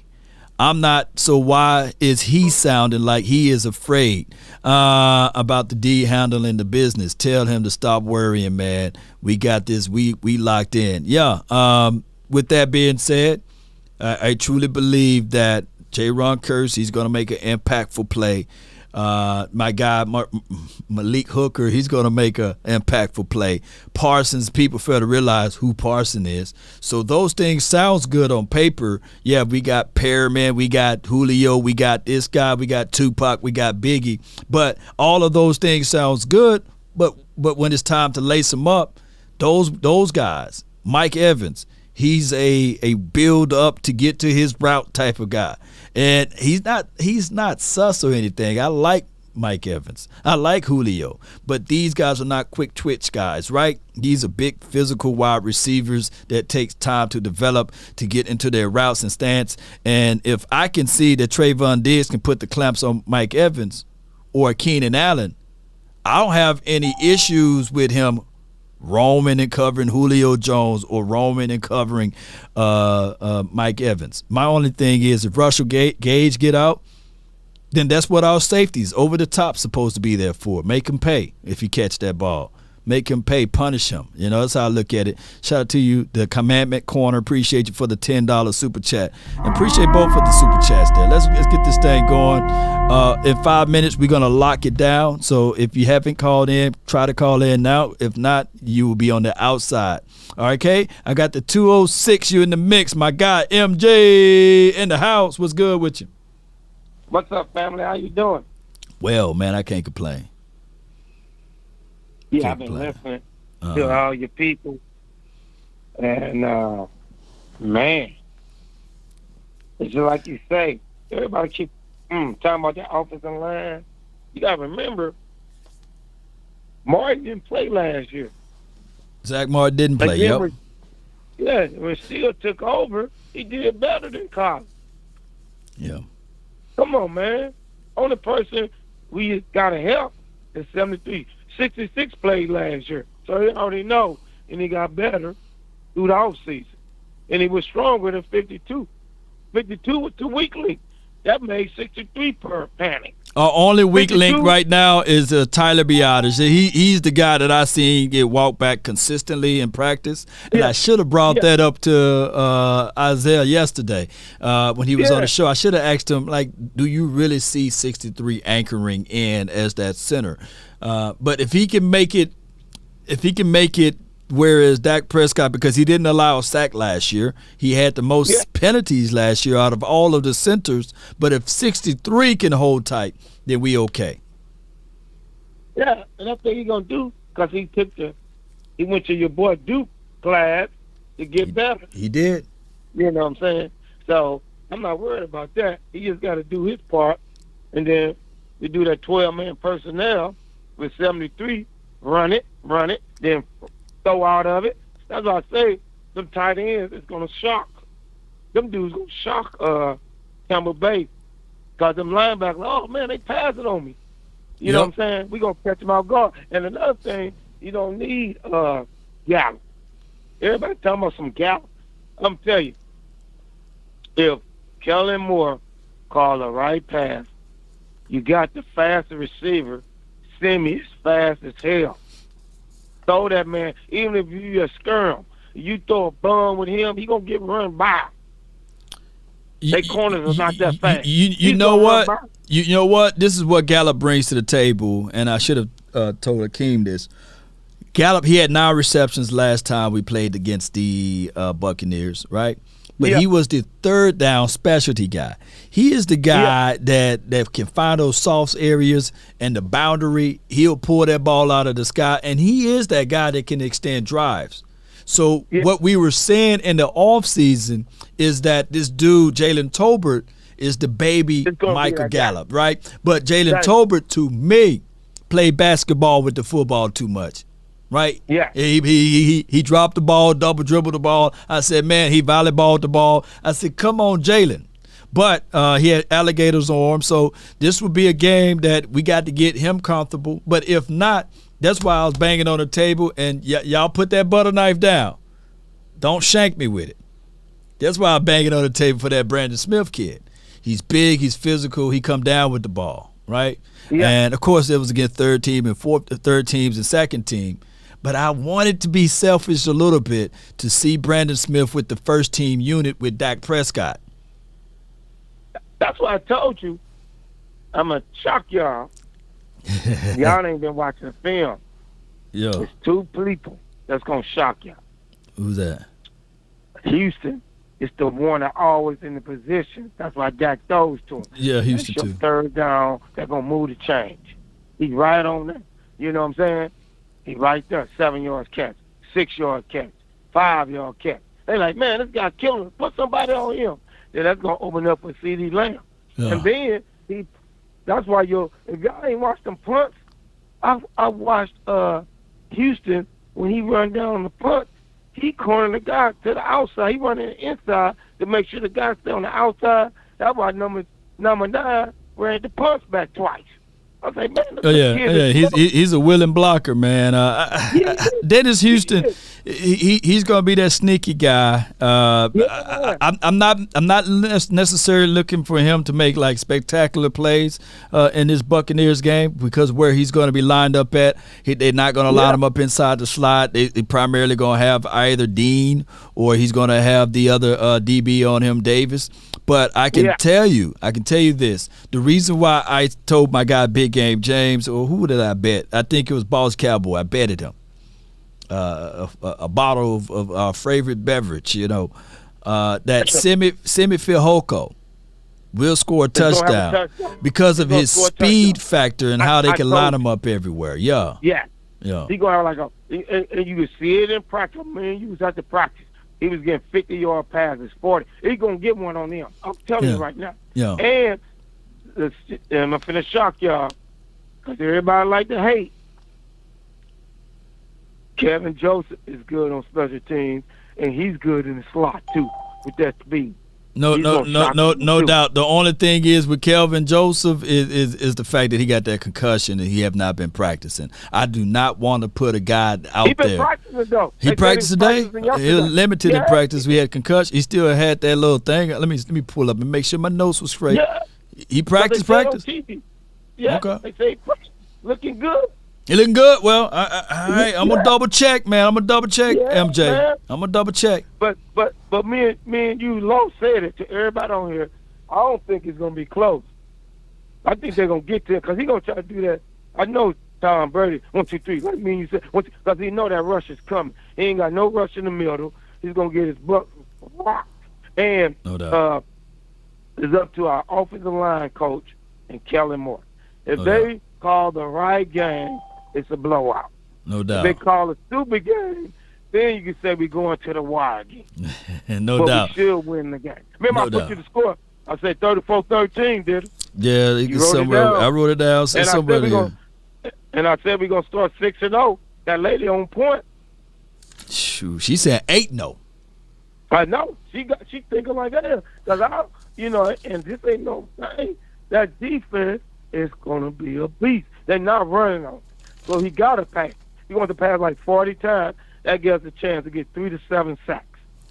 I'm not. So why is he sounding like he is afraid about the D handling the business? Tell him to stop worrying, man. We got this. We locked in. Yeah. With that being said, I truly believe that J-Ron Kearse, he's going to make an impactful play. My guy Malik Hooker, he's going to make an impactful play. Parsons, people fail to realize who Parsons is. So those things sounds good on paper. Yeah, we got Perriman, we got Julio, we got this guy, we got Tupac, we got Biggie. But all of those things sounds good. But when it's time to lace them up, those guys, Mike Evans, he's a build up to get to his route type of guy. And he's not sus or anything. I like Mike Evans. I like Julio. But these guys are not quick twitch guys, right? These are big physical wide receivers that takes time to develop to get into their routes and stance. And if I can see that Trayvon Diggs can put the clamps on Mike Evans or Keenan Allen, I don't have any issues with him roaming and covering Julio Jones or roaming and covering Mike Evans. My only thing is if Russell Gage get out, then that's what our safeties over the top supposed to be there for. Make him pay if you catch that ball. Make him pay, punish him. You know, that's how I look at it. Shout out to you, the Commandment Corner. Appreciate you for the $10 super chat. And appreciate both of the super chats there. Let's get this thing going. In 5 minutes, we're going to lock it down. So if you haven't called in, try to call in now. If not, you will be on the outside. All right, okay? I got the 206. You in the mix. My guy, MJ, in the house. What's good with you? What's up, family? How you doing? Well, man, I can't complain. Yeah, I've been listening to all your people. And, man, it's just like you say, everybody keep talking about that offensive line. You got to remember, Martin didn't play last year. Zach Martin didn't play, yep. Yeah, when Steele took over, he did better than Collins. Yeah. Come on, man. Only person we got to help is 73. 66 played last year, so he already know, and he got better through the offseason. And he was stronger than 52. 52 was too weak link. That made 63 per panic. Our only weak 52. link right now is Tyler Biotis. He's the guy that I seen get walked back consistently in practice. And I should have brought that up to Isaiah yesterday when he was on the show. I should have asked him, like, do you really see 63 anchoring in as that center? But if he can make it whereas Dak Prescott, because he didn't allow a sack last year, he had the most penalties last year out of all of the centers. But if 63 can hold tight, then we okay. Yeah, and that's what he's gonna do because he went to your boy Duke class to get better. He did. You know what I'm saying? So I'm not worried about that. He just got to do his part, and then we do that 12-man personnel with 73. Run it, then throw out of it. That's why I say them tight ends is gonna shock. Them dudes gonna shock Campbell Bay. Cause them linebackers, oh man, they passing on me. You know what I'm saying? We gonna catch them off guard. And another thing, you don't need Gallup. Everybody talking about some Gallup. I'm telling you, if Kellen Moore called the right pass, you got the fastest receiver. Semi is fast as hell. Throw that man, even if you just scare him, you throw a bum with him, he gonna get run by. They corners are not that fast. You know what? You know what? This is what Gallup brings to the table, and I should have told Akeem this. Gallup, he had 9 receptions last time we played against the Buccaneers, right? But he was the third down specialty guy. He is the guy that can find those soft areas and the boundary. He'll pull that ball out of the sky, and he is that guy that can extend drives. So what we were saying in the offseason is that this dude, Jalen Tolbert, is the baby Michael Gallup, right? But Jalen Tolbert, to me, played basketball with the football too much. Right? Yeah. He dropped the ball, double dribbled the ball. I said, man, he volleyballed the ball. I said, come on, Jalen. But he had alligators on him, so this would be a game that we got to get him comfortable. But if not, that's why I was banging on the table, and y'all put that butter knife down. Don't shank me with it. That's why I'm banging on the table for that Brandon Smith kid. He's big. He's physical. He come down with the ball, right? Yeah. And, of course, it was against third teams and second team. But I wanted to be selfish a little bit to see Brandon Smith with the first team unit with Dak Prescott. That's what I told you. I'm going to shock y'all. Y'all ain't been watching the film. Yeah. There's two people that's going to shock y'all. Who's that? Houston is the one that always in the position. That's why Dak throws to him. Yeah, Houston That's your too. third down, they're going to move the change. He's right on there. You know what I'm saying? He's right there. 7 yards catch, 6 yard catch, 5 yard catch. They like, man, this guy killing him. Put somebody on him. Then that's going to open up with CD Lamb. Yeah. And then that's why if y'all ain't watched them punts, I watched Houston when he run down the punt. He cornered the guy to the outside. He running the inside to make sure the guy stay on the outside. That's why number 9 ran the punts back twice. I was like, man, he's a willing blocker, man. Dennis Houston, he's gonna be that sneaky guy. I'm not necessarily looking for him to make like spectacular plays in this Buccaneers game because where he's going to be lined up at, they're not going to line him up inside the slot. They primarily going to have either Dean or he's going to have the other DB on him, Davis. But I can tell you this. The reason why I told my guy Big Game James, or who did I bet? I think it was Boss Cowboy. I betted him a bottle of our favorite beverage, that Semi Fehoko will score a touchdown because of his speed factor and how they can line him up everywhere. Yeah. Yeah. Yeah. He going to have and you can see it in practice. Man, you was at the practice. He was getting 50-yard passes, 40. He's going to get one on them. I'm telling you right now. Yeah. And I'm finna shock y'all because everybody like to hate. Kevin Joseph is good on special teams, and he's good in the slot, too, with that speed. No doubt. The only thing is with Kelvin Joseph is the fact that he got that concussion and he have not been practicing. I do not want to put a guy out there. He been practicing though. He practiced today. He was limited in practice. We had concussion. He still had that little thing. Let me pull up and make sure my notes was straight. Yeah. He practiced. Yeah. Okay. They say looking good. He looking good. Well, all right. I'm gonna double check, man. I'm gonna double check, MJ. Man. I'm gonna double check. But me and you long said it to everybody on here. I don't think it's gonna be close. I think they're gonna get there because he's gonna try to do that. I know Tom Brady 1, 2, 3. Like me and you said, because he know that rush is coming. He ain't got no rush in the middle. He's gonna get his butt rocked. And no doubt. It's up to our offensive line coach and Kellen Moore. If they call the right game, it's a blowout. No doubt. If they call a stupid game, then you can say we're going to the wire again. No doubt. We should win the game. Remember, I put you the score. I said 34-13, did it? Yeah, I wrote it down. And I said we're going to start 6-0. That lady on point. Shoot, she said 8-0. I know. She thinking like that. Because and this ain't no thing. That defense is going to be a beast. They're not running on it. So he got to pass. He wants to pass like 40 times. That gives a chance to get 3 to 7 sacks.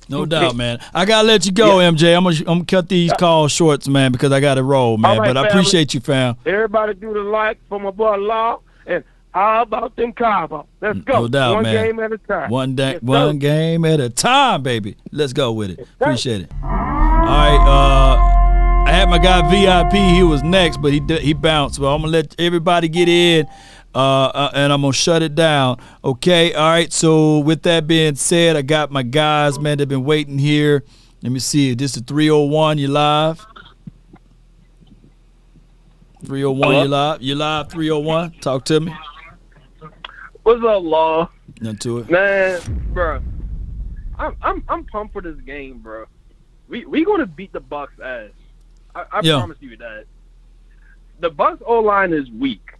No doubt, man. I got to let you go, MJ. I'm going to cut these calls short, man, because I got to roll, man. Right, but I appreciate you, fam. Everybody do the like for my boy Law. And how about them Cowboys? Let's go. No doubt, One man. game at a time. One game at a time, baby. Let's go with it. Appreciate it. All right, I had my guy VIP. He was next, but he bounced. Well, I'm going to let everybody get in, and I'm going to shut it down. Okay, all right. So with that being said, I got my guys, man. They've been waiting here. Let me see. This is 301. You live? 301, you live? You live, 301? Talk to me. What's up, Law? Nothing to it. Man, bro. I'm pumped for this game, bro. We gonna beat the Bucs ass. I promise you that. The Bucs O-line is weak.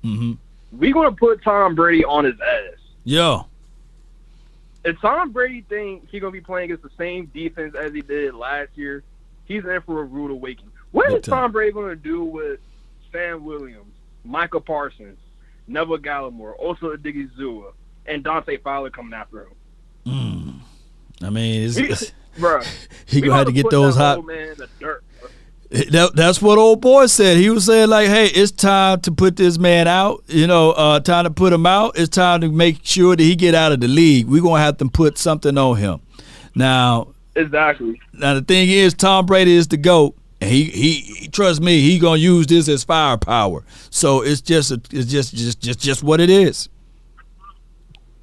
Mm-hmm. We gonna put Tom Brady on his ass. Yeah. If Tom Brady think he gonna be playing against the same defense as he did last year, he's in for a rude awakening. What is Tom Brady gonna do with Sam Williams, Micah Parsons, Neville Gallup, also Diggy Zua, and Dante Fowler coming after him? I mean, bro, he gonna have to get those hot. Man in the dirt, bro. That's what old boy said. He was saying, like, hey, it's time to put this man out. Time to put him out. It's time to make sure that he get out of the league. We're going to have to put something on him. Now, exactly. Now, the thing is, Tom Brady is the GOAT. And he trust me, he going to use this as firepower. So it's just what it is.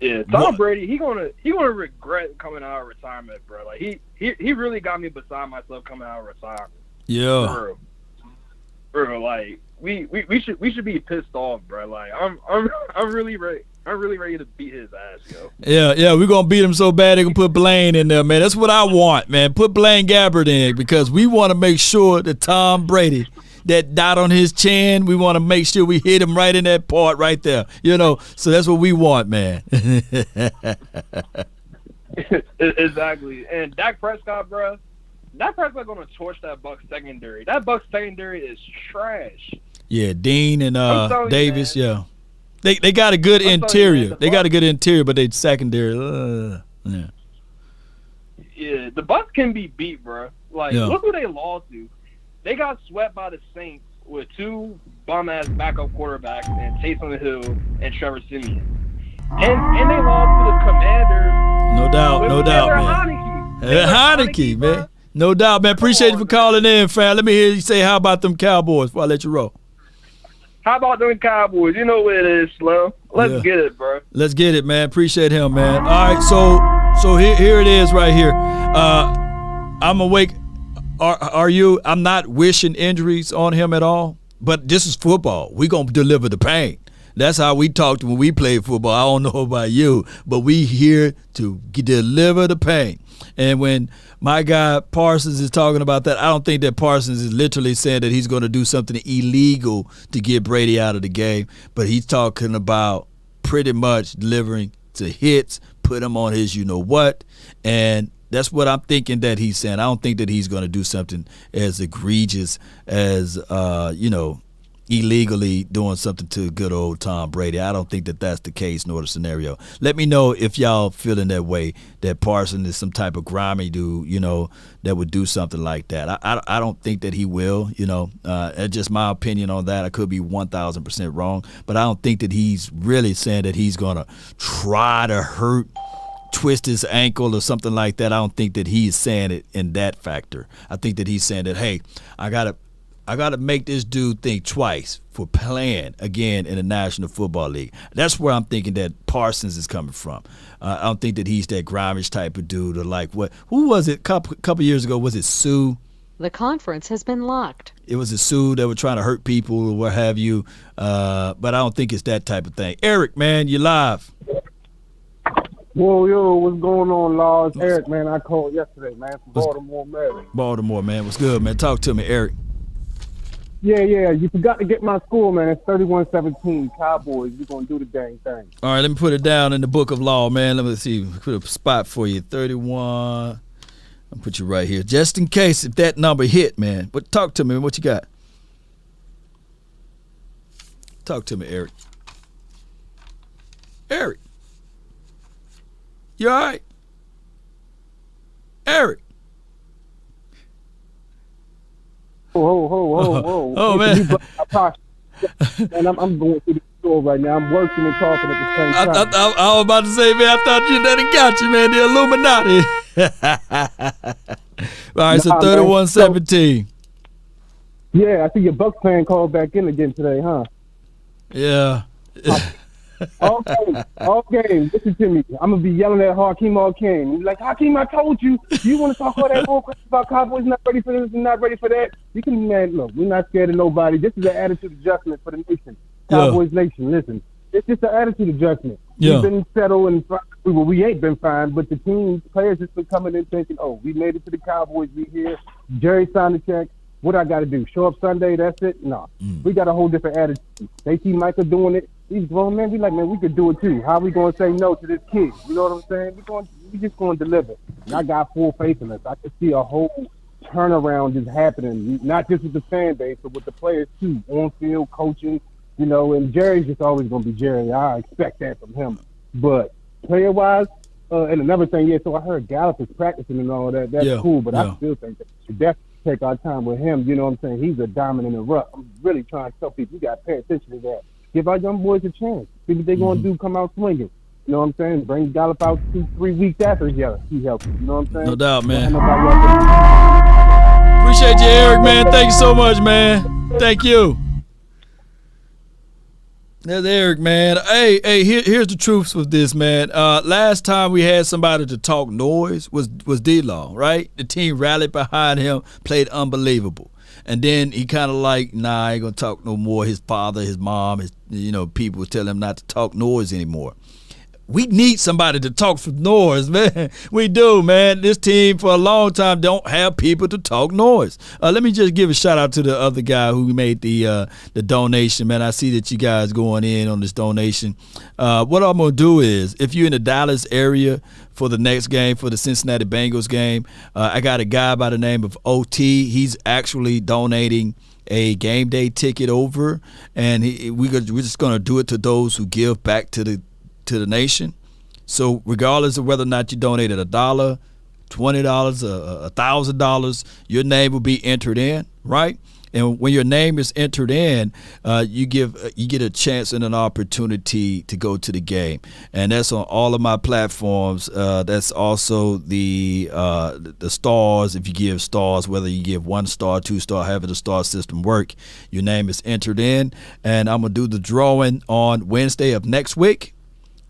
Yeah, Tom Brady, he gonna regret coming out of retirement, bro. Like he really got me beside myself coming out of retirement. Yeah. Bro, like we should be pissed off, bro. Like I'm really ready. I'm really ready to beat his ass, yo. Yeah, we're gonna beat him so bad they can put Blaine in there, man. That's what I want, man. Put Blaine Gabbert in because we want to make sure that Tom Brady, that dot on his chin, we want to make sure we hit him right in that part right there. So that's what we want, man. Exactly. And Dak Prescott, bro. Dak Prescott gonna torch that Bucs secondary. That Bucs secondary is trash. Yeah, Dean and Davis. Yeah, they got a good interior. They got a good interior, but they secondary. Yeah. Yeah, the Bucs can be beat, bro. Like, look who they lost to. They got swept by the Saints with two bum-ass backup quarterbacks and Taysom Hill and Trevor Siemian. And they lost to the Commanders. No doubt, man. Heineke, man. No doubt, man. Appreciate you for calling in, fam. Let me hear you say, how about them Cowboys before I let you roll? How about them Cowboys? You know what it is, Slim. Let's get it, bro. Let's get it, man. Appreciate him, man. All right, so here it is right here. I'm awake. Are you? I'm not wishing injuries on him at all, but this is football. We're going to deliver the pain. That's how we talked when we played football. I don't know about you, but we here to deliver the pain. And when my guy Parsons is talking about that, I don't think that Parsons is literally saying that he's going to do something illegal to get Brady out of the game, but he's talking about pretty much delivering to hits, put him on his you-know-what, and that's what I'm thinking that he's saying. I don't think that he's going to do something as egregious as, illegally doing something to good old Tom Brady. I don't think that that's the case nor the scenario. Let me know if y'all feeling that way, that Parsons is some type of grimy dude, that would do something like that. I don't think that he will, It's just my opinion on that. I could be 1,000% wrong, but I don't think that he's really saying that he's going to try to twist his ankle or something like that. I don't think that he's saying it in that factor. I think that he's saying that, hey, I gotta make this dude think twice for playing again in the National Football League. That's where I'm thinking that Parsons is coming from. I don't think that he's that grimish type of dude or like what? Who was it? Couple years ago, was it Sue? The conference has been locked. It was a Sue that were trying to hurt people or what have you. But I don't think it's that type of thing. Eric, man, you live. Whoa, yo, what's going on, Laws? Eric, man, I called yesterday, man, from Baltimore, Maryland. Baltimore, man. What's good, man? Talk to me, Eric. Yeah, you forgot to get my score, man. It's 31-17, Cowboys. We're going to do the dang thing. All right, let me put it down in the book of law, man. Let me see. Put a spot for you. 31. I'll put you right here. Just in case if that number hit, man. But talk to me. What you got? Talk to me, Eric. Eric. You all right? Eric. Whoa. Oh, man. And I'm going through the store right now. I'm working and talking at the same time. I was about to say, man, I thought you done got you, man. The Illuminati. All right, so 31-17. Yeah, I see your Bucs fan called back in again today, huh? Yeah. All game. Listen to me. I'm gonna be yelling at Hakeem all game. He's like, Hakeem, I told you. You want to talk all that bullcrap about Cowboys not ready for this and not ready for that? You can, man. Look, we're not scared of nobody. This is an attitude adjustment for the nation. Cowboys Nation. Listen, it's just an attitude adjustment. Yeah. We've been settled and we ain't been fine, but the team players just been coming in thinking, oh, we made it to the Cowboys. We here. Jerry signed the check. What I got to do? Show up Sunday? That's it? No. We got a whole different attitude. They see Micah doing it. These grown men, we like, man, we could do it too. How we going to say no to this kid? You know what I'm saying? We just going to deliver. And I got full faith in us. I can see a whole turnaround just happening, not just with the fan base, but with the players too. On-field coaching, and Jerry's just always going to be Jerry. I expect that from him. But player-wise, and another thing, so I heard Gallup is practicing and all that. That's cool, but I still think that you should definitely take our time with him. You know what I'm saying? He's a diamond in the rough. I'm really trying to tell people, you got to pay attention to that. Give our young boys a chance. See what they're going to do, come out swinging. You know what I'm saying? Bring Gallup out 2-3 weeks after he helps. You know what I'm saying? No doubt, man. Appreciate you, Eric, man. Thank you so much, man. Thank you. That's Eric, man. Hey, here's the truth with this, man. Last time we had somebody to talk noise was D-Law, right? The team rallied behind him, played unbelievable. And then he kind of like, nah, I ain't going to talk no more. His father, his mom, people tell him not to talk noise anymore. We need somebody to talk some noise, man. We do, man. This team for a long time don't have people to talk noise. Let me just give a shout out to the other guy who made the donation, man. I see that you guys going in on this donation. What I'm going to do is, if you're in the Dallas area for the next game, for the Cincinnati Bengals game, I got a guy by the name of OT. He's actually donating a game day ticket over, and we're just going to do it to those who give back to the nation. So regardless of whether or not you donated $1, $20, $1,000, your name will be entered in, right? And when your name is entered in, you get a chance and an opportunity to go to the game, and that's on all of my platforms. That's also the stars. If you give stars, whether you give 1 star, 2 star, however the star system work, your name is entered in, and I'm gonna do the drawing on Wednesday of next week.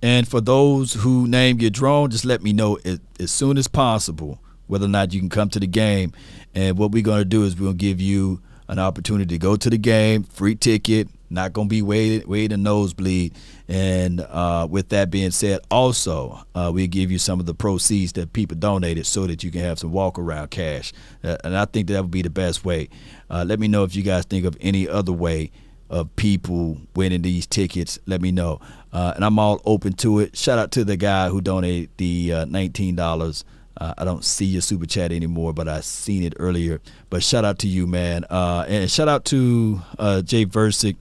And for those who name get drawn, just let me know as soon as possible whether or not you can come to the game. And what we're going to do is we're going to give you an opportunity to go to the game, free ticket, not going to be waiting a nosebleed. And with that being said, also, we give you some of the proceeds that people donated so that you can have some walk-around cash. And I think that would be the best way. Let me know if you guys think of any other way of people winning these tickets. Let me know. And I'm all open to it. Shout out to the guy who donated the $19. I don't see your super chat anymore, but I seen it earlier. But shout out to you, man. And shout out to Jay Versick.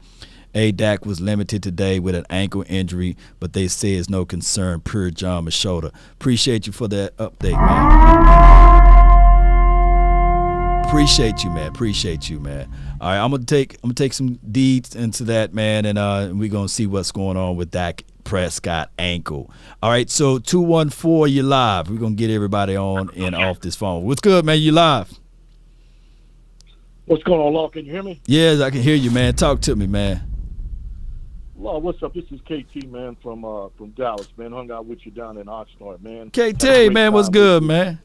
Dak was limited today with an ankle injury, but they say it's no concern. Pure John Machota. Appreciate you for that update, man. Appreciate you, man. All right, I'm gonna take some deeds into that, man, and we're gonna see what's going on with Dak Prescott ankle. All right, so 214, you live. We're gonna get everybody on and off this phone. What's good, man? You live? What's going on, Law? Can you hear me? Yes, I can hear you, man. Talk to me, man. Law, what's up? This is KT, man, from Dallas, man. Hung out with you down in Oxnard, man. KT, man, what's good, man?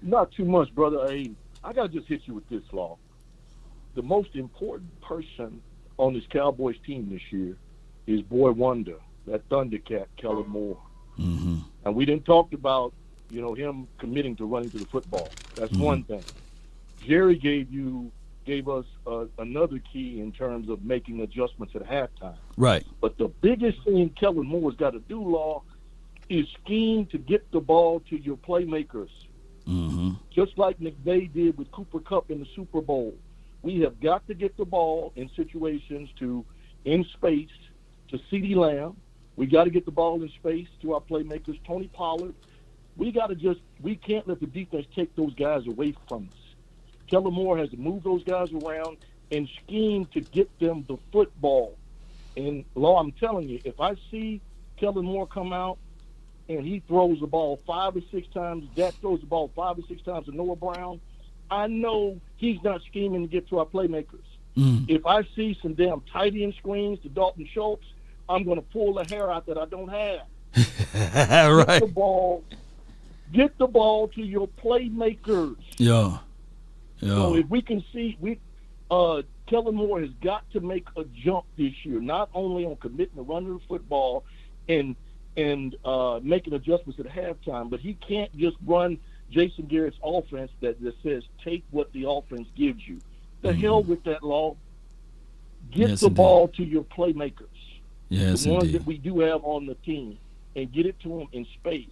Not too much, brother. Hey, I got to just hit you with this, Law. The most important person on this Cowboys team this year is Boy Wonder, that Thundercat, Kellen Moore. Mm-hmm. And we didn't talk about, him committing to running to the football. That's one thing. Jerry gave us another key in terms of making adjustments at halftime. Right. But the biggest thing Kellen Moore's got to do, Law, is scheme to get the ball to your playmakers. Mm-hmm. Just like McVay did with Cooper Kupp in the Super Bowl. We have got to get the ball in situations in space to CeeDee Lamb. We got to get the ball in space to our playmakers, Tony Pollard. We can't let the defense take those guys away from us. Kellen Moore has to move those guys around and scheme to get them the football. And, Law, I'm telling you, if I see Kellen Moore come out and he throws the ball 5 or 6 times, Dak throws the ball 5 or 6 times to Noah Brown, I know he's not scheming to get to our playmakers. If I see some damn tight end screens to Dalton Schultz, I'm going to pull the hair out that I don't have. Right. Get the ball to your playmakers. Yeah. So if we can see, Kellen Moore has got to make a jump this year, not only on committing to running the football and making adjustments at halftime, but he can't just run Jason Garrett's offense that says take what the offense gives you. The hell with that, Law. Get the ball to your playmakers, the ones that we do have on the team, and get it to them in space.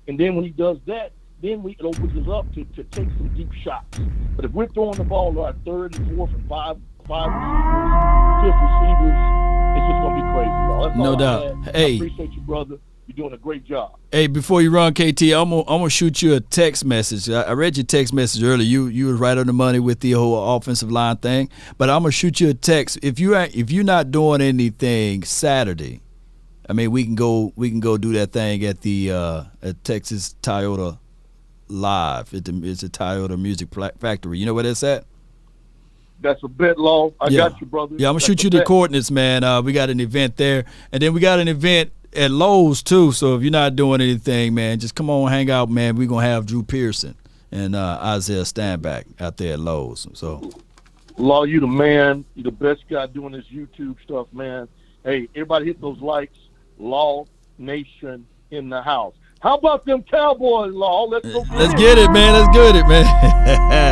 And then when he does that, then it opens us up to take some deep shots. But if we're throwing the ball to our 3rd and 4th and 5 receivers, 5th receivers, it's just going to be crazy, Law. That's no all doubt. I Hey. appreciate you, brother. You're doing a great job. Hey, before you run, KT, I'm gonna shoot you a text message. I read your text message earlier. You was right on the money with the whole offensive line thing. But I'm gonna shoot you a text. If you're not doing anything Saturday, I mean, we can go do that thing at the at Texas Toyota Live. It's a Toyota Music Factory. You know where that's at? That's a bet, Law. I got you, brother. Yeah, I'm gonna shoot you the coordinates, man. We got an event there, and then we got an event at Lowe's too. So if you're not doing anything, man, just come on, hang out, man. We're gonna have Drew Pearson and Isaiah Stanback out there at Lowe's. So, Law, you the man. You the best guy doing this YouTube stuff, man. Hey, everybody hit those likes. Law Nation in the house. How about them Cowboys, Law? Let's get it, man. Let's get it, man.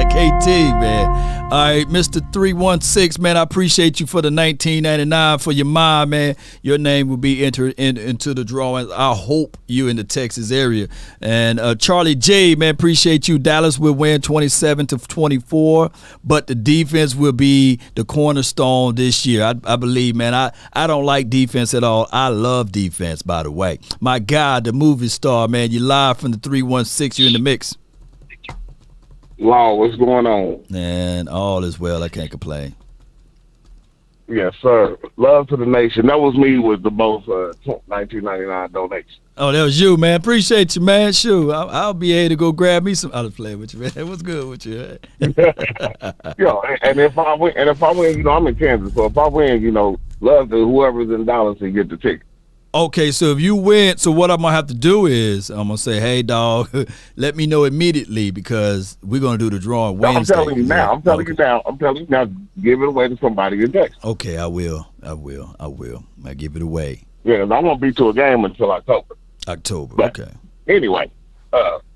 KT, man. All right, Mr. 316, man, I appreciate you for the $19.99 for your mind, man. Your name will be entered into the drawing. I hope you in the Texas area. And Charlie J, man, appreciate you. Dallas will win 27-24, but the defense will be the cornerstone this year. I believe, man. I don't like defense at all. I love defense, by the way. My God, the movie star, man, you live from the 316. You're in the mix. Law, what's going on? Man, all is well. I can't complain. Yes, sir. Love to the nation. That was me with the both $19.99 donation. Oh, that was you, man. Appreciate you, man. Sure, I'll be able to go grab me some. I'll play with you, man. What's good with you? Yo, and if I win, you know, I'm in Kansas, so if I win, you know, love to whoever's in Dallas and get the ticket. Okay, so if you win, so what I'm going to have to do is I'm going to say, hey, dog, let me know immediately because we're going to do the drawing Wednesday. I'm telling you now. I'm telling you now. Give it away to somebody in Texas. Okay, I will. I give it away. Yeah, I won't be to a game until October. But okay. Anyway,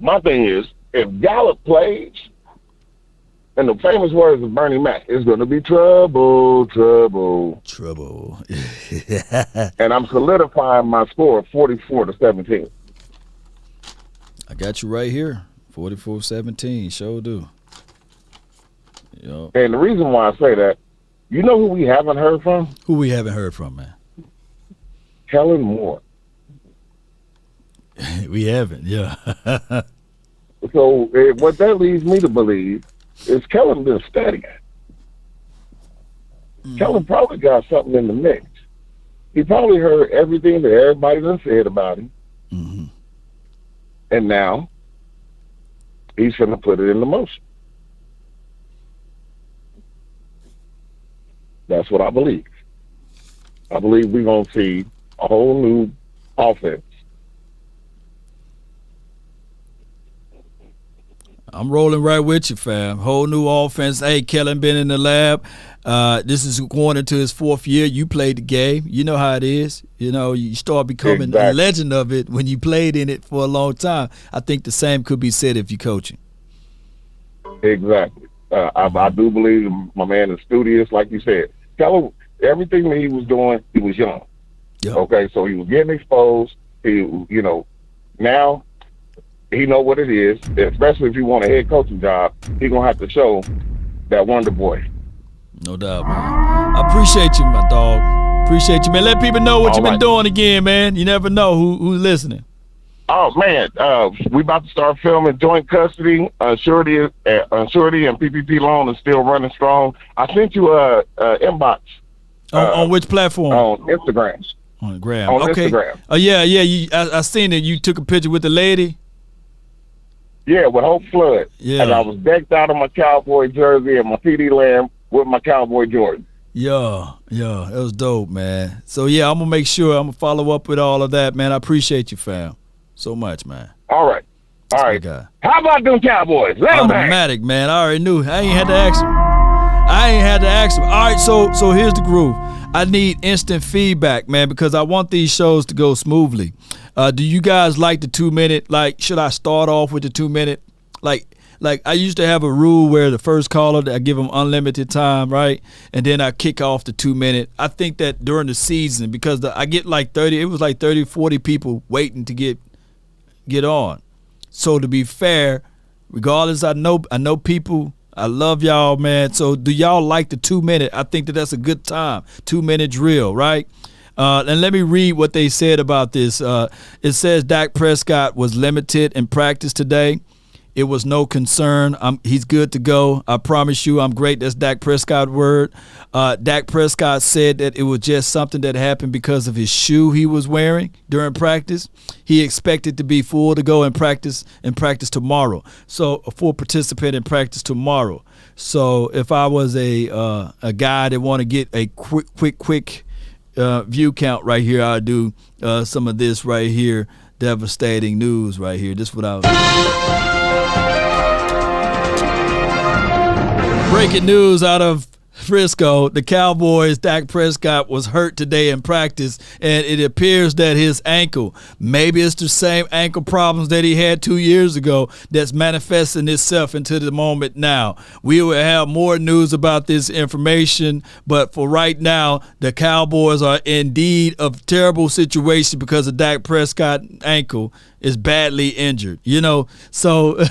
my thing is, if Gallup plays, and the famous words of Bernie Mac, it's going to be trouble. And I'm solidifying my score of 44-17. I got you right here, 44-17. Sure do. Yep. And the reason why I say that, you know who we haven't heard from? Who we haven't heard from, man? Kellen Moore. We haven't, yeah. So what that leads me to believe is Kellen been studying. Kellen probably got something in the mix. He probably heard everything that everybody done said about him. Mm-hmm. And now he's going to put it into motion. That's what I believe. I believe we're going to see a whole new offense. I'm rolling right with you, fam. Whole new offense. Hey, Kellen been in the lab. This is going into his fourth year. You played the game. You know how it is. You know, you start becoming a legend of it when you played in it for a long time. I think the same could be said if you're coaching. Exactly. I do believe my man is studious, like you said. Kellen, everything that he was doing, he was young. Yep. Okay, so he was getting exposed. Now he know what it is, especially if you want a head coaching job. He gonna have to show that wonder boy. No doubt, man. I appreciate you, my dog. Appreciate you, man. Let people know what you've been doing again, man. You never know who's listening. Oh man, we about to start filming Joint Custody. Surety and PPP loan is still running strong. I sent you a inbox. On which platform? On Instagram. On Instagram. Instagram. Oh yeah. I seen it. You took a picture with the lady. Yeah, with Hope Flood. Yeah. And I was decked out in my Cowboy jersey and my CD Lamb with my Cowboy Jordan. Yeah, that was dope, man. So yeah, I'm gonna make sure I'm gonna follow up with all of that, man. I appreciate you, fam, so much, man. All right. How about them Cowboys? Let them automatic, man. I already knew. I ain't had to ask him. All right, so here's the groove. I need instant feedback, man, because I want these shows to go smoothly. Do you guys like the 2-minute? Like, should I start off with the 2-minute? Like I used to have a rule where the first caller, I give them unlimited time, right? And then I kick off the 2-minute. I think that during the season, because I get like 30, 40 people waiting to get on. So to be fair, regardless, I know people. I love y'all, man. So do y'all like the 2-minute? I think that's a good time. 2-minute drill, right? And let me read what they said about this. It says Dak Prescott was limited in practice today. It was no concern. He's good to go. I promise you I'm great. That's Dak Prescott word. Dak Prescott said that it was just something that happened because of his shoe he was wearing during practice. He expected to be full to go in practice tomorrow. So a full participant in practice tomorrow. So if I was a guy that want to get a quick view count right here, I'll do some of this right here. Devastating news right here. This is what I was. Breaking news out of Frisco. The Cowboys, Dak Prescott was hurt today in practice, and it appears that his ankle, maybe it's the same ankle problems that he had 2 years ago that's manifesting itself into the moment now. We will have more news about this information, but for right now, the Cowboys are indeed a terrible situation because of Dak Prescott ankle is badly injured. So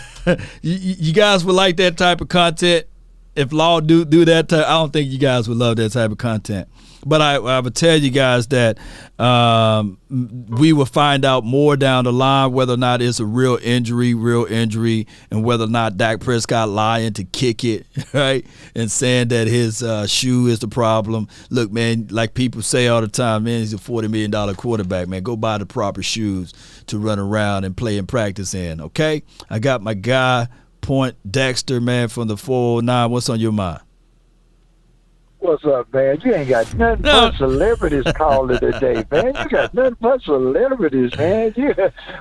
you guys would like that type of content. If Law do that, I don't think you guys would love that type of content. But I would tell you guys that we will find out more down the line whether or not it's a real injury, and whether or not Dak Prescott lying to kick it, right, and saying that his shoe is the problem. Look, man, like people say all the time, man, he's a $40 million quarterback, man. Go buy the proper shoes to run around and play and practice in, okay? I got my guy, Point Dexter, man, from the 409. What's on your mind? What's up, man? You ain't got nothing but celebrities calling today, man. You got nothing but celebrities, man.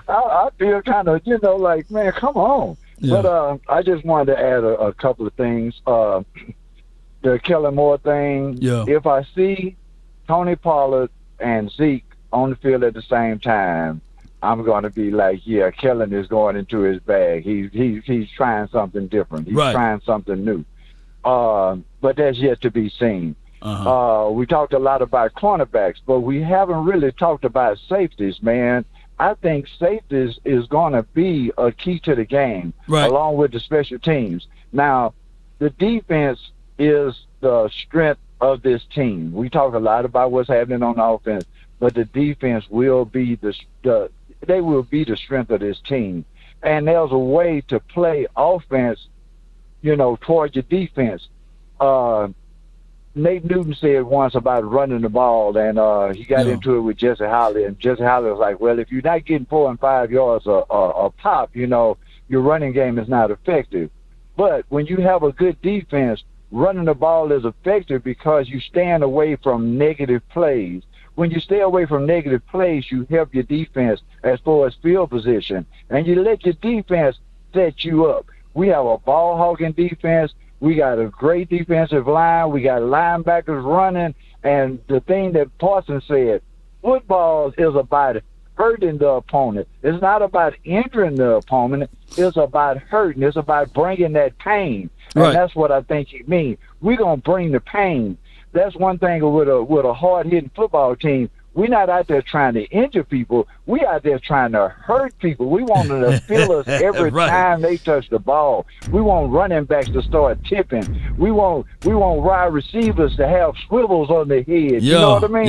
I feel kind of, like, man, come on. Yeah. But I just wanted to add a couple of things. The Kellen Moore thing. Yeah. If I see Tony Pollard and Zeke on the field at the same time, I'm going to be like, yeah, Kellen is going into his bag. He's trying something different. He's trying something new. But that's yet to be seen. We talked a lot about cornerbacks, but we haven't really talked about safeties, man. I think safeties is going to be a key to the game, along with the special teams. Now, the defense is the strength of this team. We talk a lot about what's happening on offense, but the defense will be they will be the strength of this team. And there's a way to play offense, towards your defense. Nate Newton said once about running the ball, and he got into it with Jesse Holley, and Jesse Holley was like, well, if you're not getting 4 and 5 yards a pop, your running game is not effective. But when you have a good defense, running the ball is effective because you stand away from negative plays. When you stay away from negative plays, you help your defense as far as field position, and you let your defense set you up. We have a ball-hogging defense. We got a great defensive line. We got linebackers running. And the thing that Parsons said, football is about hurting the opponent. It's not about injuring the opponent. It's about hurting. It's about bringing that pain. And that's what I think he means. We're going to bring the pain. That's one thing with a hard-hitting football team. We're not out there trying to injure people. We out there trying to hurt people. We want them to feel us every time they touch the ball. We want running backs to start tipping. We want wide receivers to have swivels on their head. You know what I mean?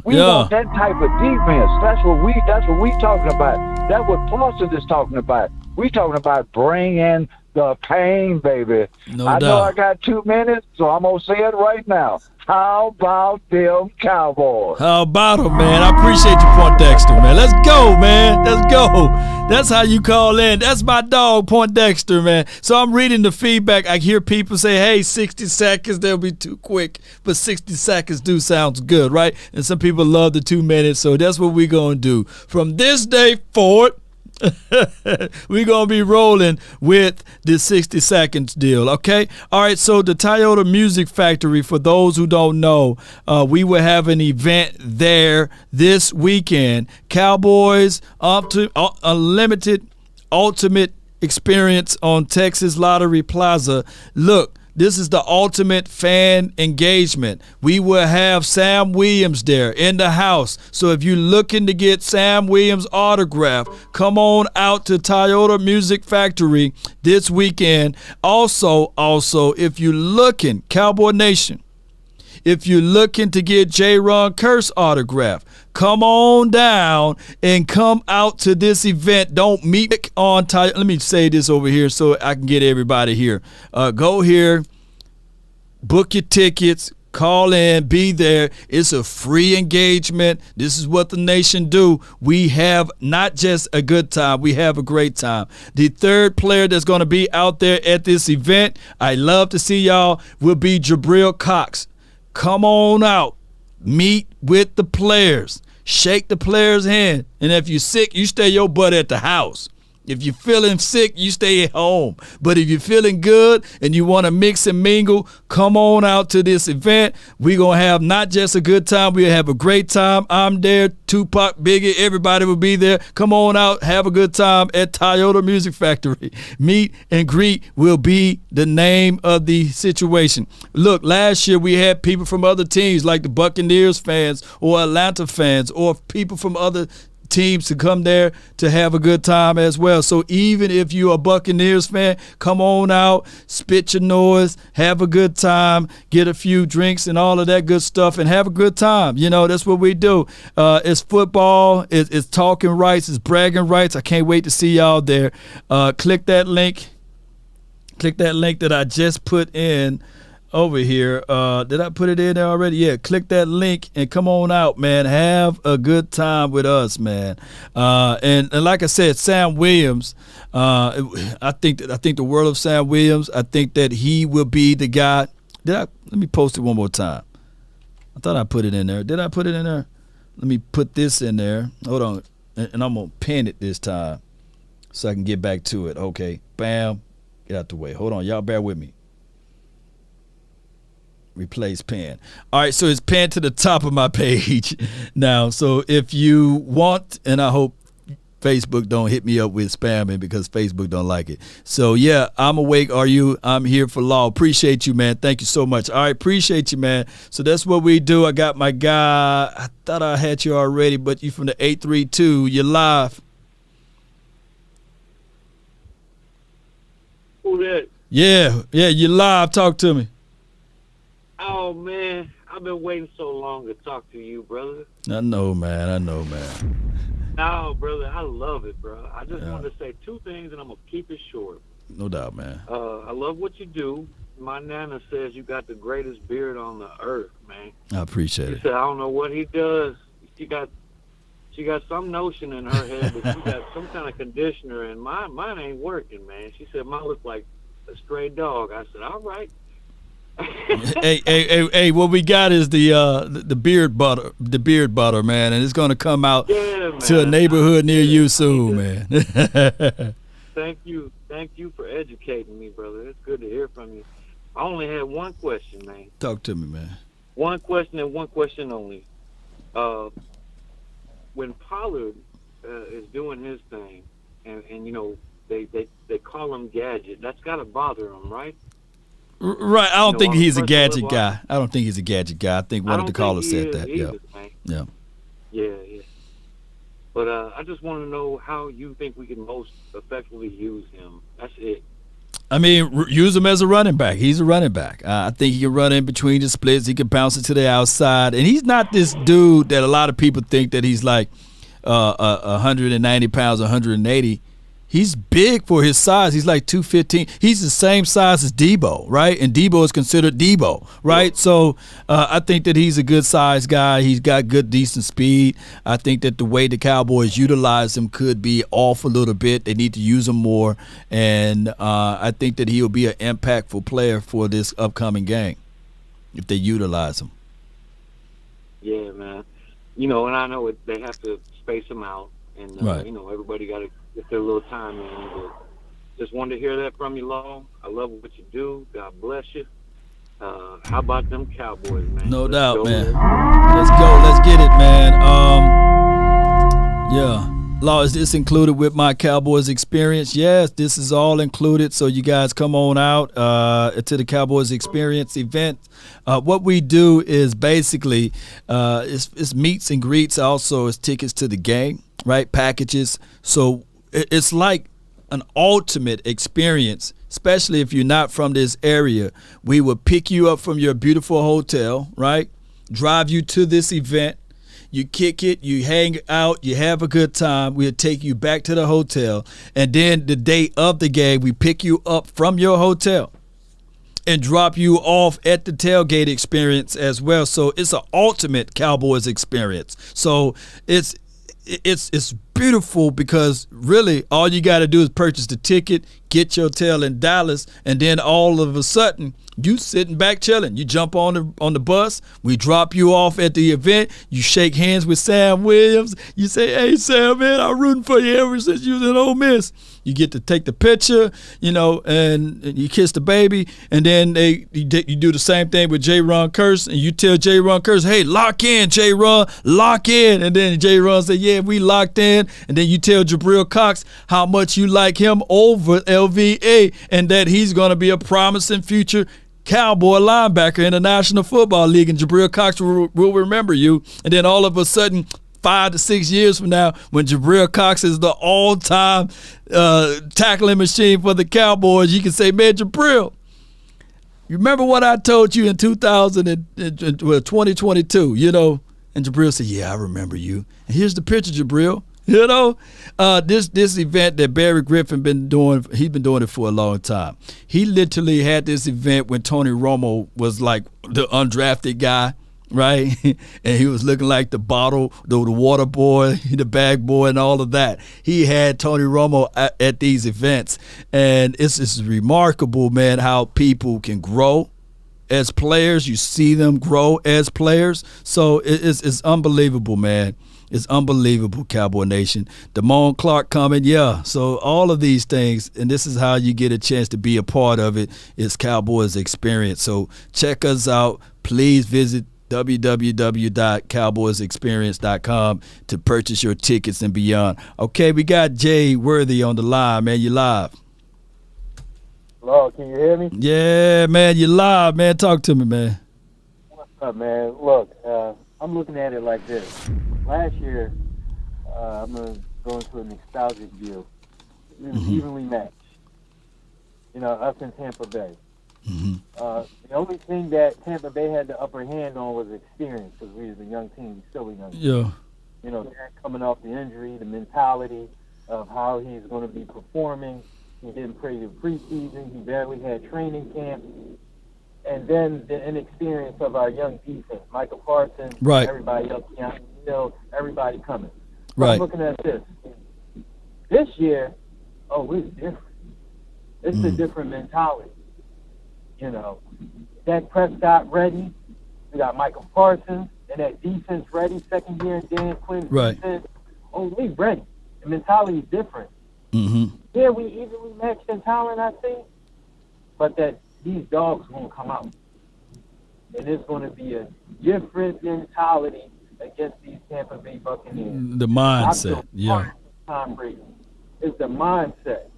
We want that type of defense. That's what we talking about. That's what Parsons is talking about. We talking about bringing the pain, baby. I know I got 2 minutes, so I'm gonna say it right now. How about them Cowboys? How about them, man? I appreciate you, Point Dexter, man. Let's go, man. Let's go. That's how you call in. That's my dog, Point Dexter, man. So I'm reading the feedback. I hear people say, hey, 60 seconds, they'll be too quick. But 60 seconds do sounds good, right? And some people love the 2 minutes, so that's what we're going to do. From this day forward, we're going to be rolling with the 60 seconds deal, okay? All right, so the Toyota Music Factory, for those who don't know, we will have an event there this weekend. Cowboys Unlimited Ultimate Experience on Texas Lottery Plaza. Look, this is the ultimate fan engagement. We will have Sam Williams there in the house. So if you're looking to get Sam Williams' autograph, come on out to Toyota Music Factory this weekend. Also, if you're looking, Cowboy Nation, if you're looking to get J-Ron Curse autograph, come on down and come out to this event. Don't meet on time. Let me say this over here so I can get everybody here. Go here, book your tickets, call in, be there. It's a free engagement. This is what the nation do. We have not just a good time, we have a great time. The third player that's going to be out there at this event, I love to see y'all, will be Jabril Cox. Come on out. Meet with the players. Shake the player's hand. And if you're sick, you stay your butt at the house. If you're feeling sick, you stay at home. But if you're feeling good and you want to mix and mingle, come on out to this event. We're going to have not just a good time, we'll have a great time. I'm there, Tupac, Biggie, everybody will be there. Come on out, have a good time at Toyota Music Factory. Meet and greet will be the name of the situation. Look, last year we had people from other teams like the Buccaneers fans or Atlanta fans or people from other teams to come there to have a good time as well. So even if you're a Buccaneers fan, come on out, spit your noise, have a good time, get a few drinks and all of that good stuff and have a good time. You know, that's what we do. It's football, it's talking rights, it's bragging rights. I can't wait to see y'all there. Click that link that I just put in over here. Did I put it in there already? Yeah, click that link and come on out, man. Have a good time with us, man. And like I said, Sam Williams, I think the world of Sam Williams. I think that he will be the guy. Let me post it one more time. I thought I put it in there. Did I put it in there? Let me put this in there. Hold on. And I'm going to pin it this time so I can get back to it. Okay. Bam. Get out the way. Hold on. Y'all bear with me. Replace pin. All right, so it's pinned to the top of my page now. So if you want, and I hope Facebook don't hit me up with spamming because Facebook don't like it. So yeah, I'm awake. Are you? I'm here for law. Appreciate you, man. Thank you so much. All right, appreciate you, man. So that's what we do. I got my guy. I thought I had you already, but you from the 832. You're live. Who that? Yeah, you're live. Talk to me. Oh, man, I've been waiting so long to talk to you, brother. I know, man. No, brother, I love it, bro. I just wanted to say two things, and I'm going to keep it short. No doubt, man. I love what you do. My nana says you got the greatest beard on the earth, man. I appreciate it. She said, I don't know what he does. She got some notion in her head, but she got some kind of conditioner, and mine ain't working, man. She said, mine looks like a stray dog. I said, all right. hey, what we got is the beard butter, man, and it's gonna come out to a neighborhood near you soon, man. Thank you for educating me, brother. It's good to hear from you. I only had one question, man. Talk to me, man. One question and one question only. When Pollard is doing his thing, and you know they call him Gadget, that's gotta bother him, right? Right, I don't think he's a gadget guy. I don't think he's a gadget guy. I think one of the callers said that. Yeah. But I just want to know how you think we can most effectively use him. That's it. I mean, use him as a running back. He's a running back. I think he can run in between the splits. He can bounce it to the outside. And he's not this dude that a lot of people think that he's like 190 pounds, 180. He's big for his size. He's like 215. He's the same size as Debo, right? And Debo is considered Debo, right? So I think that he's a good size guy. He's got good, decent speed. I think that the way the Cowboys utilize him could be off a little bit. They need to use him more. And I think that he'll be an impactful player for this upcoming game if they utilize him. Yeah, man. You know, and I know they have to space him out. And, right. You know, everybody got to get their little time in. But just wanted to hear that from you, Law. I love what you do. God bless you. How about them Cowboys, man? No doubt, man. Let's go. Let's get it, man. Yeah. Law, is this included with my Cowboys Experience? Yes, this is all included. So you guys come on out to the Cowboys Experience event. What we do is basically it's meets and greets. Also, it's tickets to the game, right? Packages. So it's like an ultimate experience especially if you're not from this area, we would pick you up from your beautiful hotel, right? Drive you to this event. You kick it, you hang out, you have a good time. We'll take you back to the hotel. And then the day of the game, we pick you up from your hotel and drop you off at the tailgate experience as well. So it's an ultimate Cowboys experience. So it's beautiful because really all you got to do is purchase the ticket, get your hotel in Dallas, and then all of a sudden you sitting back chilling. You jump on the bus, we drop you off at the event, you shake hands with Sam Williams, you say, "Hey Sam, man, I'm rooting for you ever since you was in Ole Miss." You get to take the picture, and you kiss the baby, and then you do the same thing with J-Ron Curse, and you tell J-Ron Curse, "Hey, lock in, J-Ron, lock in." And then J-Ron say, "Yeah, we locked in." And then you tell Jabril Cox how much you like him over LVA and that he's going to be a promising future Cowboy linebacker in the National Football League, and Jabril Cox will remember you. And then all of a sudden, 5 to 6 years from now, when Jabril Cox is the all-time tackling machine for the Cowboys, you can say, "Man, Jabril, you remember what I told you in 2022, And Jabril said, "Yeah, I remember you. And here's the picture, Jabril." This event that Barry Griffin been doing, he's been doing it for a long time. He literally had this event when Tony Romo was like the undrafted guy, right? And he was looking like the water boy, the bag boy, and all of that. He had Tony Romo at these events, and it's remarkable, man, how people can grow as players. You see them grow as players, so it's unbelievable, man. It's unbelievable, Cowboy Nation. Damone Clark coming, yeah. So all of these things, and this is how you get a chance to be a part of it. It's Cowboys Experience. So check us out. Please visit www.cowboysexperience.com to purchase your tickets and beyond. Okay, we got Jay Worthy on the line, man. You live. Hello, can you hear me? Yeah, man, you live, man. Talk to me, man. What's up, man? Look, I'm looking at it like this. Last year, I'm going to go into a nostalgic view. We were evenly matched. Us in Tampa Bay. The only thing that Tampa Bay had the upper hand on was experience because we was a young team. We still a young team. Yeah. Dak coming off the injury, the mentality of how he's going to be performing. He didn't play the preseason. He barely had training camp. And then the inexperience of our young defense, Micah Parsons, right. Everybody else, everybody coming. Right. I'm looking at this. This year, it's different. It's a different mentality. Dak Prescott ready. We got Micah Parsons and that defense ready. Second year in Dan Quinn's defense. We ready. The mentality is different. Yeah, we evenly matched in talent, I think, but that these dogs won't come out. And it's going to be a different mentality against these Tampa Bay Buccaneers. The mindset, yeah. Tom Brady. It's the mindset.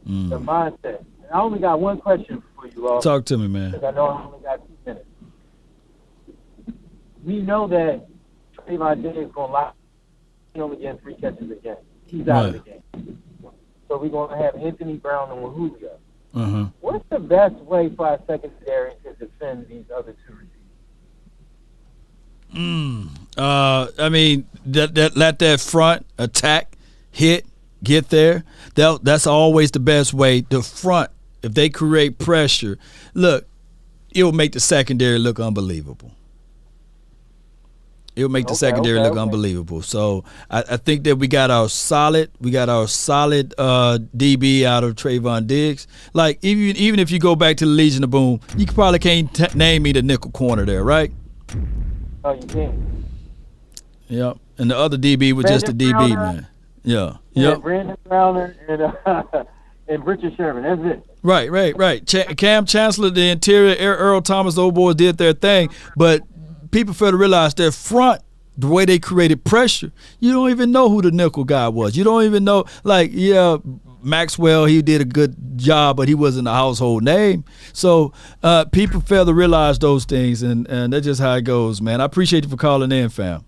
The mindset. And I only got one question for you all. Talk to me, man. Because I know I only got 2 minutes. We know that Trayvon Diggs is going to lock. He only gets 3 catches a game. He's out of the game. So we're going to have Anthony Brown and Julio. What's the best way for our secondary to defend these other 2 receivers? I mean, let that front attack, hit, get there. That's always the best way. The front, if they create pressure, look, it will make the secondary look unbelievable. It will make the secondary look unbelievable. So I think that we got our solid DB out of Trayvon Diggs. Like even if you go back to the Legion of Boom, you probably can't name me the nickel corner there, right? Oh, you can. Yep. And the other DB was just a DB, Browner, man. Yeah. Yep. Brandon Browner and Richard Sherman. That's it. Right. Cam Chancellor, the interior, Earl Thomas, those boys did their thing, but people fail to realize their front, the way they created pressure, you don't even know who the nickel guy was. You don't even know, Maxwell, he did a good job, but he wasn't a household name. So people fail to realize those things, and that's just how it goes, man. I appreciate you for calling in, fam.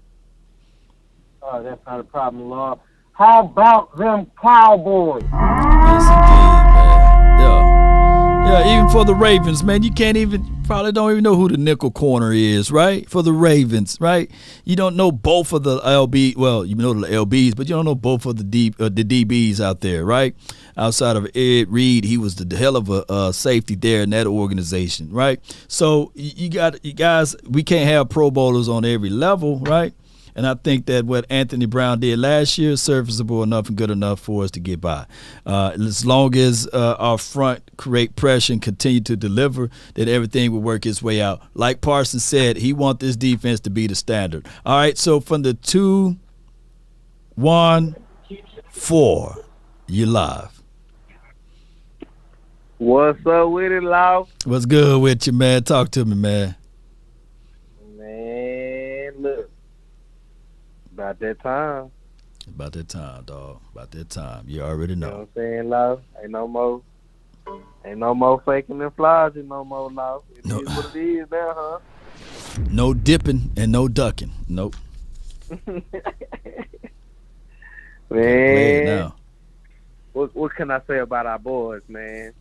Oh, that's not a problem, Lord. How about them Cowboys? Yes, indeed, man. Yeah. for the Ravens, man, you probably don't even know who the nickel corner is, right? For the Ravens, right? You don't know both of the LB. Well, you know the LBs, but you don't know both of the DBs out there, right? Outside of Ed Reed, he was the hell of a safety there in that organization, right? So you guys, we can't have Pro Bowlers on every level, right? And I think that what Anthony Brown did last year is serviceable enough and good enough for us to get by. As long as our front create pressure and continue to deliver, then everything will work its way out. Like Parsons said, he wants this defense to be the standard. All right, so from the 2-1-4, you're live. What's up with it, Law? What's good with you, man? Talk to me, man. Man, look. About that time. About that time, dog. About that time. You already know. You know what I'm saying, Law? Ain't no more faking and flogging no more, Law. It is what it is now, huh? No dipping and no ducking. Nope. Man. What can I say about our boys, man?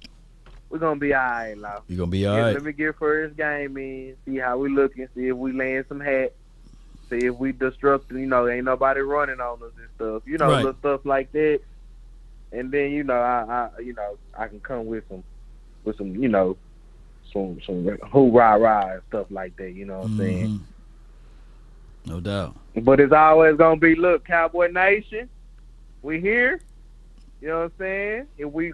We're going to be all right, Law. You're going to be all right. Let me get first game in, see how we looking, see if we laying some hats, see if we disrupting, ain't nobody running on us and stuff. Right. Little stuff like that. And then, I can come with some hoorah and stuff like that, you know what I'm saying? No doubt. But it's always going to be, look, Cowboy Nation, we here. You know what I'm saying? If we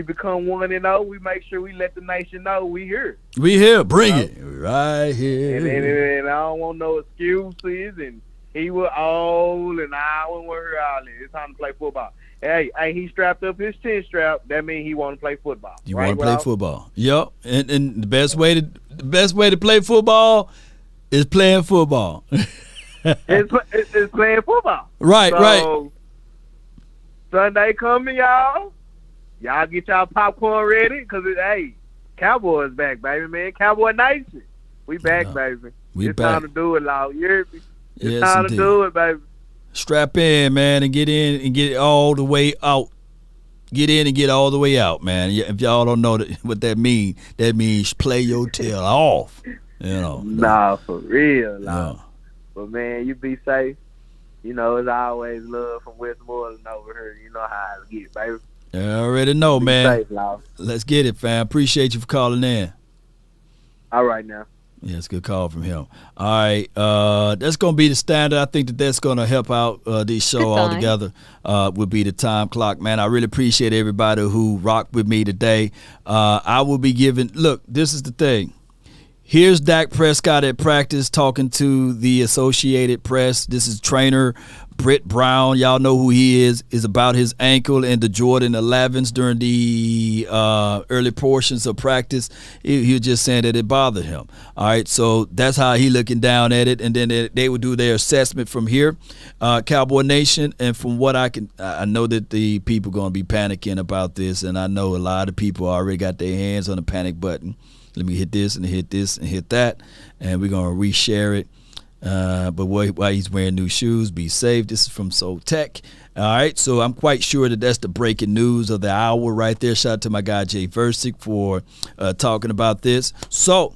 become 1-0, we make sure we let the nation know we here. We here. Bring it. Right here. And I don't want no excuses. And he was old, and I wouldn't worry all this. It's time to play football. Hey, he strapped up his chin strap. That means he want to play football. You want to play football. Yep. And the best way to play football is playing football. it's playing football. Right, right. Sunday coming, y'all. Y'all get y'all popcorn ready, because, Cowboys back, baby, man. Cowboy Nation. We back, baby. It's time to do it, Law. You hear me? It's time to do it, baby. Strap in, man, and get in and get all the way out. Get in and get all the way out, man. If y'all don't know what that means play your tail off. Nah, for real, Law. Yeah. But, man, you be safe. It's always love from Westmoreland over here. You know how it get, baby. I already know, man. Safe, Law. Let's get it, fam. Appreciate you for calling in. All right, now. Yeah, it's a good call from him. All right, that's going to be the standard. I think that's going to help out this show altogether. Would be the time clock, man. I really appreciate everybody who rocked with me today. I will be giving – look, this is the thing. Here's Dak Prescott at practice talking to the Associated Press. This is trainer Britt Brown. Y'all know who he is about his ankle and the Jordan 11s during the early portions of practice. He was just saying that it bothered him. All right, so that's how he looking down at it, and then they would do their assessment from here. Cowboy Nation, and from what I know that the people going to be panicking about this, and I know a lot of people already got their hands on the panic button. Let me hit this and hit this and hit that, and we're going to reshare it. But while he's wearing new shoes, be safe. This is from Soul Tech. All right, so I'm quite sure that that's the breaking news of the hour right there. Shout out to my guy Jay Versick for talking about this. So,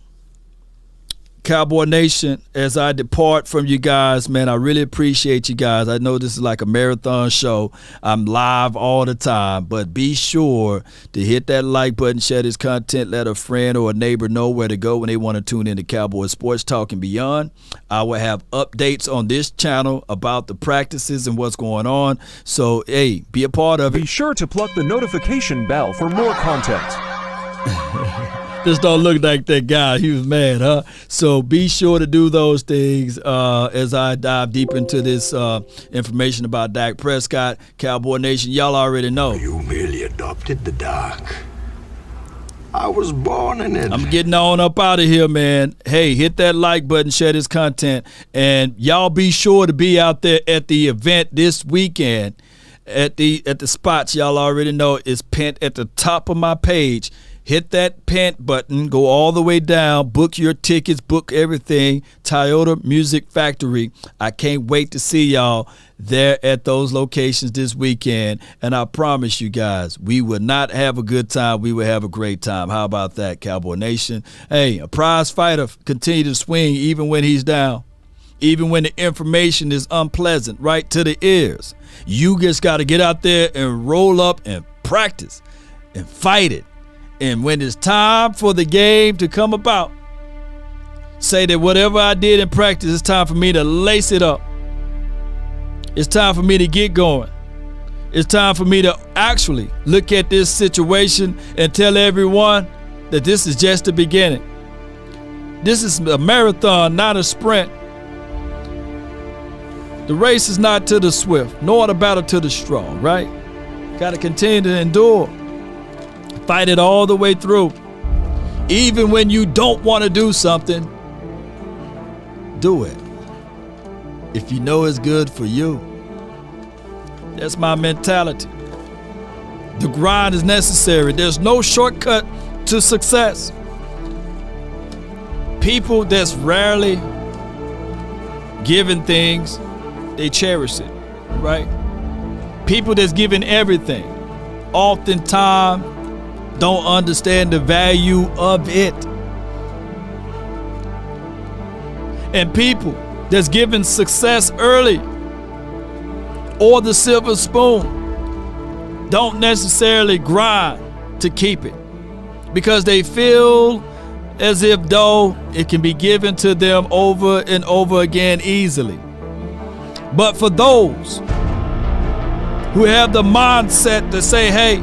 Cowboy Nation, as I depart from you guys, man, I really appreciate you guys. I know this is like a marathon show. I'm live all the time, but be sure to hit that like button, share this content, let a friend or a neighbor know where to go when they want to tune into Cowboys Sports Talk and beyond. I will have updates on this channel about the practices and what's going on. So, hey, be a part of it. Be sure to plug the notification bell for more content. Just don't look like that guy. He was mad, huh? So be sure to do those things as I dive deep into this information about Dak Prescott. Cowboy Nation, y'all already know. You merely adopted the dark. I was born in it. I'm getting on up out of here, man. Hey, hit that like button, share this content, and y'all be sure to be out there at the event this weekend. At the spots y'all already know is pinned at the top of my page. hit that pant button, go all the way down, book your tickets, book everything. Toyota Music Factory. I can't wait to see y'all there at those locations this weekend. And I promise you guys, we will not have a good time. We will have a great time. How about that, Cowboy Nation? Hey, a prize fighter continue to swing even when he's down. Even when the information is unpleasant, right to the ears. You just got to get out there and roll up and practice and fight it. And when it's time for the game to come about, say that whatever I did in practice, it's time for me to lace it up. It's time for me to get going. It's time for me to actually look at this situation and tell everyone that this is just the beginning. This is a marathon, not a sprint. The race is not to the swift, nor the battle to the strong, right? Got to continue to endure. Fight it all the way through. Even when you don't want to do something, do it. If you know it's good for you. That's my mentality. The grind is necessary. There's no shortcut to success. People that's rarely given things, they cherish it, right? People that's given everything, oftentimes don't understand the value of it. And people that's given success early or the silver spoon don't necessarily grind to keep it because they feel as if though it can be given to them over and over again easily. But for those who have the mindset to say, hey,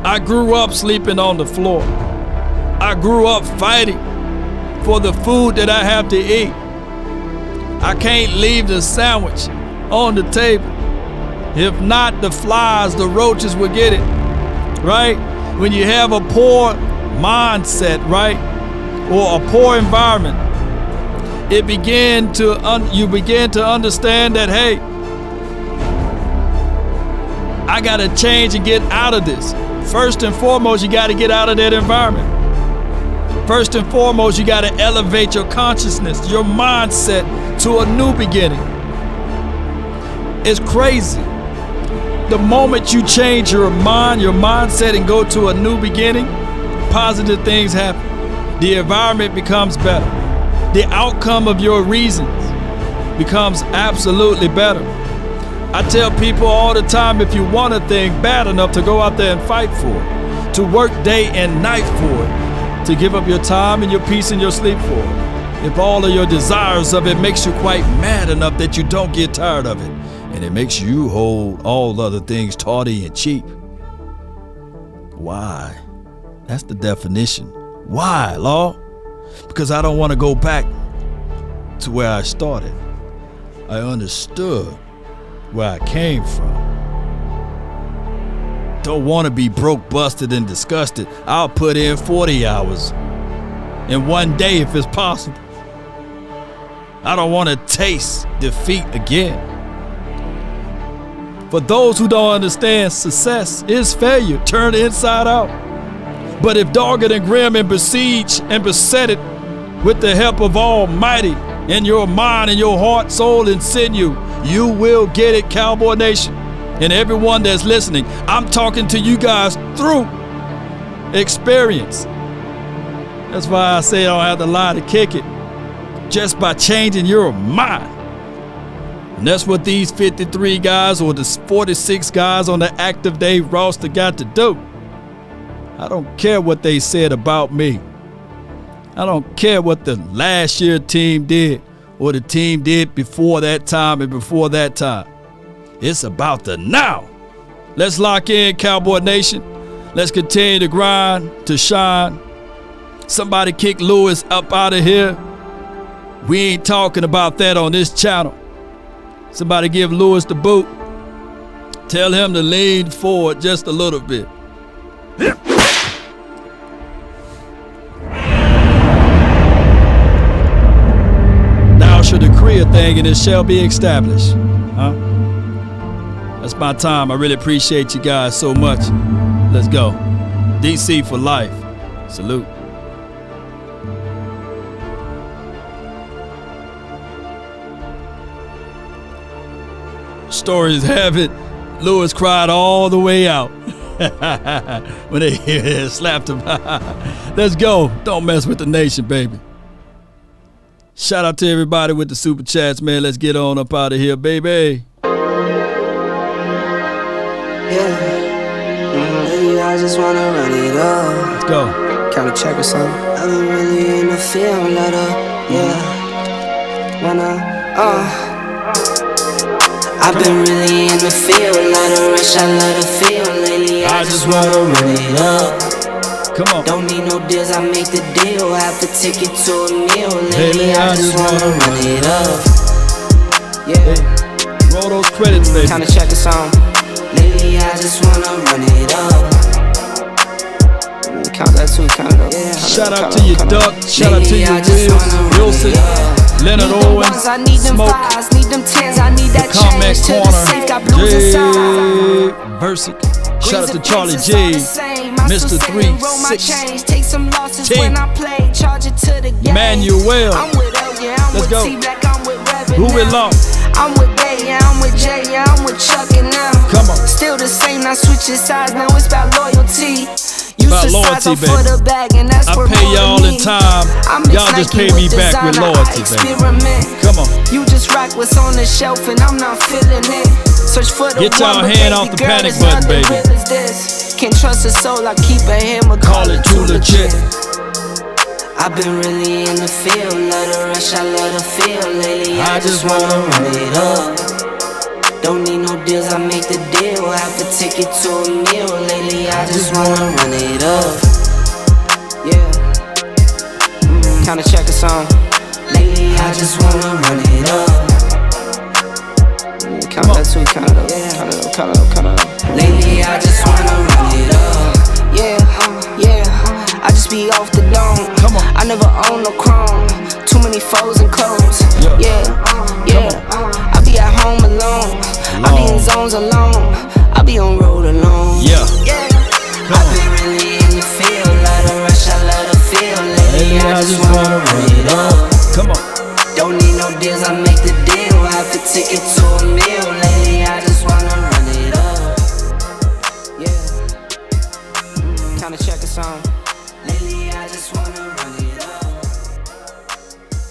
I grew up sleeping on the floor. I grew up fighting for the food that I have to eat. I can't leave the sandwich on the table. If not, the flies, the roaches will get it, right? When you have a poor mindset, right, or a poor environment, you begin to understand that, hey, I got to change and get out of this. First and foremost, you got to get out of that environment. First and foremost, you got to elevate your consciousness, your mindset to a new beginning. It's crazy. The moment you change your mind, your mindset, and go to a new beginning, positive things happen. The environment becomes better. The outcome of your reasons becomes absolutely better. I tell people all the time, if you want a thing bad enough to go out there and fight for it, to work day and night for it, to give up your time and your peace and your sleep for it, if all of your desires of it makes you quite mad enough that you don't get tired of it, and it makes you hold all other things tawdry and cheap. Why? That's the definition. Why, Law? Because I don't want to go back to where I started. I understood where I came from. Don't want to be broke, busted, and disgusted. I'll put in 40 hours in one day if it's possible. I don't want to taste defeat again. For those who don't understand, success is failure turned inside out. But if dogged and grim and besieged and beset it with the help of Almighty in your mind and your heart, soul, and sinew, you will get it, Cowboy Nation. And everyone that's listening, I'm talking to you guys through experience. That's why I say I don't have to lie to kick it. Just by changing your mind. And that's what these 53 guys or the 46 guys on the active day roster got to do. I don't care what they said about me. I don't care what the last year team did or the team did before that time and before that time. It's about the now. Let's lock in, Cowboy Nation. Let's continue to grind, to shine. Somebody kick Lewis up out of here. We ain't talking about that on this channel. Somebody give Lewis the boot. Tell him to lean forward just a little bit. Thou shalt decree a thing and it shall be established. Huh? That's my time. I really appreciate you guys so much. Let's go. DC for life. Salute. Stories have it, Lewis cried all the way out when they slapped him. Let's go. Don't mess with the nation, baby. Shout out to everybody with the super chats, man. Let's get on up out of here, baby. Yeah, I just wanna run it up. Let's go. Count a check or something. I've been really in the field, let up. Yeah. I've been really in the field, let her rush, I let her feel. Lately, I just wanna run it up. Come on. Don't need no deals, I make the deal. Have to take it to a meal. Lately, I just wanna run it up. Yeah. Roll those credits, baby. Kinda check a song. Lately, I just wanna run it up. Count that too, count it up. Yeah. Shout out to you, Duck. Shout out to you, Wilson, Leonard Owens, Smoke, the comment corner, Jay Versick. Shout out to Charlie J, Mr. 360, Manuel. Let's go. Who we lost? I'm with Bay, yeah, I'm with Jay, yeah, I'm with Chuck and now. Come on. Still the same, not switching sides, now it's about loyalty. About loyalty, baby. I pay y'all in time. Y'all just pay me back with loyalty, baby. Come on. You just rock what's on the shelf and I'm not feeling it. Search for the Get y'all hand off the panic button, baby. Can't trust a soul, I keep a hammer, call it too legit. I've been really in the field, let her rush, I let her feel. Lately, I just wanna run it up. Don't need no deals, I make the deal. Have to take it to a meal. Lately, I just wanna run it up. Yeah. Kinda check a song. Lately, I just wanna run it up. Count that too, count it up. Count it up, count it up, count it up. Lately, I just wanna run it up. Yeah, yeah. I just be off the dome. Come on. I never own no chrome. Too many foes and clothes. Yeah, I be at home alone. I be in zones alone. I be on road alone. Yeah. I been really in the field. Let her rush, I let her feel. Lately, I just wanna run it up. Come on. Don't need no deals, I make the deal. Have to take it to a meal.